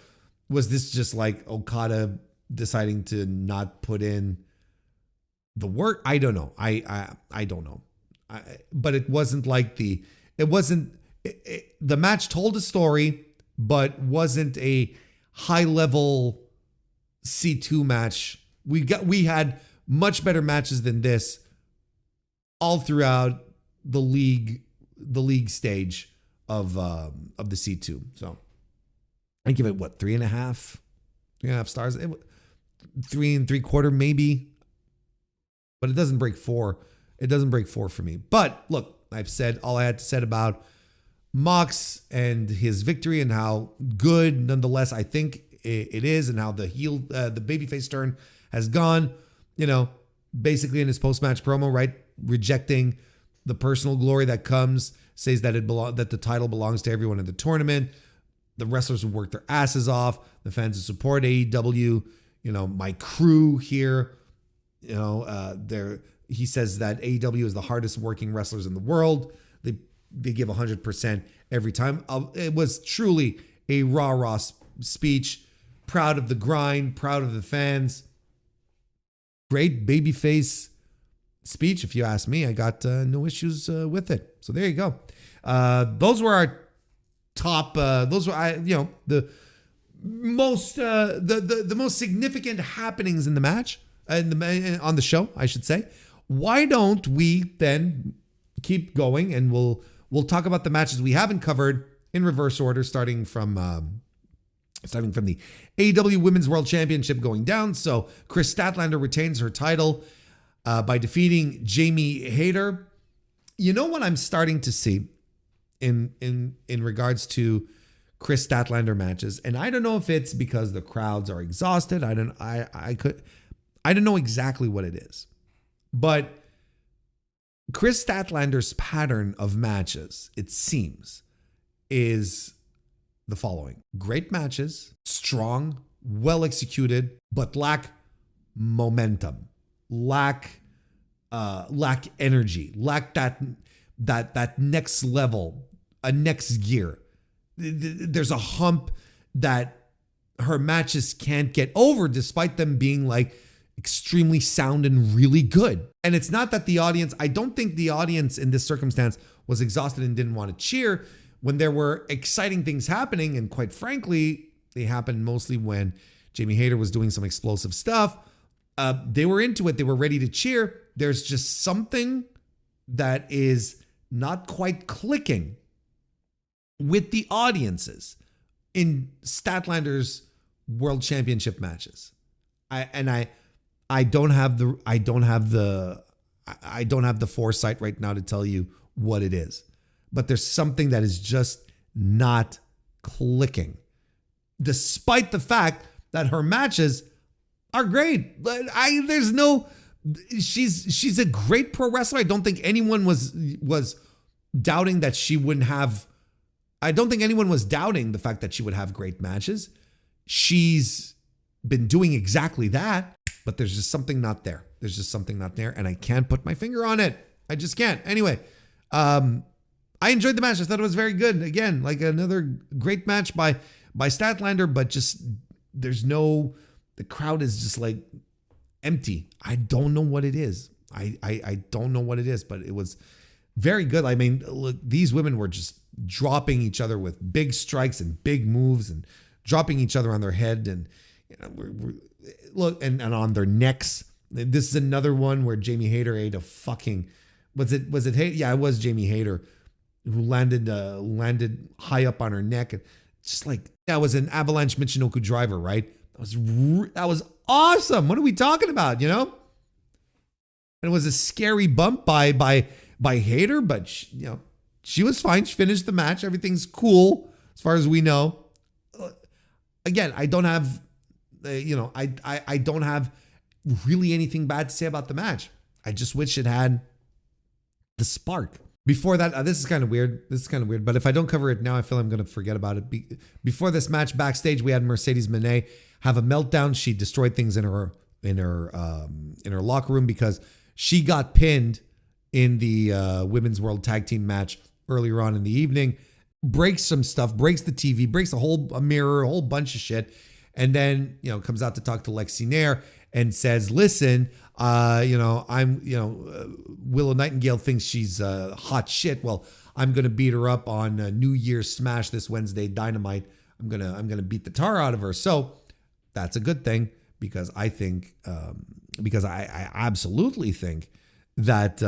Was this just like Okada deciding to not put in the work? I don't know. I don't know. But it wasn't like the match told a story, but wasn't a high level C2 match. We had much better matches than this all throughout the league stage of the C2. So I give it 3.5 stars, 3 3/4 maybe, but it doesn't break 4. It doesn't break 4 for me. But look, I've said all I had to say about Mox and his victory and how good nonetheless I think it is, and how the babyface turn has gone, basically in his post-match promo, right? Rejecting the personal glory that comes, says that that the title belongs to everyone in the tournament. The wrestlers who work their asses off, the fans who support AEW, my crew here, he says that AEW is the hardest working wrestlers in the world. They give 100% every time. It was truly a rah-rah speech. Proud of the grind, proud of the fans. Great babyface speech. If you ask me, I got no issues with it. So there you go. Those were our top. Those were the most the most significant happenings in the match on the show, I should say. Why don't we then keep going, and we'll talk about the matches we haven't covered in reverse order, starting from the AEW Women's World Championship going down. So Chris Statlander retains her title by defeating Jamie Hayter. You know what I'm starting to see in regards to Chris Statlander matches, and I don't know if it's because the crowds are exhausted. I don't know exactly what it is, but Chris Statlander's pattern of matches, it seems, is the following: great matches, strong, well executed, but lack momentum, lack energy, lack that next level, a next gear. There's a hump that her matches can't get over, despite them being like extremely sound and really good. And it's not that the audience, I don't think the audience in this circumstance was exhausted and didn't want to cheer when there were exciting things happening. And quite frankly, they happened mostly when Jamie Hayter was doing some explosive stuff. They were into it. They were ready to cheer. There's just something that is not quite clicking with the audiences in Statlander's World Championship matches. I don't have the foresight right now to tell you what it is, but there's something that is just not clicking, despite the fact that her matches are great. She's a great pro wrestler. I don't think anyone was doubting that she wouldn't have. I don't think anyone was doubting the fact that she would have great matches. She's been doing exactly that, but there's just something not there. There's just something not there, and I can't put my finger on it. I just can't. Anyway, I enjoyed the match. I thought it was very good. Again, like another great match by Statlander, but just the crowd is just like empty. I don't know what it is. I don't know what it is, but it was very good. I mean, look, these women were just dropping each other with big strikes and big moves and dropping each other on their head and and on their necks. This is another one where Jamie Hayter ate a fucking, was it Hayter? Yeah, it was Jamie Hayter who landed high up on her neck. And just like, that was an Avalanche Michinoku driver, right? That was awesome. What are we talking about, you know? And it was a scary bump by Hayter, but she was fine. She finished the match. Everything's cool as far as we know. Again, I don't have, I don't have really anything bad to say about the match. I just wish it had the spark. Before that, this is kind of weird. But if I don't cover it now, I feel I'm going to forget about it. Before this match, backstage, we had Mercedes Moné have a meltdown. She destroyed things in her locker room because she got pinned in the Women's World Tag Team match earlier on in the evening. Breaks some stuff, breaks the TV, breaks a mirror, a whole bunch of shit. And then, comes out to talk to Lexi Nair and says, listen, Willow Nightingale thinks she's hot shit. Well, I'm going to beat her up on New Year's Smash this Wednesday Dynamite. I'm going to beat the tar out of her. So that's a good thing because I think, I absolutely think that,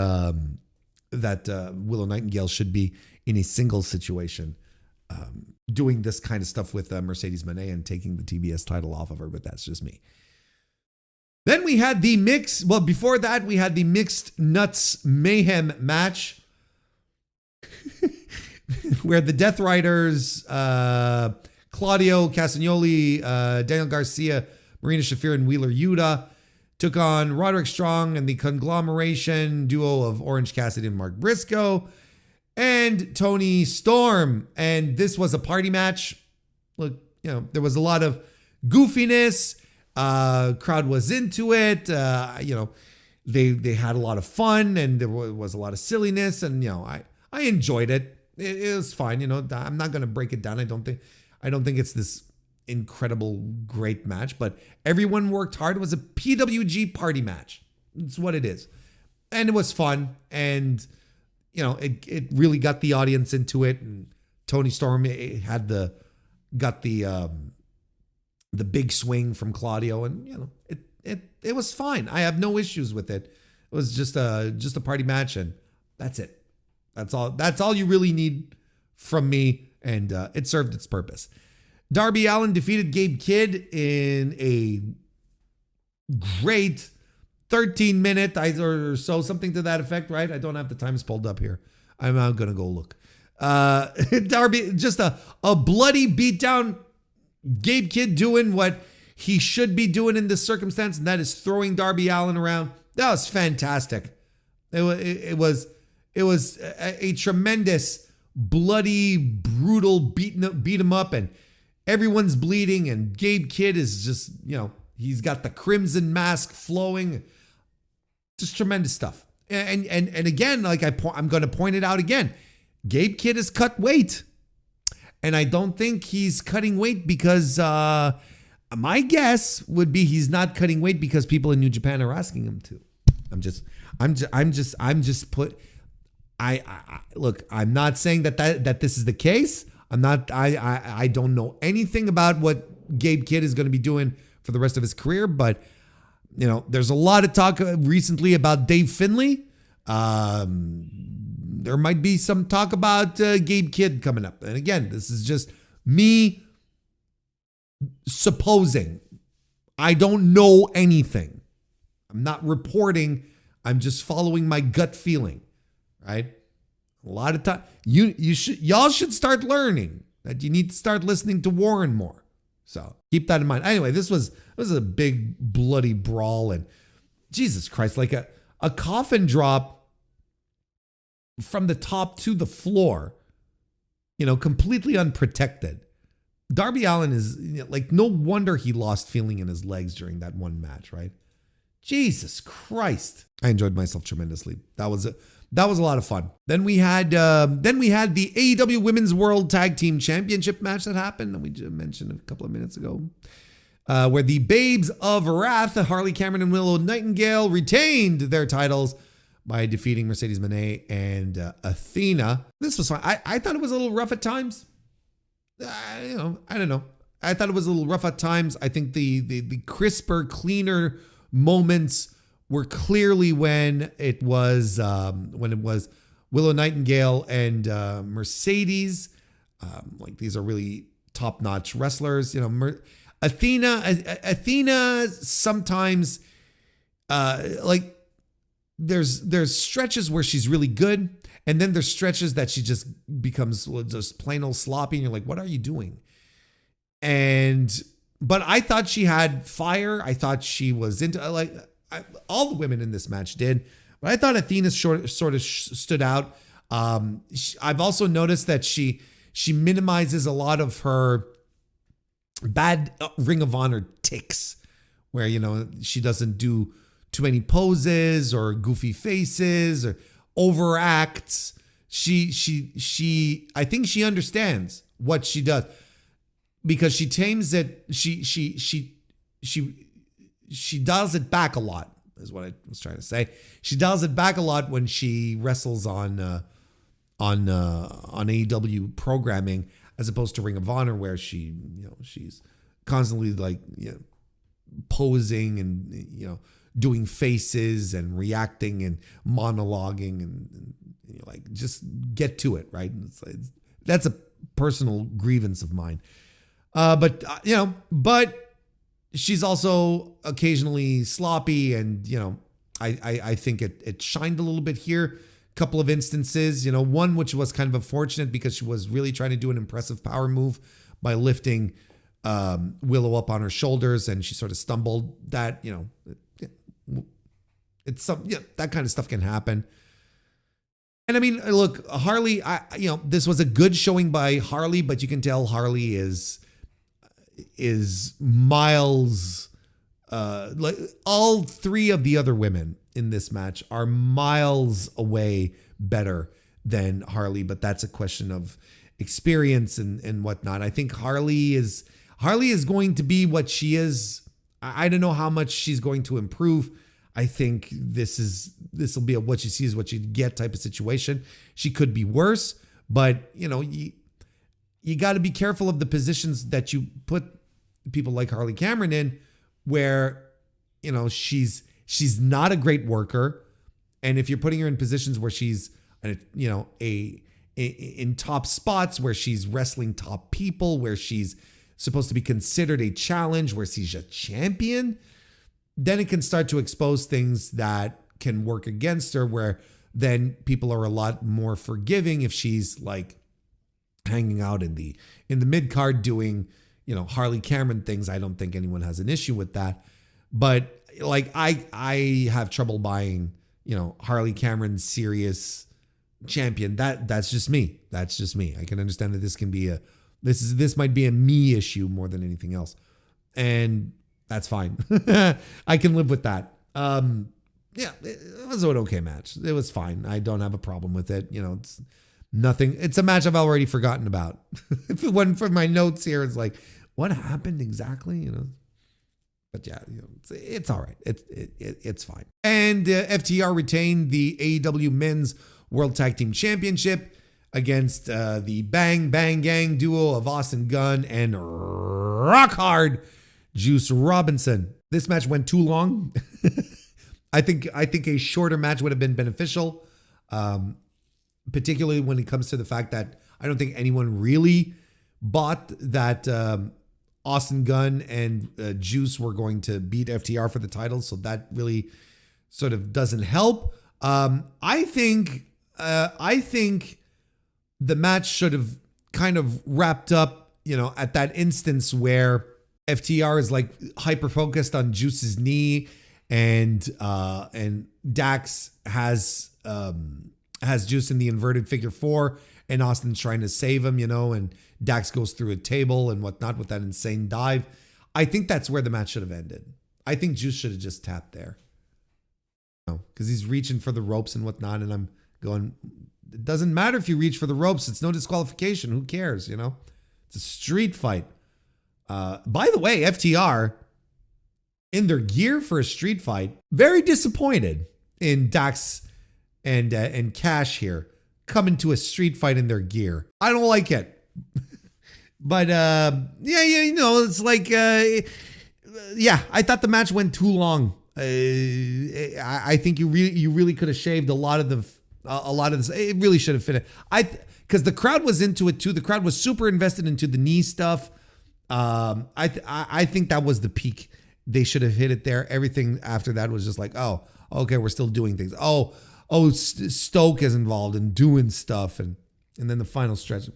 Willow Nightingale should be in a single situation, doing this kind of stuff with Mercedes Moné and taking the TBS title off of her, but that's just me. Then we had before that, we had the Mixed Nuts Mayhem match where the Death Riders, Claudio Castagnoli, Daniel Garcia, Marina Shafir, and Wheeler Yuta took on Roderick Strong and the conglomeration duo of Orange Cassidy and Mark Briscoe and Tony Storm. And this was a party match. Look, there was a lot of goofiness. Crowd was into it. They had a lot of fun and there was a lot of silliness. And, I enjoyed it. It was fine. I'm not going to break it down. I don't think it's this incredible, great match, but everyone worked hard. It was a PWG party match. It's what it is. And it was fun. And, you know, it really got the audience into it. And Tony Storm had got the big swing from Claudio. And, you know, it was fine. I have no issues with it. It was just a party match, and that's it. That's all you really need from me, and it served its purpose. Darby Allin defeated Gabe Kidd in a great 13-minute or so, something to that effect, right? I don't have the times pulled up here. I'm going to go look. Darby, just a bloody beatdown. Gabe Kidd doing what he should be doing in this circumstance, and that is throwing Darby Allin around. That was fantastic. It was a tremendous, bloody, brutal beat him up, and everyone's bleeding, and Gabe Kidd is just, you know, he's got the crimson mask flowing. Just tremendous stuff. And again, like I'm going to point it out again, Gabe Kidd has cut weight, and I don't think he's cutting weight because my guess would be he's not cutting weight because people in New Japan are asking him to. Look, I'm not saying that this is the case. I don't know anything about what Gabe Kidd is going to be doing for the rest of his career, but you know, there's a lot of talk recently about Dave Finlay. There might be some talk about Gabe Kidd coming up. And again, this is just me supposing. I don't know anything. I'm not reporting. I'm just following my gut feeling, right? A lot of time, y'all should start learning that you need to start listening to Warren more. So keep that in mind. Anyway, this was a big bloody brawl, and Jesus Christ, like a coffin drop from the top to the floor, you know, completely unprotected. Darby Allin is, you know, like, no wonder he lost feeling in his legs during that one match, right? Jesus Christ. I enjoyed myself tremendously. That was a lot of fun. Then we had the AEW Women's World Tag Team Championship match that happened, that we just mentioned a couple of minutes ago, where the Babes of Wrath, Harley Cameron and Willow Nightingale, retained their titles by defeating Mercedes Moné and Athena. This was fine. I thought it was a little rough at times. I don't know. I thought it was a little rough at times. I think the crisper, cleaner moments were clearly when it was Willow Nightingale and Mercedes. Like, these are really top-notch wrestlers. You know, Athena sometimes like there's stretches where she's really good, and then there's stretches that she just becomes just plain old sloppy, and you're like, what are you doing? But I thought she had fire. I thought she was into, like, all the women in this match did, but I thought Athena sort of stood out. I've also noticed that she minimizes a lot of her bad Ring of Honor ticks, where, you know, she doesn't do too many poses or goofy faces or overacts. I think she understands what she does, because she tames it. She dials it back a lot, is what I was trying to say. She dials it back a lot when she wrestles on AEW programming, as opposed to Ring of Honor, where she's constantly, like, you know, posing and, you know, doing faces and reacting and monologuing and you know, like, just get to it, right? That's a personal grievance of mine. But she's also occasionally sloppy, and, you know, I think it shined a little bit here. A couple of instances, you know, one which was kind of unfortunate because she was really trying to do an impressive power move by lifting Willow up on her shoulders, and she sort of stumbled. That, you know, that kind of stuff can happen. And I mean, look, Harley, this was a good showing by Harley, but you can tell Harley is miles, like, all three of the other women in this match are miles away better than Harley, but that's a question of experience and whatnot. I think Harley is going to be what she is. I don't know how much she's going to improve. I think this will be a what you see is what you get type of situation. She could be worse, but you got to be careful of the positions that you put people like Harley Cameron in, where she's not a great worker, and if you're putting her in positions where she's in top spots, where she's wrestling top people, where she's supposed to be considered a challenge, where she's a champion, then it can start to expose things that can work against her, where then people are a lot more forgiving if she's like hanging out in the mid card doing, Harley Cameron things. I don't think anyone has an issue with that. But like I have trouble buying, Harley Cameron serious champion. That's just me. That's just me. I can understand that this can be this might be a me issue more than anything else. And that's fine. I can live with that. Yeah, it was an okay match. It was fine. I don't have a problem with it. It's nothing. It's a match I've already forgotten about. If it wasn't for my notes here, it's like, what happened exactly? But yeah, it's all right. It's fine. And FTR retained the AEW Men's World Tag Team Championship against the Bang Bang Gang duo of Austin Gunn and Rock Hard Juice Robinson. This match went too long. I think a shorter match would have been beneficial, particularly when it comes to the fact that I don't think anyone really bought that Austin Gunn and Juice were going to beat FTR for the title, so that really sort of doesn't help. I think the match should have kind of wrapped up, at that instance where FTR is like hyper focused on Juice's knee, and Dax has Juice in the inverted figure four, and Austin's trying to save him, and Dax goes through a table and whatnot with that insane dive. I think that's where the match should have ended. I think Juice should have just tapped there, because he's reaching for the ropes and whatnot, and I'm going, it doesn't matter if you reach for the ropes. It's no disqualification. Who cares? It's a street fight. By the way, FTR, in their gear for a street fight, very disappointed in Dax and Cash here coming to a street fight in their gear. I don't like it. But it's like, I thought the match went too long. I think you really could have shaved a lot of this. It really should have finished. Because the crowd was into it too. The crowd was super invested into the knee stuff. I think that was the peak. They should have hit it there. Everything after that was just like, oh, okay, we're still doing things. Stoke is involved in doing stuff, and then the final stretch,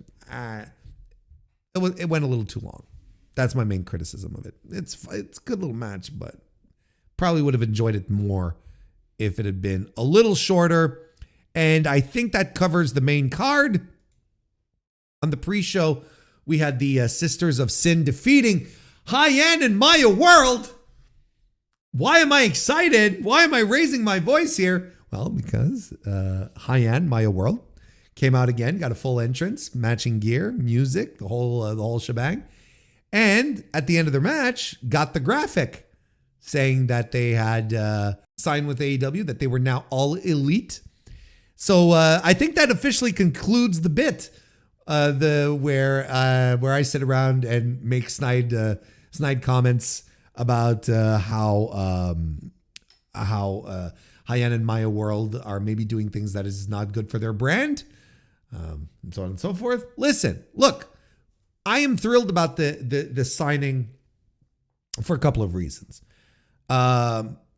it went a little too long. That's my main criticism of it. It's a good little match, but probably would have enjoyed it more if it had been a little shorter. And I think that covers the main card. On the pre-show, we had the Sisters of Sin defeating High-End and Maya World. Why am I excited? Why am I raising my voice here? Well, because High-End, Maya World, came out again, got a full entrance, matching gear, music, the whole shebang. And at the end of their match, got the graphic saying that they had signed with AEW, that they were now all elite. So I think that officially concludes the bit, where I sit around and make snide comments about how High-End and Maya World are maybe doing things that is not good for their brand, and so on and so forth. Listen, look, I am thrilled about the signing for a couple of reasons.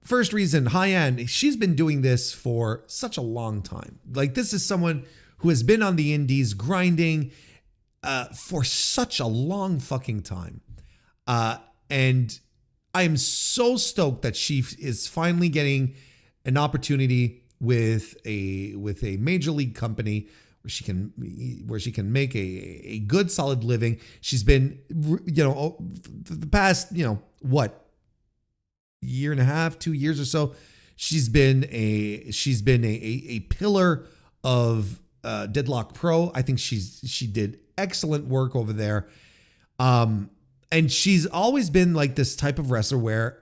First reason, High-End, she's been doing this for such a long time. Like, this is someone who has been on the indies grinding for such a long fucking time. And I am so stoked that she is finally getting an opportunity with a major league company where she can make a good solid living. She's been, the past, year and a half, 2 years or so, she's been a pillar of Deadlock Pro. I think she did excellent work over there. And she's always been like this type of wrestler where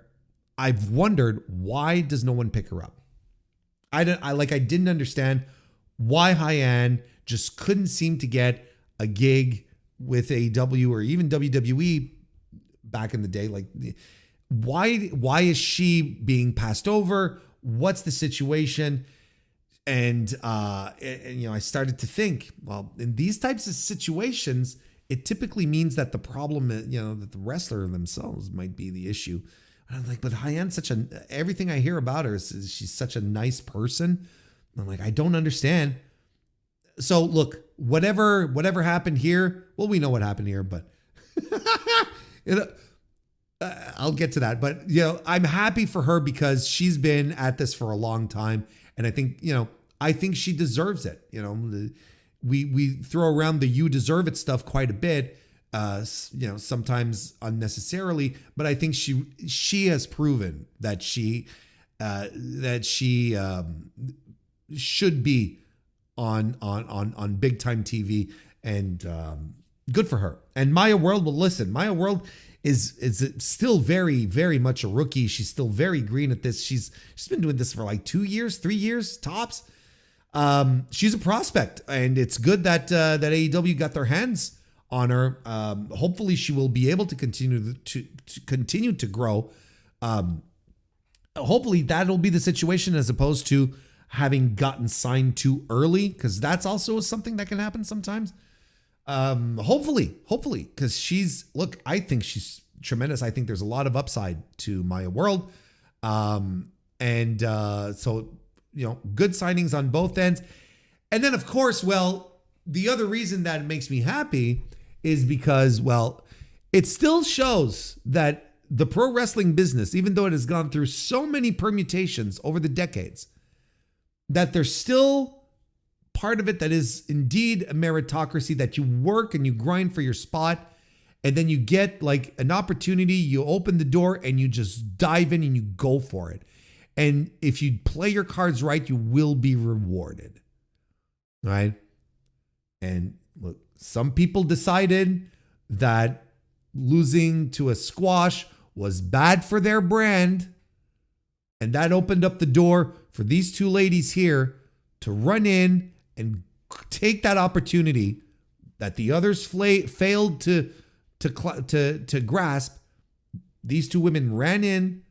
I've wondered, why does no one pick her up? I didn't understand why Hyan just couldn't seem to get a gig with AEW or even WWE back in the day. Like, why is she being passed over? What's the situation? And I started to think, well, in these types of situations, it typically means that the problem, that the wrestler themselves might be the issue. And I'm like, but Hyan's everything I hear about her is she's such a nice person. I'm like, I don't understand. So look, whatever happened here, well, we know what happened here, but I'll get to that. But, I'm happy for her because she's been at this for a long time. And I think she deserves it. We throw around the "you deserve it" stuff quite a bit, sometimes unnecessarily. But I think she has proven that she should be on big time TV, and good for her. And Maya World, well, listen, Maya World is still very, very much a rookie. She's still very green at this. She's been doing this for like 2 years, 3 years tops. She's a prospect, and it's good that AEW got their hands on her. Hopefully, she will be able to continue to grow. Hopefully, that'll be the situation as opposed to having gotten signed too early, because that's also something that can happen sometimes. Hopefully, because I think she's tremendous. I think there's a lot of upside to Maya World. So, good signings on both ends. And then, of course, the other reason that makes me happy is because, it still shows that the pro wrestling business, even though it has gone through so many permutations over the decades, that there's still part of it that is indeed a meritocracy, that you work and you grind for your spot, and then you get like an opportunity, you open the door and you just dive in and you go for it. And if you play your cards right, you will be rewarded. Right? And look, some people decided that losing to a squash was bad for their brand. And that opened up the door for these two ladies here to run in and take that opportunity that the others failed to grasp. These two women ran in,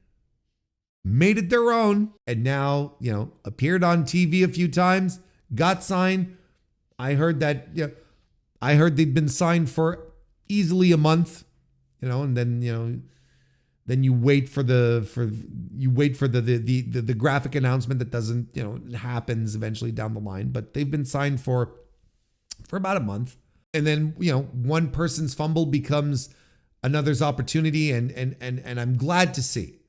made it their own, and now, appeared on TV a few times, got signed. I heard they'd been signed for easily a month, and then you wait for the graphic announcement that doesn't, it happens eventually down the line, but they've been signed for about a month. And then, one person's fumble becomes another's opportunity. And I'm glad to see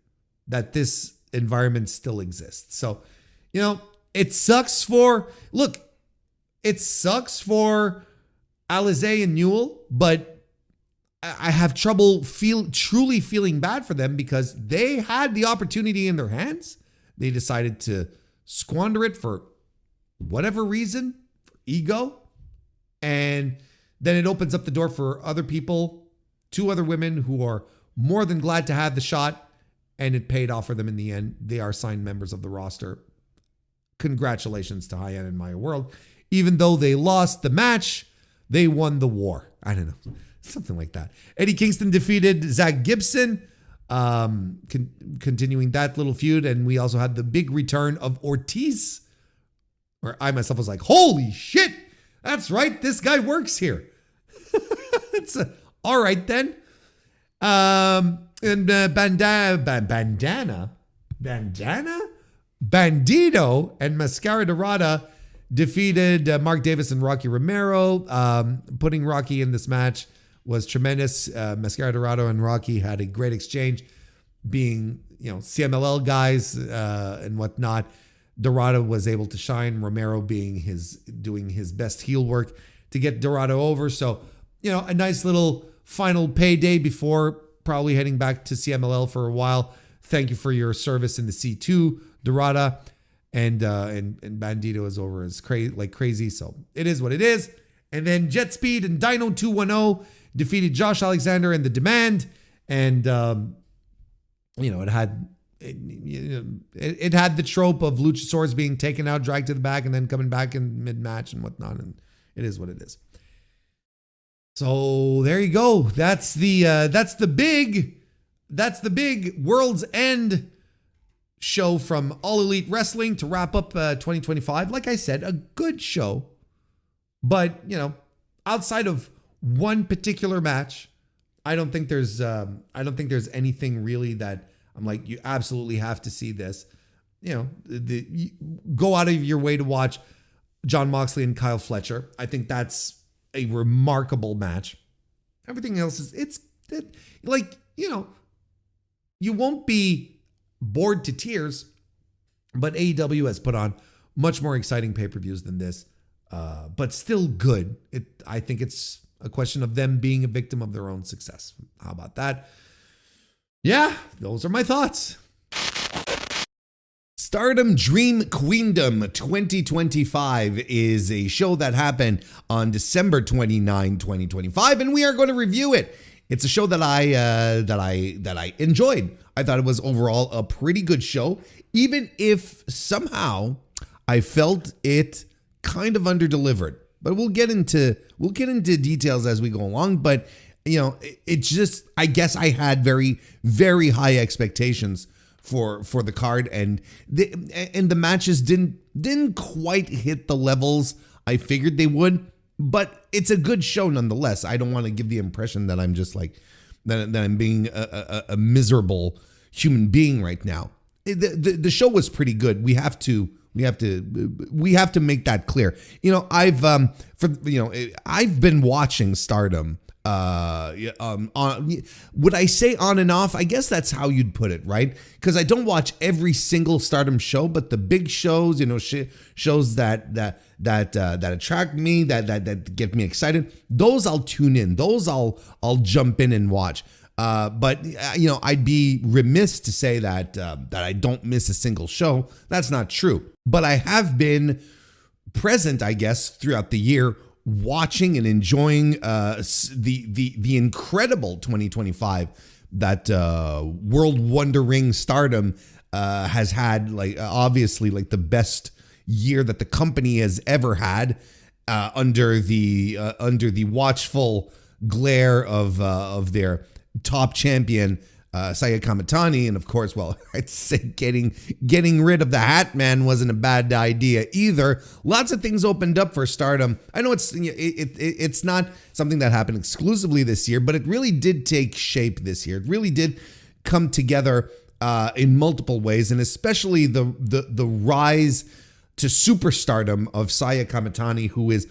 that this environment still exists. So, it sucks for Alizé and Newell, but I have trouble truly feeling bad for them because they had the opportunity in their hands. They decided to squander it for whatever reason, for ego. And then it opens up the door for other people, two other women who are more than glad to have the shot, and it paid off for them in the end. They are signed members of the roster. Congratulations to Hyan and Maya World. Even though they lost the match, they won the war. I don't know. Something like that. Eddie Kingston defeated Zach Gibson, continuing that little feud. And we also had the big return of Ortiz, where I myself was like, holy shit, that's right, this guy works here. All right then. And Bandito and Mascara Dorada defeated Mark Davis and Rocky Romero. Putting Rocky in this match was tremendous. Mascara Dorado and Rocky had a great exchange, being, CMLL guys and whatnot. Dorado was able to shine, Romero doing his best heel work to get Dorado over. So, a nice little final payday before probably heading back to CMLL for a while. Thank you for your service in the C2, Dorada. And Bandito is over as crazy. So it is what it is. And then Jet Speed and Dino 210 defeated Josh Alexander and The Demand. And, it had it had the trope of Luchasaurus being taken out, dragged to the back, and then coming back in mid-match and whatnot. And it is what it is. So there you go. That's the big World's End show from All Elite Wrestling to wrap up 2025. Like I said, a good show, but outside of one particular match, I don't think there's anything really that I'm like, you absolutely have to see this. Go out of your way to watch Jon Moxley and Kyle Fletcher. I think that's a remarkable match. Everything else is you won't be bored to tears, but AEW has put on much more exciting pay-per-views than this, but still good. I think it's a question of them being a victim of their own success. How about that? Yeah, those are my thoughts. STARDOM Dream Queendom 2025 is a show that happened on December 29, 2025, and we are going to review it. It's a show that I enjoyed. I thought it was overall a pretty good show, even if somehow I felt it kind of underdelivered. But we'll get into details as we go along. But it's just, I guess I had very, very high expectations for the card, and the matches didn't quite hit the levels I figured they would. But it's a good show nonetheless. I don't want to give the impression that I'm just like that I'm being a miserable human being right now. The show was pretty good. We have to make that clear. I've been watching STARDOM. Would I say on and off? I guess that's how you'd put it, right? Because I don't watch every single STARDOM show, but the big shows, shows that attract me, that get me excited, those I'll tune in. Those I'll jump in and watch. But I'd be remiss to say that I don't miss a single show. That's not true. But I have been present, I guess, throughout the year, watching and enjoying the incredible 2025 that World Wonder Ring STARDOM has had. Obviously the best year that the company has ever had, under the watchful glare of their top champion, Saya Kamitani. And of course, I'd say getting rid of the Hat Man wasn't a bad idea either. Lots of things opened up for STARDOM. I know it's not something that happened exclusively this year, but it really did take shape this year. It really did come together in multiple ways, and especially the rise to superstardom of Saya Kamitani, who is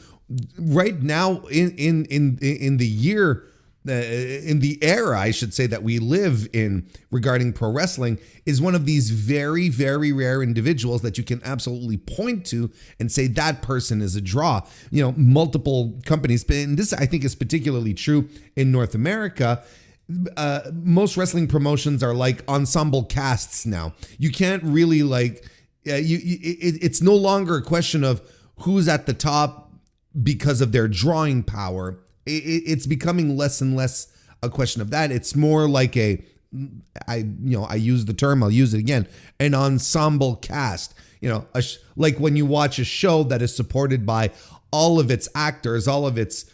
right now in the year. In the era, I should say, that we live in regarding pro wrestling, is one of these very, very rare individuals that you can absolutely point to and say that person is a draw. Multiple companies, and this I think is particularly true in North America. Most wrestling promotions are like ensemble casts now. You can't really it's no longer a question of who's at the top because of their drawing power. It's becoming less and less a question of that. It's more like I use the term, I'll use it again, an ensemble cast. Like when you watch a show that is supported by all of its actors, all of its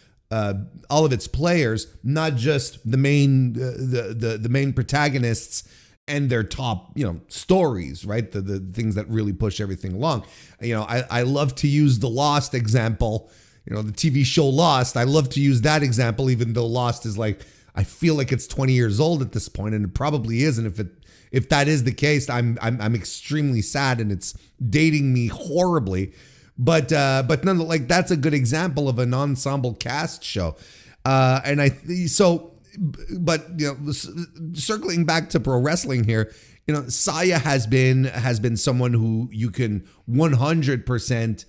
players, not just the main protagonists and their top, stories, right? The things that really push everything along. I love to use the Lost example. The TV show Lost, I love to use that example, even though Lost is I feel like it's 20 years old at this point, and it probably is. And if that is the case, I'm extremely sad, and it's dating me horribly. But nonetheless, that's a good example of an ensemble cast show. Circling back to pro wrestling here, Saya has been someone who you can 100%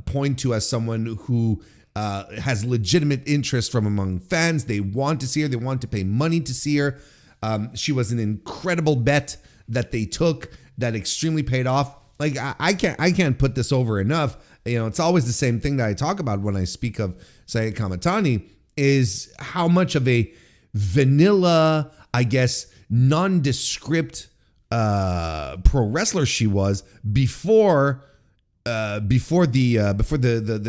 point to as someone who has legitimate interest from among fans. They want to see her. They want to pay money to see her. She was an incredible bet that they took that extremely paid off. I can't put this over enough. It's always the same thing that I talk about when I speak of Saya Kamitani, is how much of a vanilla, I guess, nondescript pro wrestler she was before the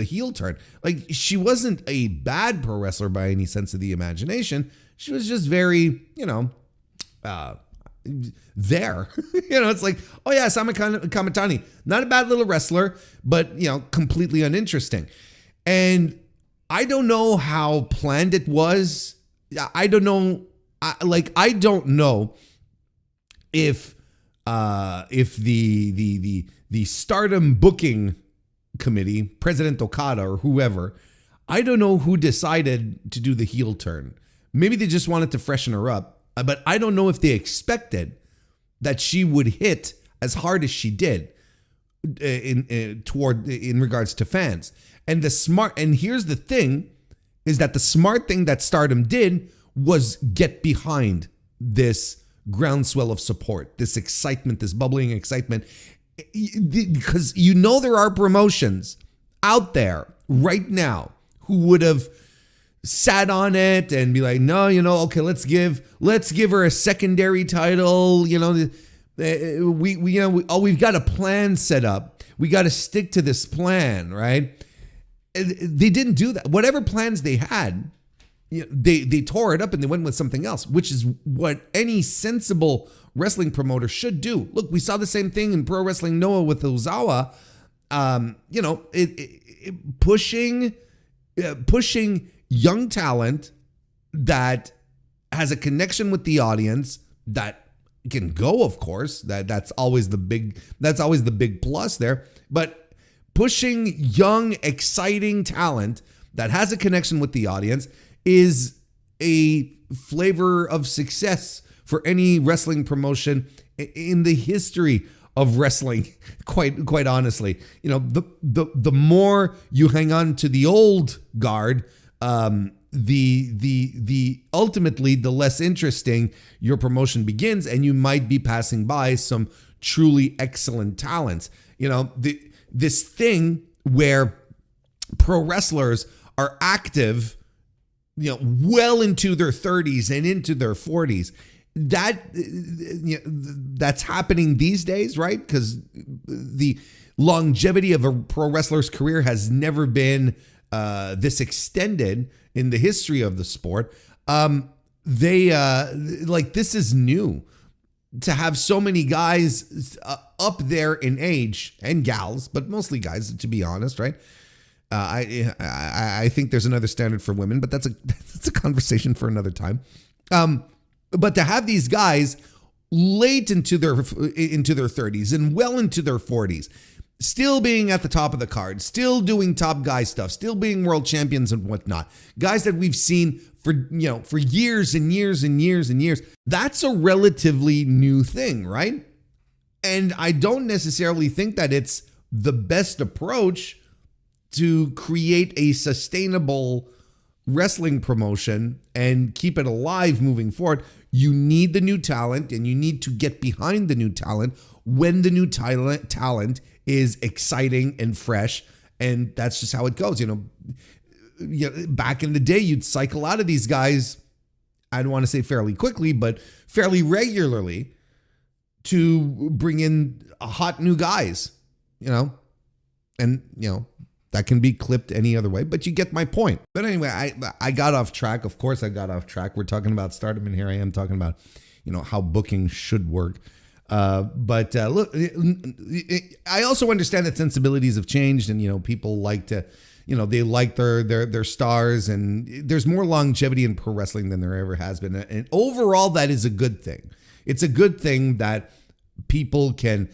heel turn. Like, she wasn't a bad pro wrestler by any sense of the imagination. She was just very, there. It's like, oh yeah, Sama Kamatani, not a bad little wrestler, but completely uninteresting. And I don't know how planned it was. I don't know. I don't know if the Stardom booking committee, President Okada or whoever, I don't know who decided to do the heel turn. Maybe they just wanted to freshen her up, but I don't know if they expected that she would hit as hard as she did in regards to fans. And here's the thing, is that the smart thing that Stardom did was get behind this groundswell of support, this excitement, this bubbling excitement, because there are promotions out there right now who would have sat on it and be like, no, okay, let's give her a secondary title. We've got a plan set up. We got to stick to this plan, right? They didn't do that. Whatever plans they had, they tore it up and they went with something else, which is what any sensible wrestling promoter should do. Look, we saw the same thing in Pro Wrestling Noah with Ozawa. Pushing young talent that has a connection with the audience, that can go, of course. That's always the big plus there. But pushing young, exciting talent that has a connection with the audience is a flavor of success for any wrestling promotion in the history of wrestling. Quite honestly, the more you hang on to the old guard, the ultimately the less interesting your promotion begins, and you might be passing by some truly excellent talents. This thing where pro wrestlers are active, well into their 30s and into their 40s. That's happening these days, right? Because the longevity of a pro wrestler's career has never been this extended in the history of the sport. This is new to have so many guys up there in age, and gals, but mostly guys, to be honest, right? I think there's another standard for women, but that's a conversation for another time. But to have these guys late into their 30s and well into their 40s, still being at the top of the card, still doing top guy stuff, still being world champions and whatnot, guys that we've seen for years and years and years and years, that's a relatively new thing, right? And I don't necessarily think that it's the best approach to create a sustainable wrestling promotion and keep it alive moving forward. You need the new talent, and you need to get behind the new talent when the new talent is exciting and fresh. And that's just how it goes. Back in the day, you'd cycle out of these guys, I don't want to say fairly quickly, but fairly regularly, to bring in hot new guys, and that can be clipped any other way, but you get my point. But anyway, I got off track. Of course I got off track. We're talking about Stardom, and here I am talking about, how booking should work. But look, I also understand that sensibilities have changed, and, people like to, they like their stars, and there's more longevity in pro wrestling than there ever has been. And overall, that is a good thing. It's a good thing that people can,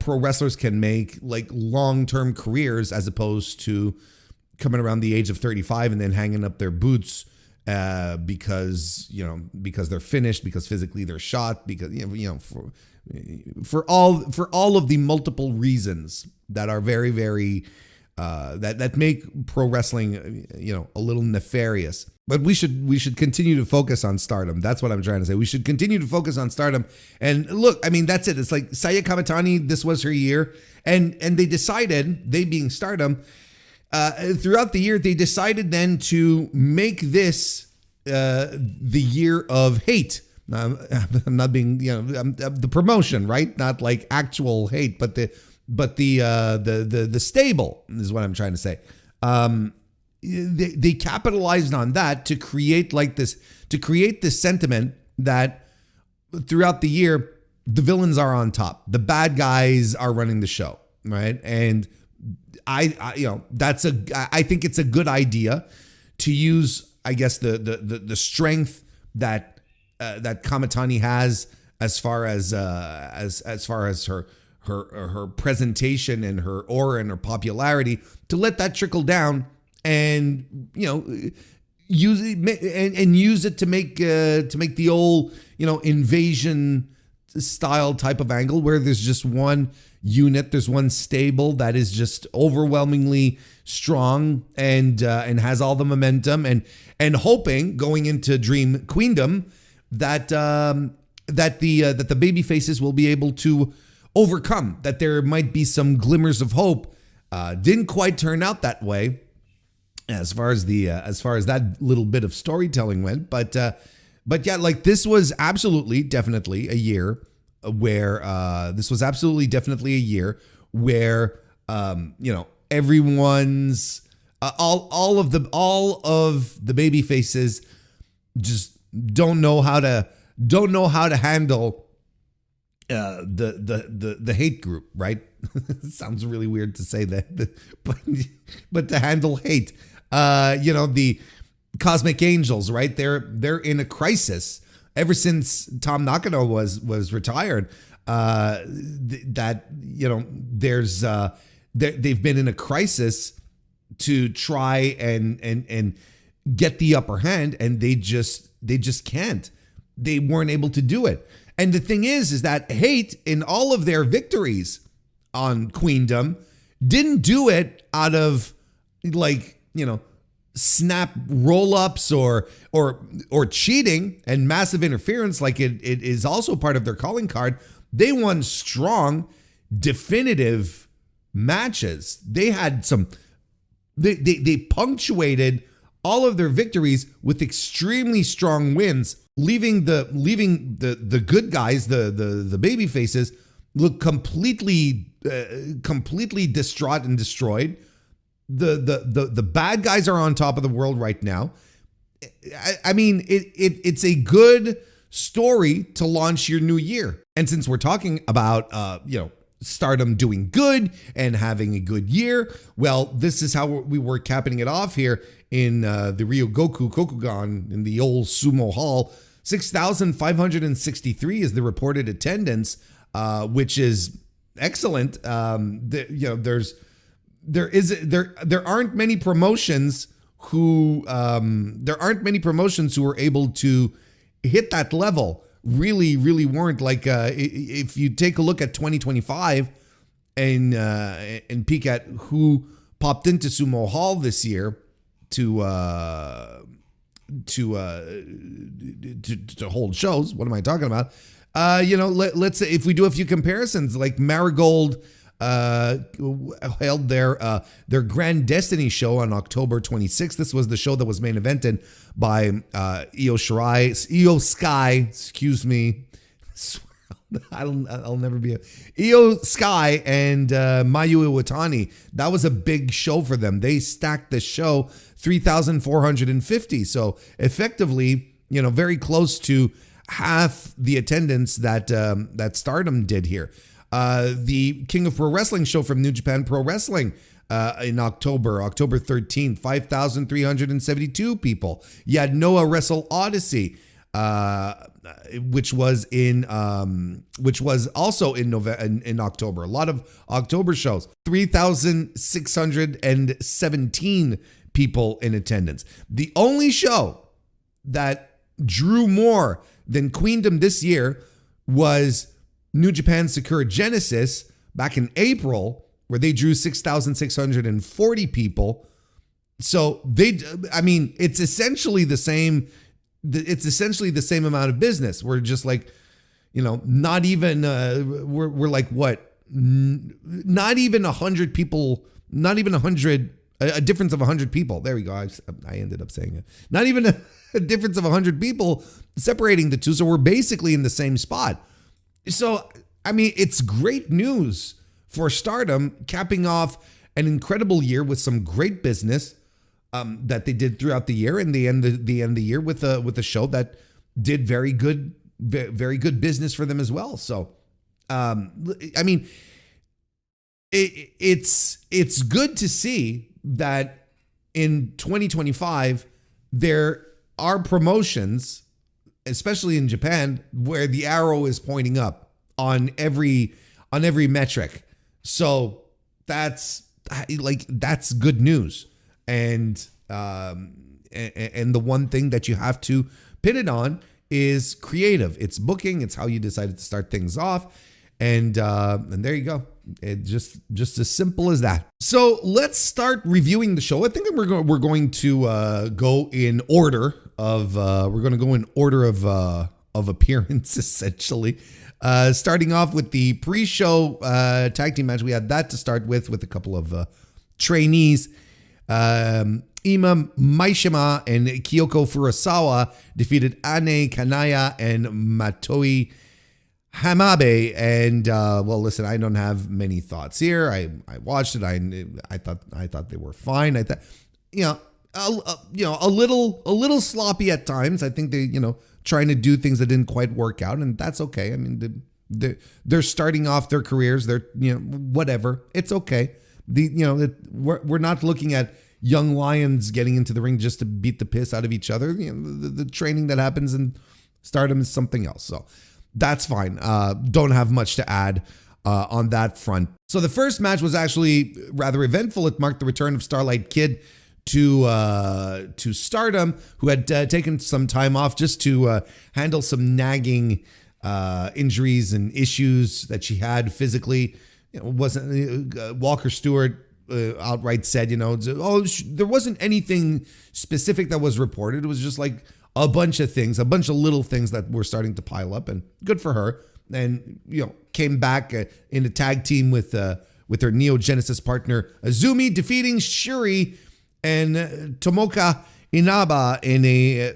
pro wrestlers can make like long-term careers, as opposed to coming around the age of 35 and then hanging up their boots because they're finished, because physically they're shot, because for all of the multiple reasons that are very, very that make pro wrestling a little nefarious. But we should continue to focus on Stardom. That's what I'm trying to say. We should continue to focus on Stardom. And look, I mean, that's it. It's like Saya Kamatani, this was her year. And they decided, they being Stardom, throughout the year, they decided then to make this the year of hate. I'm not being, the promotion, right? Not like actual hate, but the stable is what I'm trying to say. They capitalized on that to create this sentiment that throughout the year, the villains are on top. The bad guys are running the show, right? And I think it's a good idea to use, I guess, the strength that Kamitani has as far as her presentation and her aura and her popularity, to let that trickle down and use it to make the old invasion style type of angle where there's just one unit, there's one stable that is just overwhelmingly strong and has all the momentum, and hoping going into Dream Queendom that the baby faces will be able to overcome, that there might be some glimmers of hope. Didn't quite turn out that way as far as that little bit of storytelling went, but yeah, like this was absolutely definitely a year where everyone's all of the baby faces just don't know how to handle the hate group, right? It sounds really weird to say that, but to handle hate, the Cosmic Angels, right? They're in a crisis ever since Tom Nakano was retired. They've been in a crisis to try and get the upper hand, and they just can't. They weren't able to do it. And the thing is that hate, in all of their victories on Queendom, didn't do it out of snap roll-ups or cheating and massive interference like it is also part of their calling card. They won strong, definitive matches. They had they punctuated all of their victories with extremely strong wins, leaving the good guys, the baby faces, look completely distraught and destroyed. The bad guys are on top of the world right now. I mean, it's a good story to launch your new year. And since we're talking about Stardom doing good and having a good year, well, this is how we were capping it off here in the Ryogoku Kokugan in the old sumo hall. 6,563 is the reported attendance, which is excellent. There aren't many promotions who were able to hit that level. Really weren't. Like if you take a look at 2025 and peek at who popped into Sumo Hall this year to hold shows. What am I talking about? Let's say if we do a few comparisons, like Marigold held their Grand Destiny show on October 26th. This was the show that was main evented by Io Sky, excuse me. I'll never be Io Sky and Mayu Iwatani. That was a big show for them. They stacked the show 3,450. So effectively, very close to half the attendance that Stardom did here. The King of Pro Wrestling show from New Japan Pro Wrestling in October 13th, 5,372 people. You had Noah Wrestle Odyssey, which was also in October. A lot of October shows. 3,617 people in attendance. The only show that drew more than Queendom this year was New Japan Sakura Genesis back in April, where they drew 6,640 people. So it's essentially the same. It's essentially the same amount of business. We're just like, not even we're like what? Not even 100 people. Not even 100 A difference of 100 people. There we go. I ended up saying it. Not even a difference of 100 people separating the two. So we're basically in the same spot. So, I mean, it's great news for Stardom, capping off an incredible year with some great business that they did throughout the year, and the end of the year with a show that did very good business for them as well. So, I mean, it's good to see that in 2025 there are promotions, especially in Japan, where the arrow is pointing up on every metric. So that's good news. And the one thing that you have to pin it on is creative. It's booking. It's how you decided to start things off. And there you go. It just as simple as that. So let's start reviewing the show. I think we're going to go in order of appearance, essentially. Starting off with the pre-show tag team match, we had that to start with a couple of trainees. Ima Maishima and Kyoko Furusawa defeated Ane Kanaya and Matoi Hamabe. And well, listen, I don't have many thoughts here. I watched it. I thought they were fine. I thought, a little sloppy at times. I think they, trying to do things that didn't quite work out, and that's okay. I mean, they're starting off their careers. They're, whatever. It's okay. We're not looking at young lions getting into the ring just to beat the piss out of each other. The training that happens in Stardom is something else. So that's fine. Don't have much to add on that front. So the first match was actually rather eventful. It marked the return of Starlight Kid to Stardom, who had taken some time off just to handle some nagging injuries and issues that she had physically. Walker Stewart outright said, there wasn't anything specific that was reported. It was just like a bunch of things, a bunch of little things that were starting to pile up, and good for her. And, came back in a tag team with her Neo Genesis partner Azumi, defeating Shuri and Tomoka Inaba in a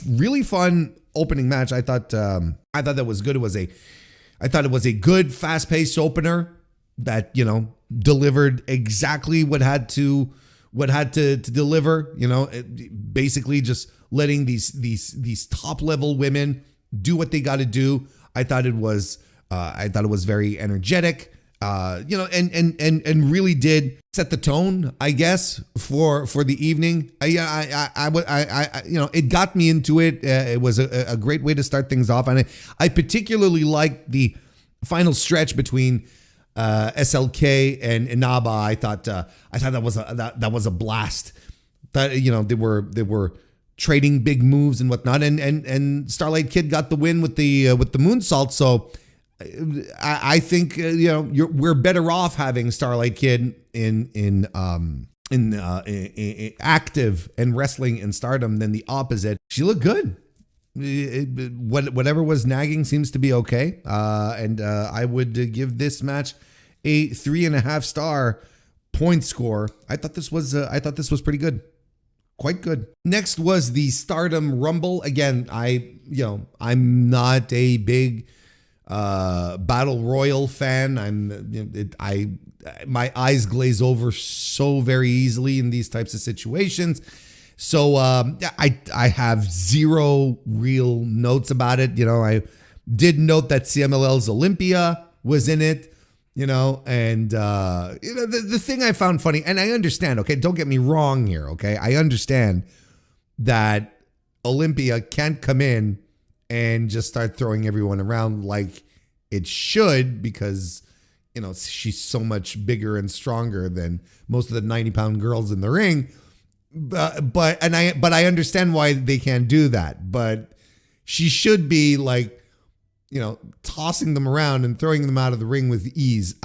really fun opening match. I thought that was good. I thought it was a good, fast-paced opener that, delivered exactly what had to deliver. Basically just letting these top level women do what they got to do. I thought it was very energetic. And really did set the tone, I guess, for the evening. It got me into it. It was a great way to start things off, and I particularly liked the final stretch between SLK and Inaba. I thought that was a blast. That they were trading big moves and whatnot, and Starlight Kid got the win with the moonsault. So I think we're better off having Starlight Kid in active and wrestling in Stardom than the opposite. She looked good. Whatever was nagging seems to be okay. And I would give this match a 3.5 star point score. I thought this was pretty good. Quite good. Next was the Stardom Rumble. Again, I'm not a big Battle Royal fan. My eyes glaze over so very easily in these types of situations. So I have zero real notes about it. I did note that CMLL's Olympia was in it. And the thing I found funny, and I understand, okay, don't get me wrong here, okay? I understand that Olympia can't come in and just start throwing everyone around like it should, because, she's so much bigger and stronger than most of the 90-pound girls in the ring. But I understand why they can't do that, but she should be like, tossing them around and throwing them out of the ring with ease.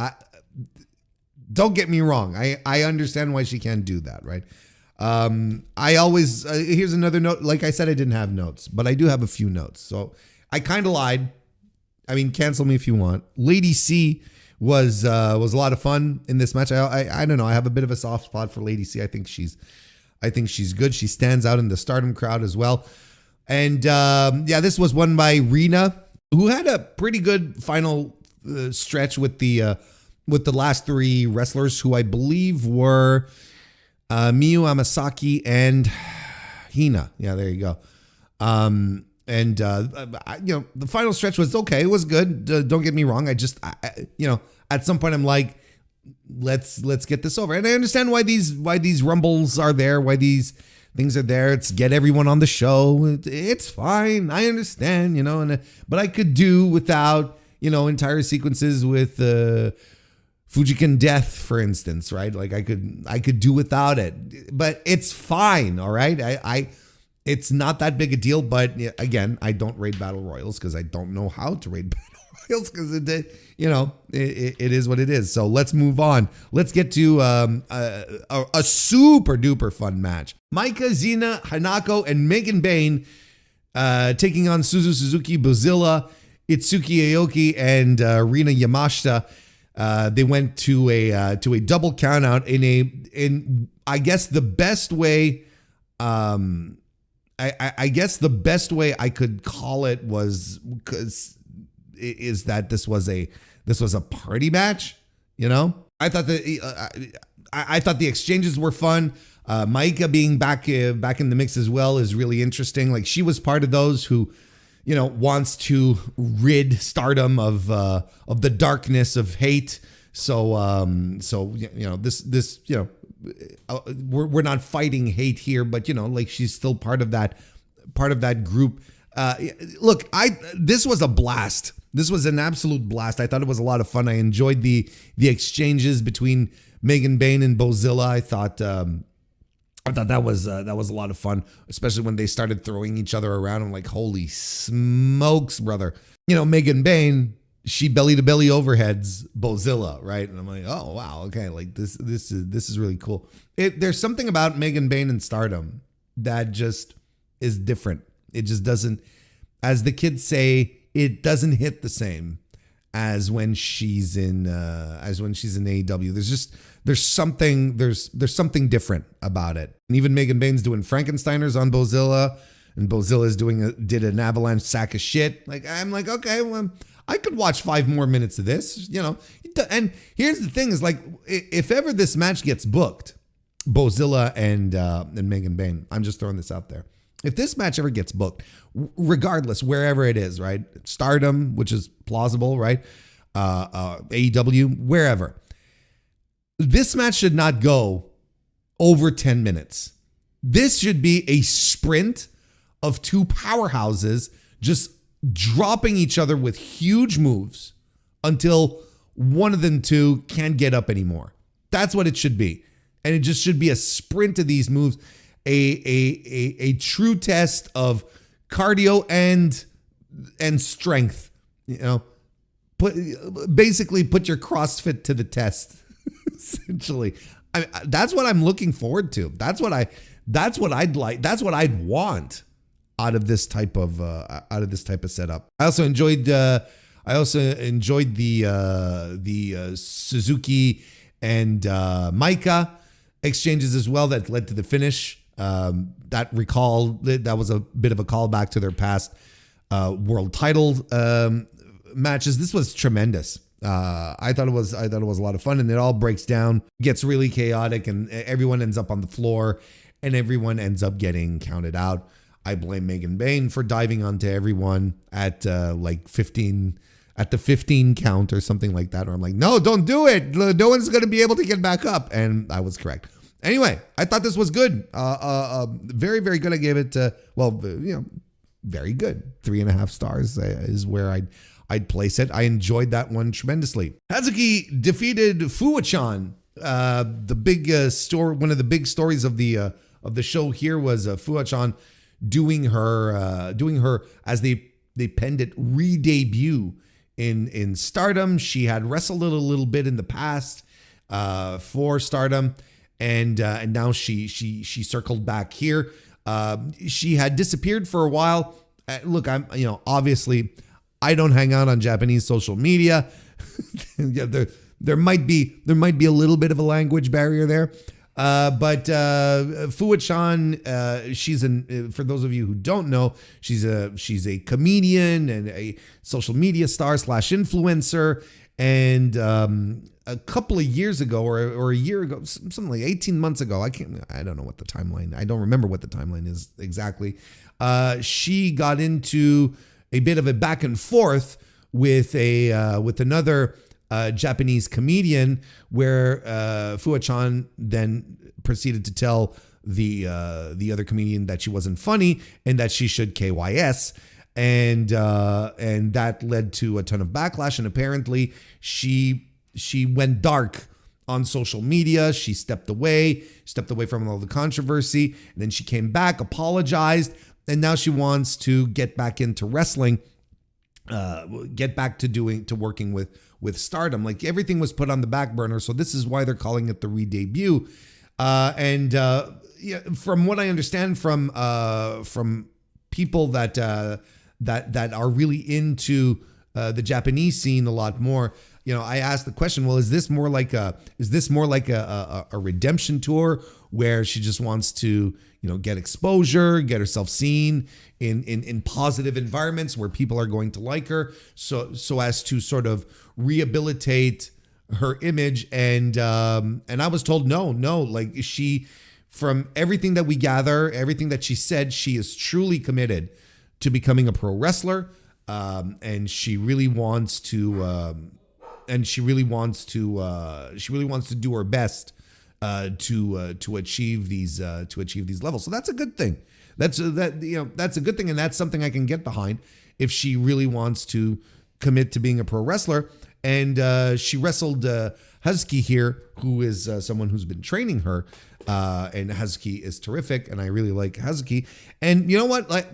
Don't get me wrong. I understand why she can't do that, right? I always, here's another note. Like I said, I didn't have notes, but I do have a few notes. So I kind of lied. I mean, cancel me if you want. Lady C was a lot of fun in this match. I don't know. I have a bit of a soft spot for Lady C. I think she's good. She stands out in the Stardom crowd as well. And this was won by Rina, who had a pretty good final stretch with the last three wrestlers, who I believe were Miyu Amasaki and Hina. Yeah, there you go. The final stretch was okay. It was good. Don't get me wrong. At some point I'm like, let's get this over. And I understand why these rumbles are there, why these things are there. It's get everyone on the show. It's fine. I understand, but I could do without, entire sequences with Fujikin Death, for instance, right? Like I could do without it, but it's fine. All right. It's not that big a deal, but again, I don't raid battle royals because I don't know how to raid battle royals because it is what it is. So let's move on. Let's get to a super duper fun match. Maika, Xena, Hanako, and Megan Bayne taking on Suzu Suzuki, Bozilla, Itsuki Aoki, and Rina Yamashita. They went to a double countout in I guess the best way. I guess the best way I could call it was that this was a party match. I thought the exchanges were fun. Maika being back in the mix as well is really interesting. Like she was part of those who, wants to rid Stardom of the darkness of hate. So this we're not fighting hate here, but like she's still part of that group. Look, this was a blast. This was an absolute blast. I thought it was a lot of fun. I enjoyed the exchanges between Megan Bayne and Bozilla. I thought that was a lot of fun, especially when they started throwing each other around. I'm like, holy smokes, brother. Megan Bayne, she belly to belly overheads Bozilla, right? And I'm like, oh wow, okay, like this is really cool. There's something about Megan Bayne and Stardom that just is different. It just doesn't, as the kids say, it doesn't hit the same as when she's in AEW. There's something different about it. And even Megan Bayne's doing Frankensteiners on Bozilla, and Bozilla's did an avalanche sack of shit. Like I'm like, okay, well, I could watch 5 more minutes of this, And here's the thing: is like, if ever this match gets booked, Bozilla and Megan Bayne, I'm just throwing this out there. If this match ever gets booked, regardless wherever it is, right? Stardom, which is plausible, right? AEW, wherever. This match should not go over 10 minutes. This should be a sprint of two powerhouses just dropping each other with huge moves until one of them two can't get up anymore. That's what it should be. And it just should be a sprint of these moves, a true test of cardio and strength. Basically put your CrossFit to the test. Essentially, that's what I'm looking forward to. That's what I'd like. That's what I'd want out of this type of setup. I also enjoyed the Suzuki and Maika exchanges as well that led to the finish. That was a bit of a callback to their past world title matches. This was tremendous. I thought it was a lot of fun, and it all breaks down, gets really chaotic, and everyone ends up on the floor, and everyone ends up getting counted out. I blame Megan Bayne for diving onto everyone at the 15 count or something like that. Or I'm like, no, don't do it. No one's going to be able to get back up. And I was correct. Anyway, I thought this was good. Very, very good. I gave it, very good. 3.5 stars is where I'd place it. I enjoyed that one tremendously. Hazuki defeated Fuwachan. The big story, one of the big stories of the show here was Fuwachan doing her as they penned it, re-debut in Stardom. She had wrestled a little bit in the past for Stardom, and now she circled back here. She had disappeared for a while. Look, obviously I don't hang out on Japanese social media, Yeah, there might be a little bit of a language barrier there. But Fuwa-chan, she's for those of you who don't know, she's a comedian and a social media star / influencer. And a couple of years ago, or a year ago, something like 18 months ago, I don't know what the timeline. I don't remember what the timeline is exactly. She got into a bit of a back and forth with another Japanese comedian, where Fuwa-chan then proceeded to tell the other comedian that she wasn't funny and that she should KYS, and that led to a ton of backlash. And apparently she went dark on social media. She stepped away from all the controversy, and then she came back, apologized, and now she wants to get back into wrestling, get back to working with Stardom. Like, everything was put on the back burner, so this is why they're calling it the re-debut. Yeah, from what I understand from people that are really into the Japanese scene a lot more, I asked the question, well, is this more like a redemption tour where she just wants to, get exposure, get herself seen in positive environments where people are going to like her, so as to sort of rehabilitate her image? And I was told no, like, she, from everything that we gather, everything that she said, she is truly committed to becoming a pro wrestler, and she really wants to do her best to achieve these levels. So that's a good thing. That's a good thing, and that's something I can get behind if she really wants to commit to being a pro wrestler. And she wrestled Hazuki here, who is someone who's been training her, and Hazuki is terrific, and I really like Hazuki. And you know what, like,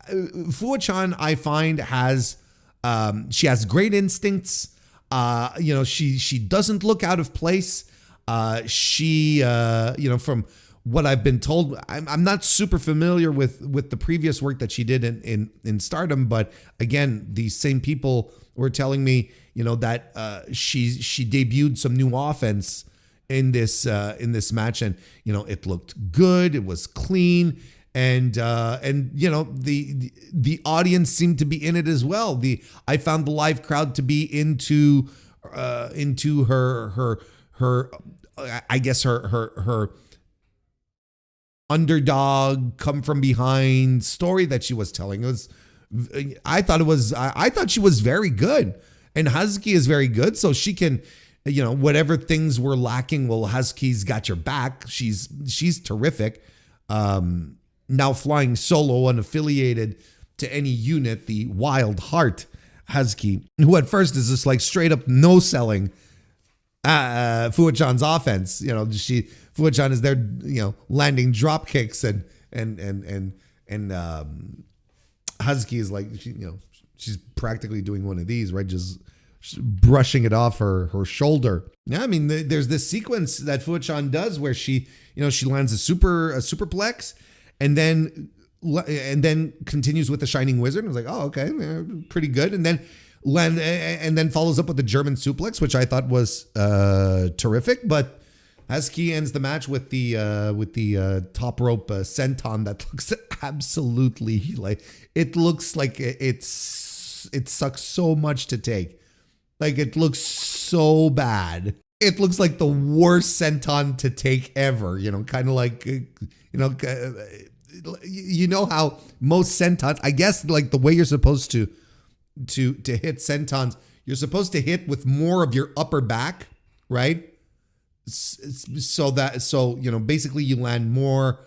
Fuwa-chan, I find, she has great instincts. She doesn't look out of place. From what I've been told, I'm not super familiar with the previous work that she did in Stardom, but again, these same people were telling me, that she debuted some new offense in this match, and it looked good. It was clean. And the audience seemed to be in it as well. I found the live crowd to be into her I guess her underdog, come from behind story that she was telling. I thought she was very good, and Hazuki is very good, so she can, whatever things were lacking, well, Hazuki's got your back. She's terrific. Now flying solo, unaffiliated to any unit, the Wild Heart Hazuki, who at first is just like straight up no selling Fuwa-chan's offense. Fuwa-chan is there, landing drop kicks, and Hazuki is like, she's practically doing one of these, right? Just brushing it off her shoulder. Yeah, I mean, there's this sequence that Fuwa-chan does where she lands a superplex, and then continues with the Shining Wizard. I was like, oh, okay, yeah, pretty good. And then follows up with the German suplex, which I thought was terrific. But Hazuki ends the match with the top rope senton that looks absolutely, like, it looks like it sucks so much to take. Like, it looks so bad. It looks like the worst senton to take ever. Kind of like, how most sentons, I guess, like, the way you're supposed to hit sentons, you're supposed to hit with more of your upper back, right? So basically you land more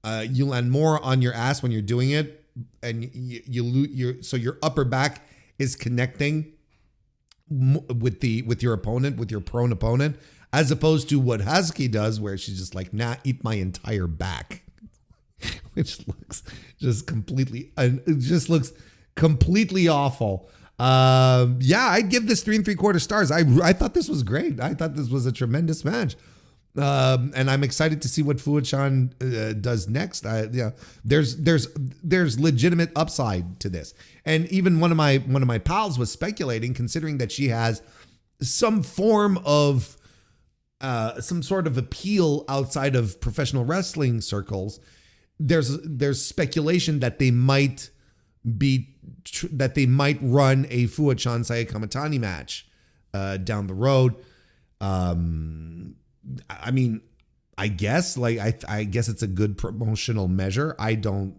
on your ass when you're doing it, and your upper back is connecting with your opponent, with your prone opponent, as opposed to what Hazuki does, where she's just like, nah, eat my entire back. Which looks just completely awful. I'd give this 3 3/4 stars. I thought this was great. I thought this was a tremendous match. And I'm excited to see what Fuwa-chan does next. There's legitimate upside to this. And even one of my pals was speculating, considering that she has some form of some sort of appeal outside of professional wrestling circles. There's speculation that they might run a Fuwa-chan Saya Kamatani match down the road. I mean, I guess I guess it's a good promotional measure. I don't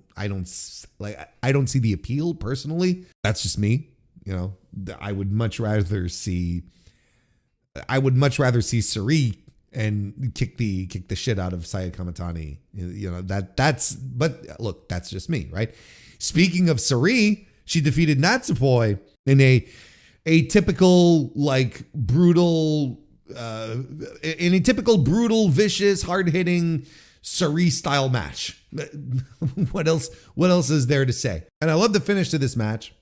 see the appeal personally. That's just me. I would much rather see Sari and kick the shit out of Saya Kamatani. But look, that's just me, right? Speaking of Sari, she defeated Natsupoi in a typical brutal, vicious, hard-hitting Sari style match. What else is there to say? And I love the finish to this match,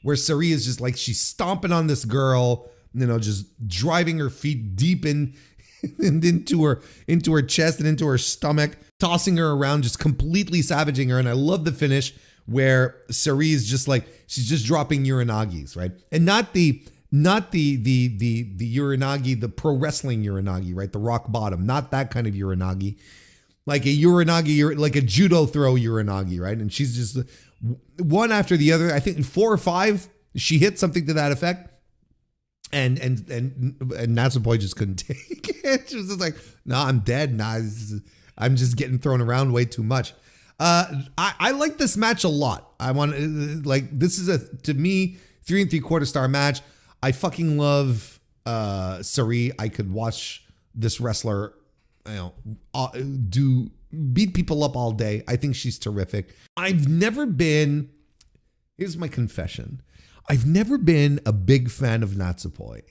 where Sari is just she's stomping on this girl, just driving her feet deep into her chest and into her stomach, tossing her around, just completely savaging her. And I love the finish where Sari is just she's just dropping uranagis, right? And not the uranagi, the pro wrestling uranagi, right? The rock bottom, not that kind of uranagi. Like a uranagi, like a judo throw uranagi, right? And she's just one after the other. I think in 4 or 5, she hit something to that effect. And Natsupoi just couldn't take it. She was just like, no, I'm dead. Nah, I'm just getting thrown around way too much. I like this match a lot. I want this is to me 3 3/4 star match. I fucking love Sari. I could watch this wrestler, beat people up all day. I think she's terrific. Here's my confession. I've never been a big fan of Natsupoi,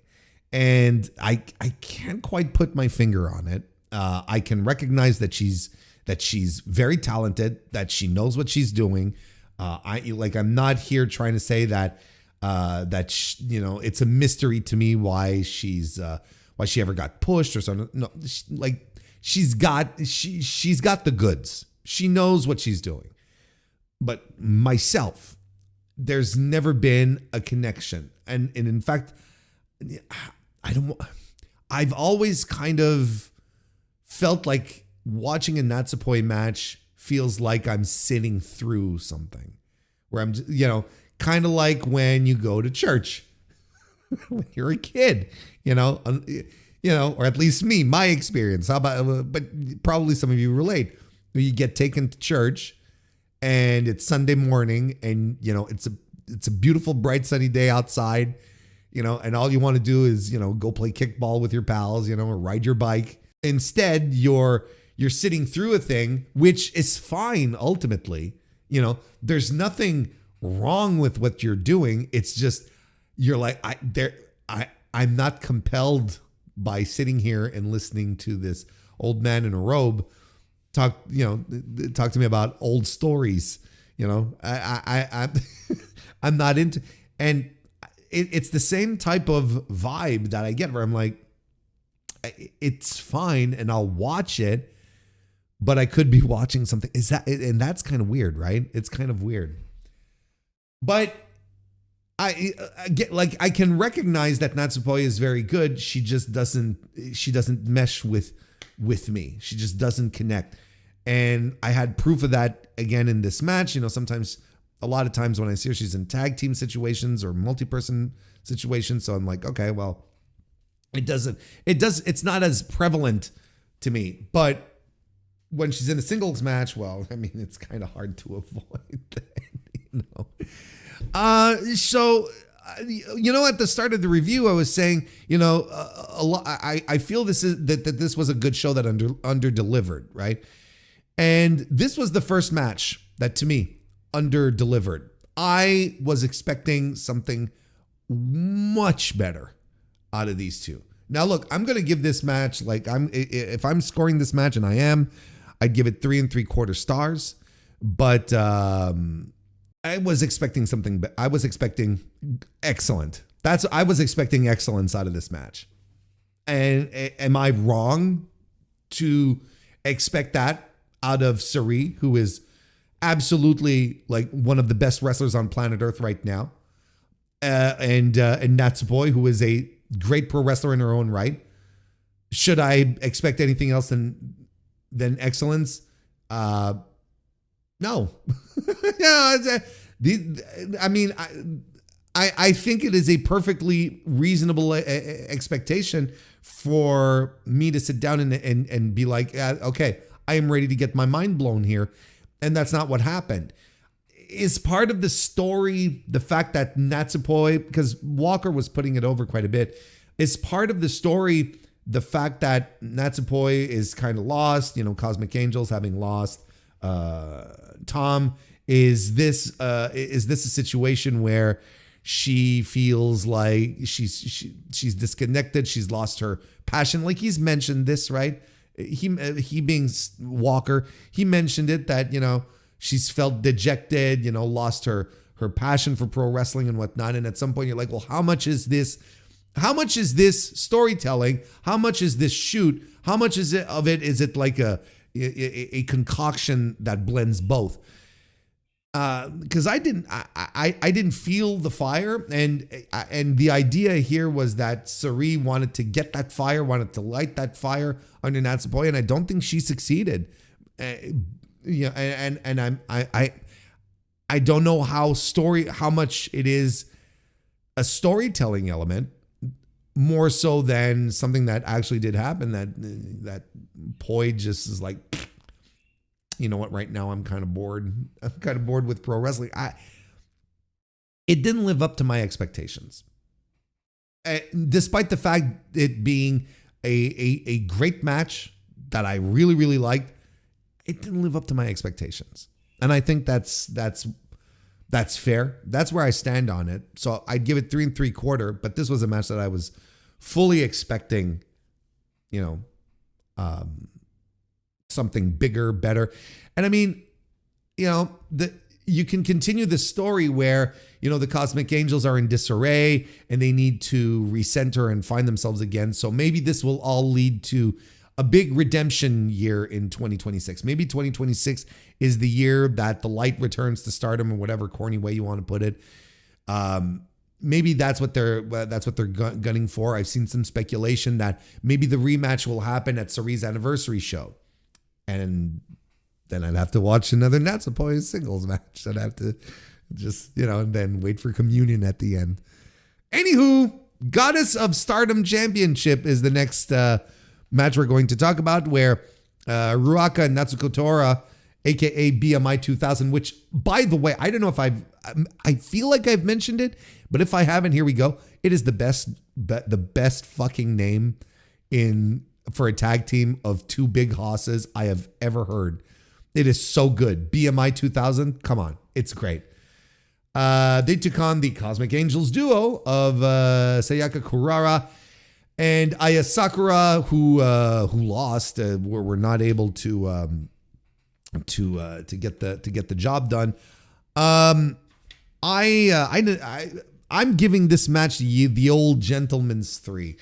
and I can't quite put my finger on it. I can recognize that she's very talented, that she knows what she's doing. I'm not here trying to say that it's a mystery to me why she ever got pushed or something. No, she's got the goods. She knows what she's doing. But myself, there's never been a connection. And in fact, I've always kind of felt like watching a Natsupoi match feels like I'm sitting through something where I'm, kind of like when you go to church when you're a kid, or at least me, my experience. How about, but probably some of you relate. You get taken to church and it's Sunday morning and, it's a beautiful, bright, sunny day outside, and all you want to do is, go play kickball with your pals, or ride your bike. Instead, you're sitting through a thing, which is fine. Ultimately, there's nothing wrong with what you're doing. It's just, you're like, I'm not compelled by sitting here and listening to this old man in a robe talk to me about old stories. I'm not into, and it's the same type of vibe that I get where I'm like, it's fine and I'll watch it, but I could be watching something. And that's kind of weird, right? It's kind of weird. But I get, I can recognize that Natsupoi is very good. She doesn't mesh with me. She just doesn't connect. And I had proof of that again in this match. A lot of times when I see her, she's in tag team situations or multi-person situations. So I'm like, okay, well, it's not as prevalent to me. But when she's in a singles match, well, I mean, it's kind of hard to avoid that, So, at the start of the review, I was saying, a lot. I feel this was a good show that under delivered, right? And this was the first match that, to me, under delivered. I was expecting something much better out of these two. Now, look, I'm going to give this match, if I'm scoring this match, and I am, I'd give it 3 3/4 stars. But I was expecting something. I was expecting excellent. I was expecting excellence out of this match. And am I wrong to expect that out of Sari, who is absolutely one of the best wrestlers on planet Earth right now, and Natsupoi, who is a great pro wrestler in her own right. Should I expect anything else than excellence? No. Yeah, I mean, I think it is a perfectly reasonable expectation for me to sit down and be like, okay, I am ready to get my mind blown here. And that's not what happened. Is part of the story the fact that Natsupoi, because Walker was putting it over quite a bit, is part of the story the fact that Natsupoi is kind of lost, Cosmic Angels having lost Tom. Is this a situation where she feels like she's disconnected, she's lost her passion? Like he's mentioned this, right? He being Walker, he mentioned it that, she's felt dejected, lost her passion for pro wrestling and whatnot. And at some point you're like, well, how much is this storytelling? How much is this shoot? How much is it like a concoction that blends both? Because I didn't feel the fire, and the idea here was that Sari wanted to get that fire, wanted to light that fire under Natsupoi, and I don't think she succeeded. And I don't know how much it is a storytelling element more so than something that actually did happen. That Poi just is like, you know what, right now I'm kind of bored. I'm kind of bored with pro wrestling. It didn't live up to my expectations. Despite the fact it being a great match that I really, really liked, it didn't live up to my expectations. And I think that's fair. That's where I stand on it. So I'd give it 3 3/4, but this was a match that I was fully expecting, something bigger, better. And I mean, you can continue the story where, the Cosmic Angels are in disarray and they need to recenter and find themselves again. So maybe this will all lead to a big redemption year in 2026. Maybe 2026 is the year that the light returns to Stardom, in whatever corny way you want to put it. Maybe that's what they're gunning for. I've seen some speculation that maybe the rematch will happen at Sari's anniversary show. And then I'd have to watch another Natsupoi singles match. I'd have to just, and then wait for communion at the end. Anywho, Goddess of Stardom Championship is the next match we're going to talk about, where Ruaka Natsuko Tora, aka BMI 2000, which, by the way, I don't know if I feel like I've mentioned it, but if I haven't, here we go. It is the best fucking name for a tag team of two big hosses I have ever heard. It is so good. BMI 2000. Come on. It's great. They took on the Cosmic Angels duo of Sayaka Kurara and Aya Sakura, who lost. Were not able to get the job done. I'm giving this match the old gentleman's 3.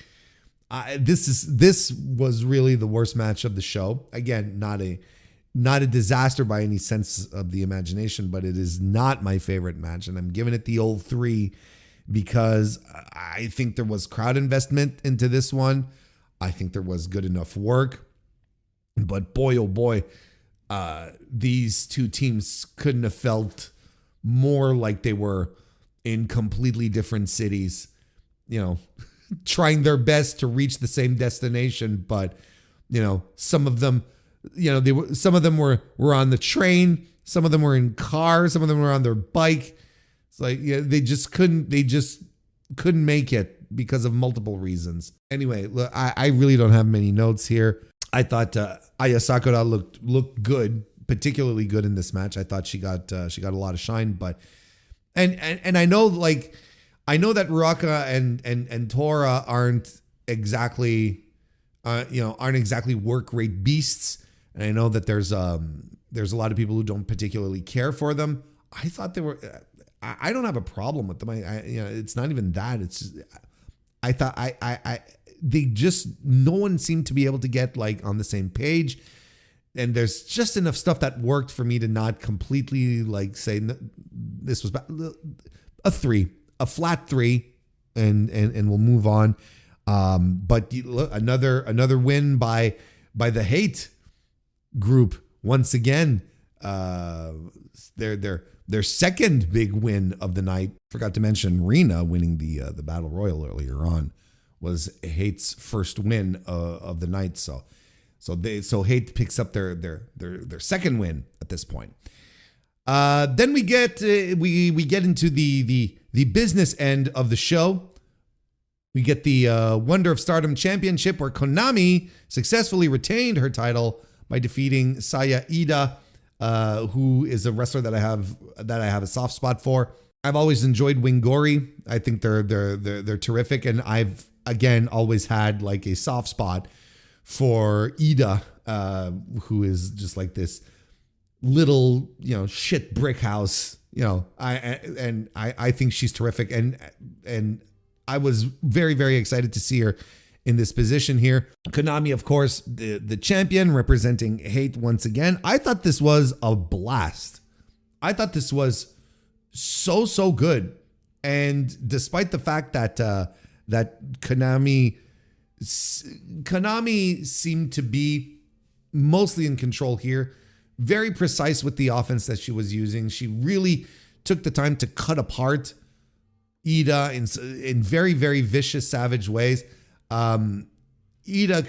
This was really the worst match of the show. Again, not a disaster by any sense of the imagination, but it is not my favorite match, and I'm giving it the old 3 because I think there was crowd investment into this one. I think there was good enough work, but boy, oh boy, these two teams couldn't have felt more like they were in completely different cities, trying their best to reach the same destination, but some of them, some of them were on the train, some of them were in cars, some of them were on their bike. It's like, they just couldn't make it because of multiple reasons. Anyway, look, I really don't have many notes here. I thought Aya Sakura looked good, particularly good in this match. I thought she got a lot of shine, but and I know that Ruaka and Tora aren't exactly work rate beasts, and I know that there's a lot of people who don't particularly care for them. I thought they were. I don't have a problem with them. It's not even that. It's just, I thought they just, no one seemed to be able to get like on the same page. And there's just enough stuff that worked for me to not completely like say this was a 3, a flat 3, and we'll move on. But look, another win by the Hate group once again. Their second big win of the night. Forgot to mention Rena winning the Battle Royal earlier on was Hate's first win of the night. So Hate picks up their second win at this point. Then we get into the business end of the show. We get the Wonder of Stardom Championship, where Konami successfully retained her title by defeating Saya Ida, who is a wrestler that I have a soft spot for. I've always enjoyed Wingori. I think they're terrific, and I've again always had like a soft spot for Ida, who is just like this little shit brick house. I think she's terrific, and I was very, very excited to see her in this position here. Konami, of course, the champion, representing Hate once again. I thought this was a blast. I thought this was so good. And despite the fact that Konami seemed to be mostly in control here, very precise with the offense that she was using. She really took the time to cut apart Ida in very, very vicious, savage ways. Saya Ida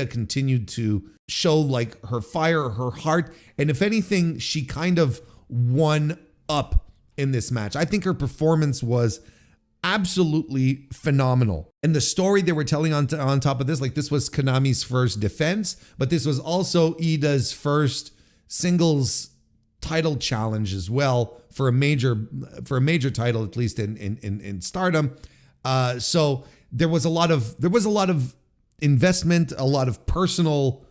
continued to show like her fire, her heart, and if anything, she kind of won up in this match. I think her performance was absolutely phenomenal. And the story they were telling on top of this, like this was Konami's first defense, but this was also Ida's first singles title challenge as well for a major title, at least in Stardom. So there was a lot of investment, a lot of personal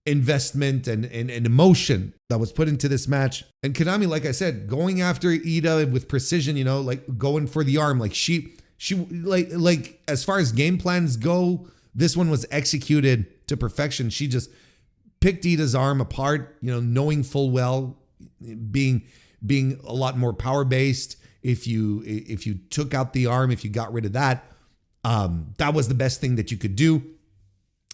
investment and emotion that was put into this match. And Konami, like I said, going after Ida with precision, like going for the arm, like she like as far as game plans go, this one was executed to perfection. She just picked Ida's arm apart, knowing full well, being a lot more power based. If you took out the arm, if you got rid of that, that was the best thing that you could do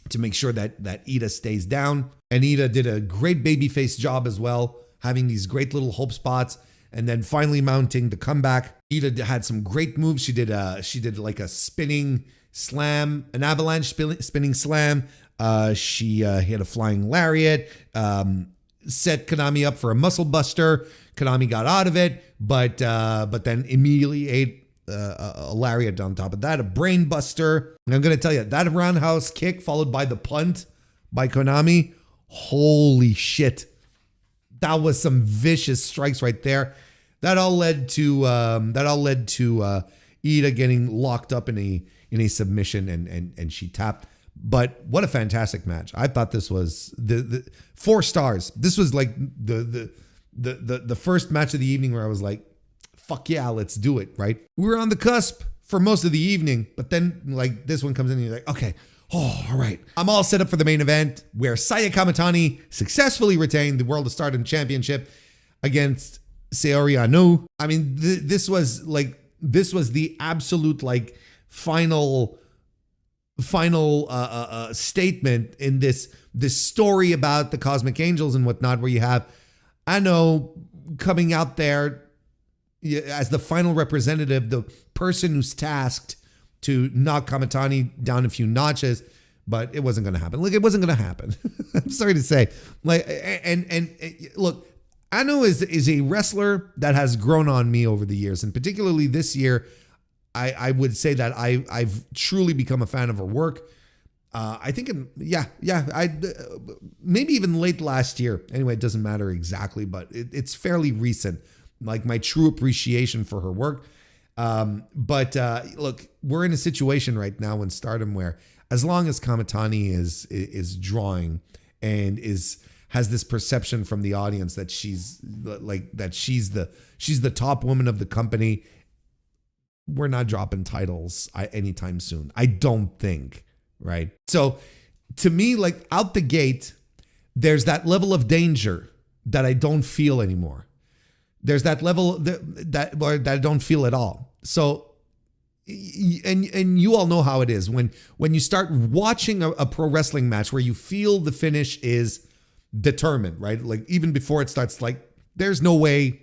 to make sure that Ida stays down. And Ida did a great babyface job as well, having these great little hope spots and then finally mounting the comeback. Ida had some great moves. She did like a spinning slam, an avalanche spinning slam. She hit a flying lariat, set Konami up for a muscle buster. Konami got out of it, but then immediately ate a lariat on top of that, a brain buster. And I'm going to tell you, that roundhouse kick followed by the punt by Konami, holy shit. That was some vicious strikes right there. That all led to Ida getting locked up in a submission and she tapped. But what a fantastic match. I thought this was the 4 stars. This was like the first match of the evening where I was like, fuck yeah, let's do it, right? We were on the cusp for most of the evening, but then like this one comes in and you're like, okay, all right. I'm all set up for the main event where Saya Kamitani successfully retained the World of Stardom Championship against Saori Anou. I mean, this was the absolute like final statement in this story about the Cosmic Angels and whatnot, where you have Anou coming out there as the final representative, the person who's tasked to knock Kamitani down a few notches, but it wasn't going to happen. Look, it wasn't going to happen. I'm sorry to say. Like, and look, Anou is a wrestler that has grown on me over the years, and particularly this year, I would say that I've truly become a fan of her work. I think, maybe even late last year. Anyway, it doesn't matter exactly, but it's fairly recent. Like my true appreciation for her work. But look, we're in a situation right now in Stardom where, as long as Kamitani is drawing and has this perception from the audience that she's the top woman of the company, we're not dropping titles anytime soon. I don't think, right? So to me, like out the gate, there's that level of danger that I don't feel anymore. There's that level that I don't feel at all. So and you all know how it is when you start watching a pro wrestling match where you feel the finish is determined, right? Like even before it starts, like there's no way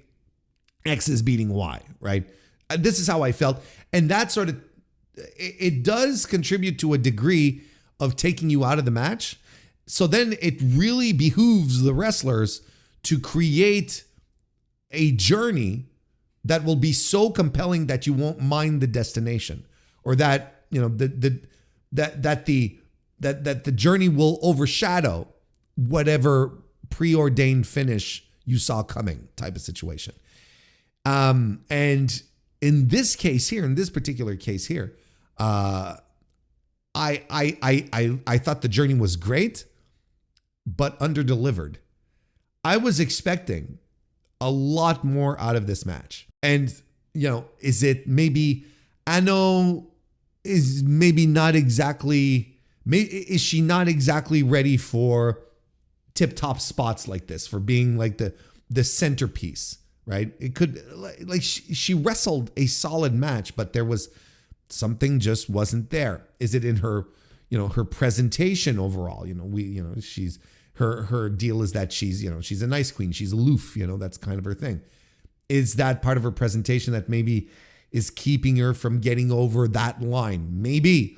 X is beating Y, right? This is how I felt. And that sort of, it does contribute to a degree of taking you out of the match. So then it really behooves the wrestlers to create a journey that will be so compelling that you won't mind the destination, or that, you know, that the journey will overshadow whatever preordained finish you saw coming, type of situation. And in this case here, in this particular case here, I thought the journey was great, but under-delivered. I was expecting a lot more out of this match. And, you know, is it maybe, Ano is maybe not exactly, is she not exactly ready for tip-top spots like this, for being like the centerpiece, right? It could, like she wrestled a solid match, but there was something just wasn't there. Is it in her, you know, her presentation overall? You know, she's, her deal is that she's, you know, she's a nice queen. She's aloof, you know, that's kind of her thing. Is that part of her presentation that maybe is keeping her from getting over that line? Maybe.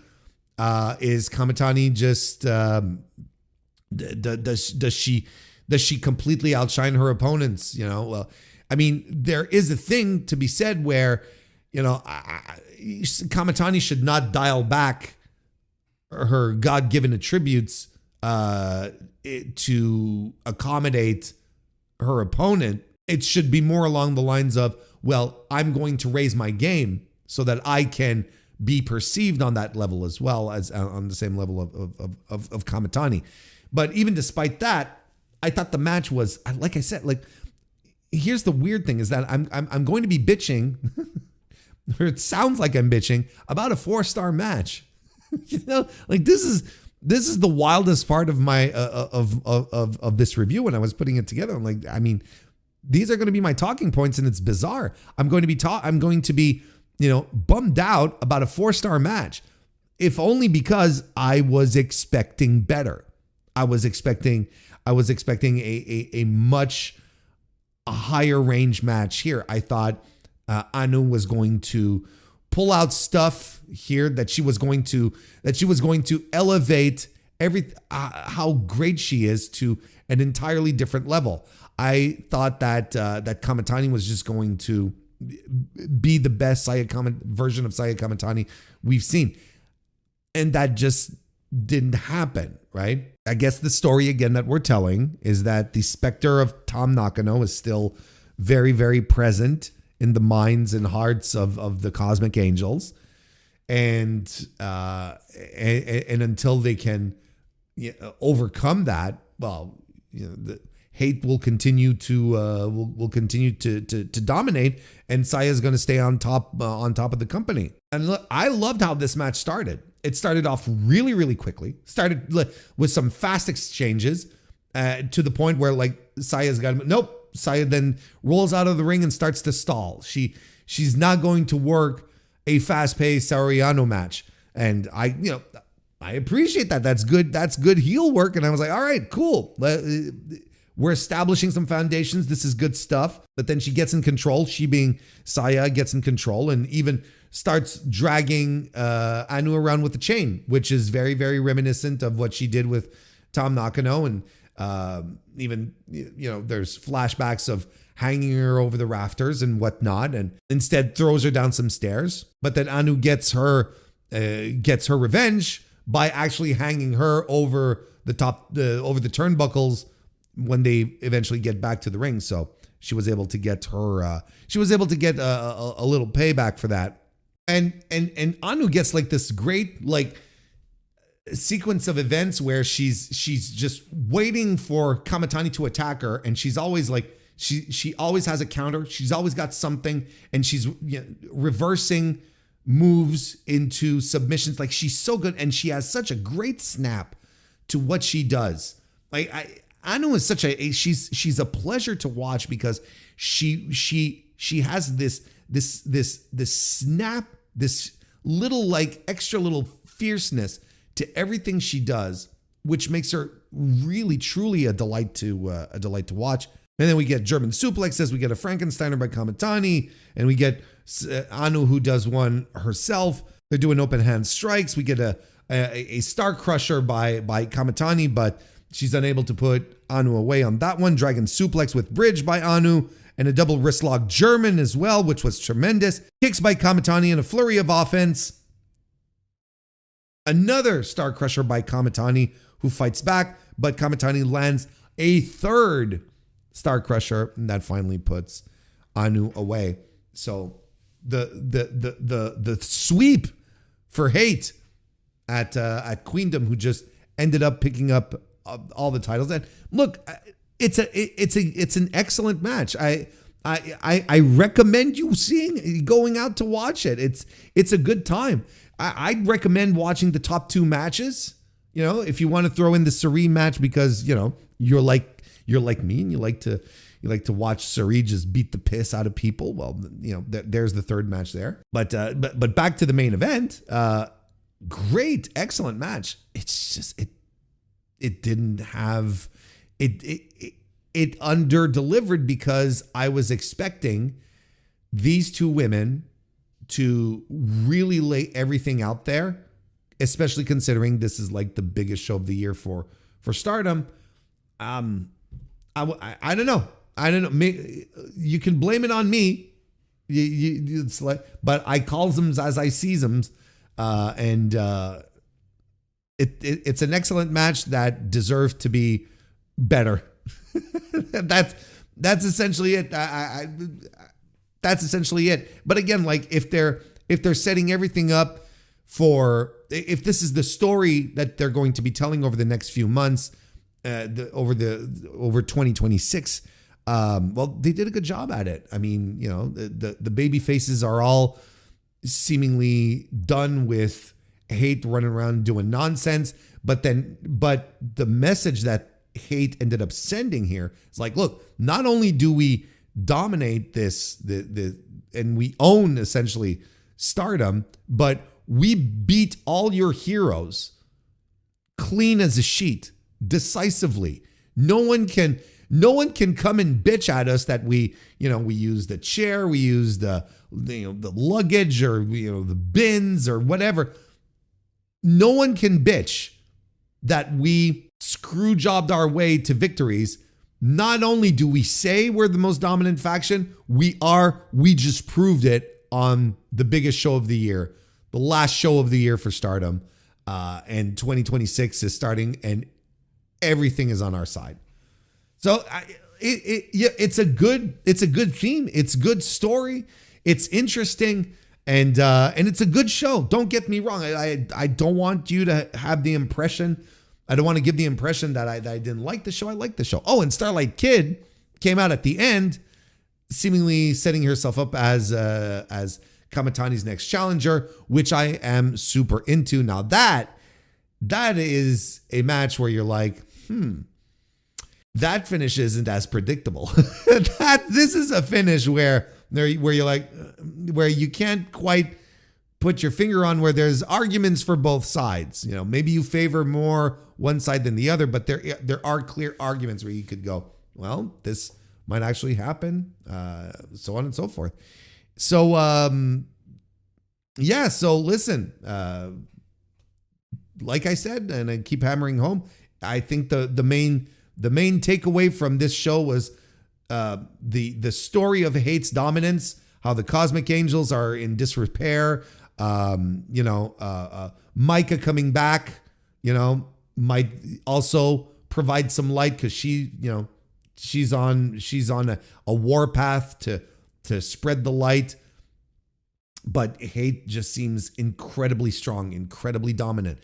Is Kamitani just, does she completely outshine her opponents? You know, well, I mean, there is a thing to be said where, you know, Kamitani should not dial back her God-given attributes to accommodate her opponent. It should be more along the lines of, well, I'm going to raise my game so that I can be perceived on that level as well, as on the same level of Kamitani. But even despite that, I thought the match was, like I said, like, here's the weird thing is that I'm going to be bitching, or it sounds like I'm bitching about a 4-star match. You know, like this is the wildest part of my of this review when I was putting it together. I'm like, I mean, these are going to be my talking points, and it's bizarre. I'm going to be, you know, bummed out about a 4-star match, if only because I was expecting better. I was expecting a much higher range match here. I thought Anu was going to pull out stuff here, that she was going to elevate how great she is to an entirely different level. I thought that Kamitani was just going to be the best version of Saya Kamitani we've seen, and that just didn't happen, right? I guess the story again that we're telling is that the specter of Tam Nakano is still very, very present in the minds and hearts of the cosmic angels, and until they can, you know, overcome that, well, you know, the hate will continue to dominate, and Saya's going to stay on top of the company. And look, I loved how this match started. It started off really, really quickly. Started with some fast exchanges to the point where, like, Saya's got him. Nope. Saya then rolls out of the ring and starts to stall. She's not going to work a fast-paced Sariano match, and I appreciate that. That's good. That's good heel work. And I was like, all right, cool. We're establishing some foundations. This is good stuff. But then she gets in control. She being Saya gets in control and even starts dragging Anu around with the chain, which is very, very reminiscent of what she did with Tam Nakano. And even, you know, there's flashbacks of hanging her over the rafters and whatnot, and instead throws her down some stairs. But then Anu gets her revenge by actually hanging her over the turnbuckles when they eventually get back to the ring. So she was able to get her, a little payback for that. And Anu gets like this great, like, sequence of events where she's just waiting for Kamitani to attack her, and she's always like, she always has a counter. She's always got something, and she's, you know, reversing moves into submissions. Like, she's so good, and she has such a great snap to what she does. Like, Anu is such she's a pleasure to watch because she has this snap, this little like extra little fierceness to everything she does, which makes her really truly a delight to watch. And then we get German suplexes, we get a Frankensteiner by Kamitani, and we get Anu who does one herself. They're doing open hand strikes. We get a Star Crusher by Kamitani, but she's unable to put Anu away on that one. Dragon suplex with bridge by Anu, and a double wrist lock German as well, which was tremendous. Kicks by Kamitani and a flurry of offense. Another Star Crusher by Kamitani, who fights back, but Kamitani lands a third Star Crusher, and that finally puts Anu away. So the sweep for Hate at Queendom, who just ended up picking up all the titles. And look, it's an excellent match. I recommend you going out to watch it. It's a good time. I'd recommend watching the top 2 matches. You know, if you want to throw in the Sari match because, you know, you're like me and you like to watch Sari just beat the piss out of people. Well, you know, there's the third match there. But back to the main event. Great, excellent match. It's just it didn't have it under delivered because I was expecting these two women to really lay everything out there, especially considering this is like the biggest show of the year for Stardom. I don't know. You can blame it on me. It's like, but I calls them as I sees them, and it's an excellent match that deserves to be better. That's essentially it. That's essentially it. But again, like if they're setting everything up for, if this is the story that they're going to be telling over the next few months, over 2026, well, they did a good job at it. I mean, you know, the baby faces are all seemingly done with Hate running around doing nonsense, but the message that Hate ended up sending here is like, look, not only do we dominate this and we own essentially Stardom, but we beat all your heroes clean as a sheet, decisively. No one can come and bitch at us that we use the chair, we use the luggage, or the bins or whatever. No one can bitch that we screw jobbed our way to victories. Not only do we say we're the most dominant faction, we just proved it on the biggest show of the year, the last show of the year for Stardom. And 2026 is starting and everything is on our side. So it's a good theme. It's a good story. It's interesting. And it's a good show. Don't get me wrong. I don't want you to have the impression, I don't want to give the impression that I didn't like the show. I like the show. Oh, and Starlight Kid came out at the end, seemingly setting herself up as Kamitani's next challenger, which I am super into. Now that is a match where you're like, that finish isn't as predictable. This is a finish where you're like, where you can't quite put your finger on, where there's arguments for both sides. You know, maybe you favor more one side than the other, but there are clear arguments where you could go, well, this might actually happen, so on and so forth. So, yeah, so listen, like I said, and I keep hammering home, I think the main takeaway from this show was the story of Hate's dominance, how the Cosmic Angels are in disrepair, Micah coming back, might also provide some light because she's on a warpath to spread the light. But Hate just seems incredibly strong, incredibly dominant,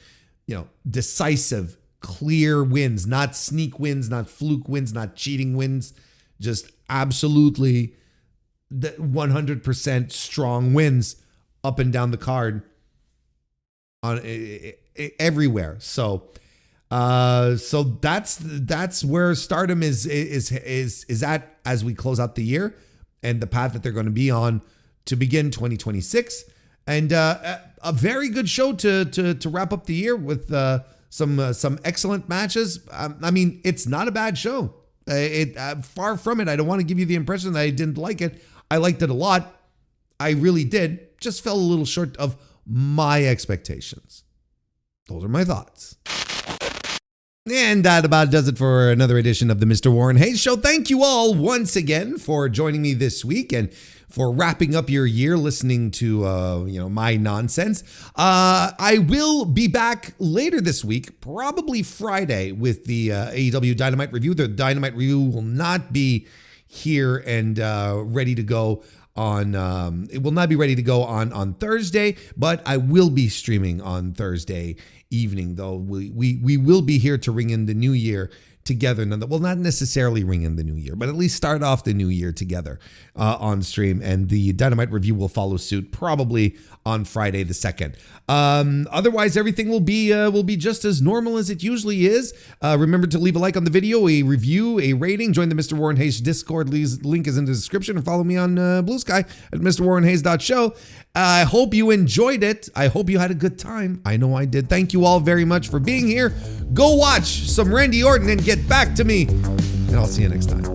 decisive, clear wins, not sneak wins, not fluke wins, not cheating wins, just absolutely 100% strong wins up and down the card on everywhere. So that's where Stardom is at as we close out the year and the path that they're going to be on to begin 2026. And a very good show to wrap up the year with some excellent matches. I mean, it's not a bad show. Far from it. I don't want to give you the impression that I didn't like it. I liked it a lot. I really did. Just fell a little short of my expectations. Those are my thoughts. And that about does it for another edition of the Mr. Warren Hayes Show. Thank you all once again for joining me this week and for wrapping up your year listening to my nonsense. I will be back later this week, probably Friday, with the AEW Dynamite review. The Dynamite review will not be here and ready to go on. It will not be ready to go on Thursday, but I will be streaming on Thursday evening, though we will be here to ring in the new year together. Well, not necessarily ring in the new year, but at least start off the new year together on stream. And the Dynamite review will follow suit probably on Friday the 2nd. Otherwise, everything will be just as normal as it usually is. Remember to leave a like on the video, a review, a rating. Join the Mr. Warren Hayes Discord. Link is in the description, and follow me on Blue Sky at MrWarrenHayes.show. I hope you enjoyed it. I hope you had a good time. I know I did. Thank you all very much for being here. Go watch some Randy Orton and get back to me. And I'll see you next time.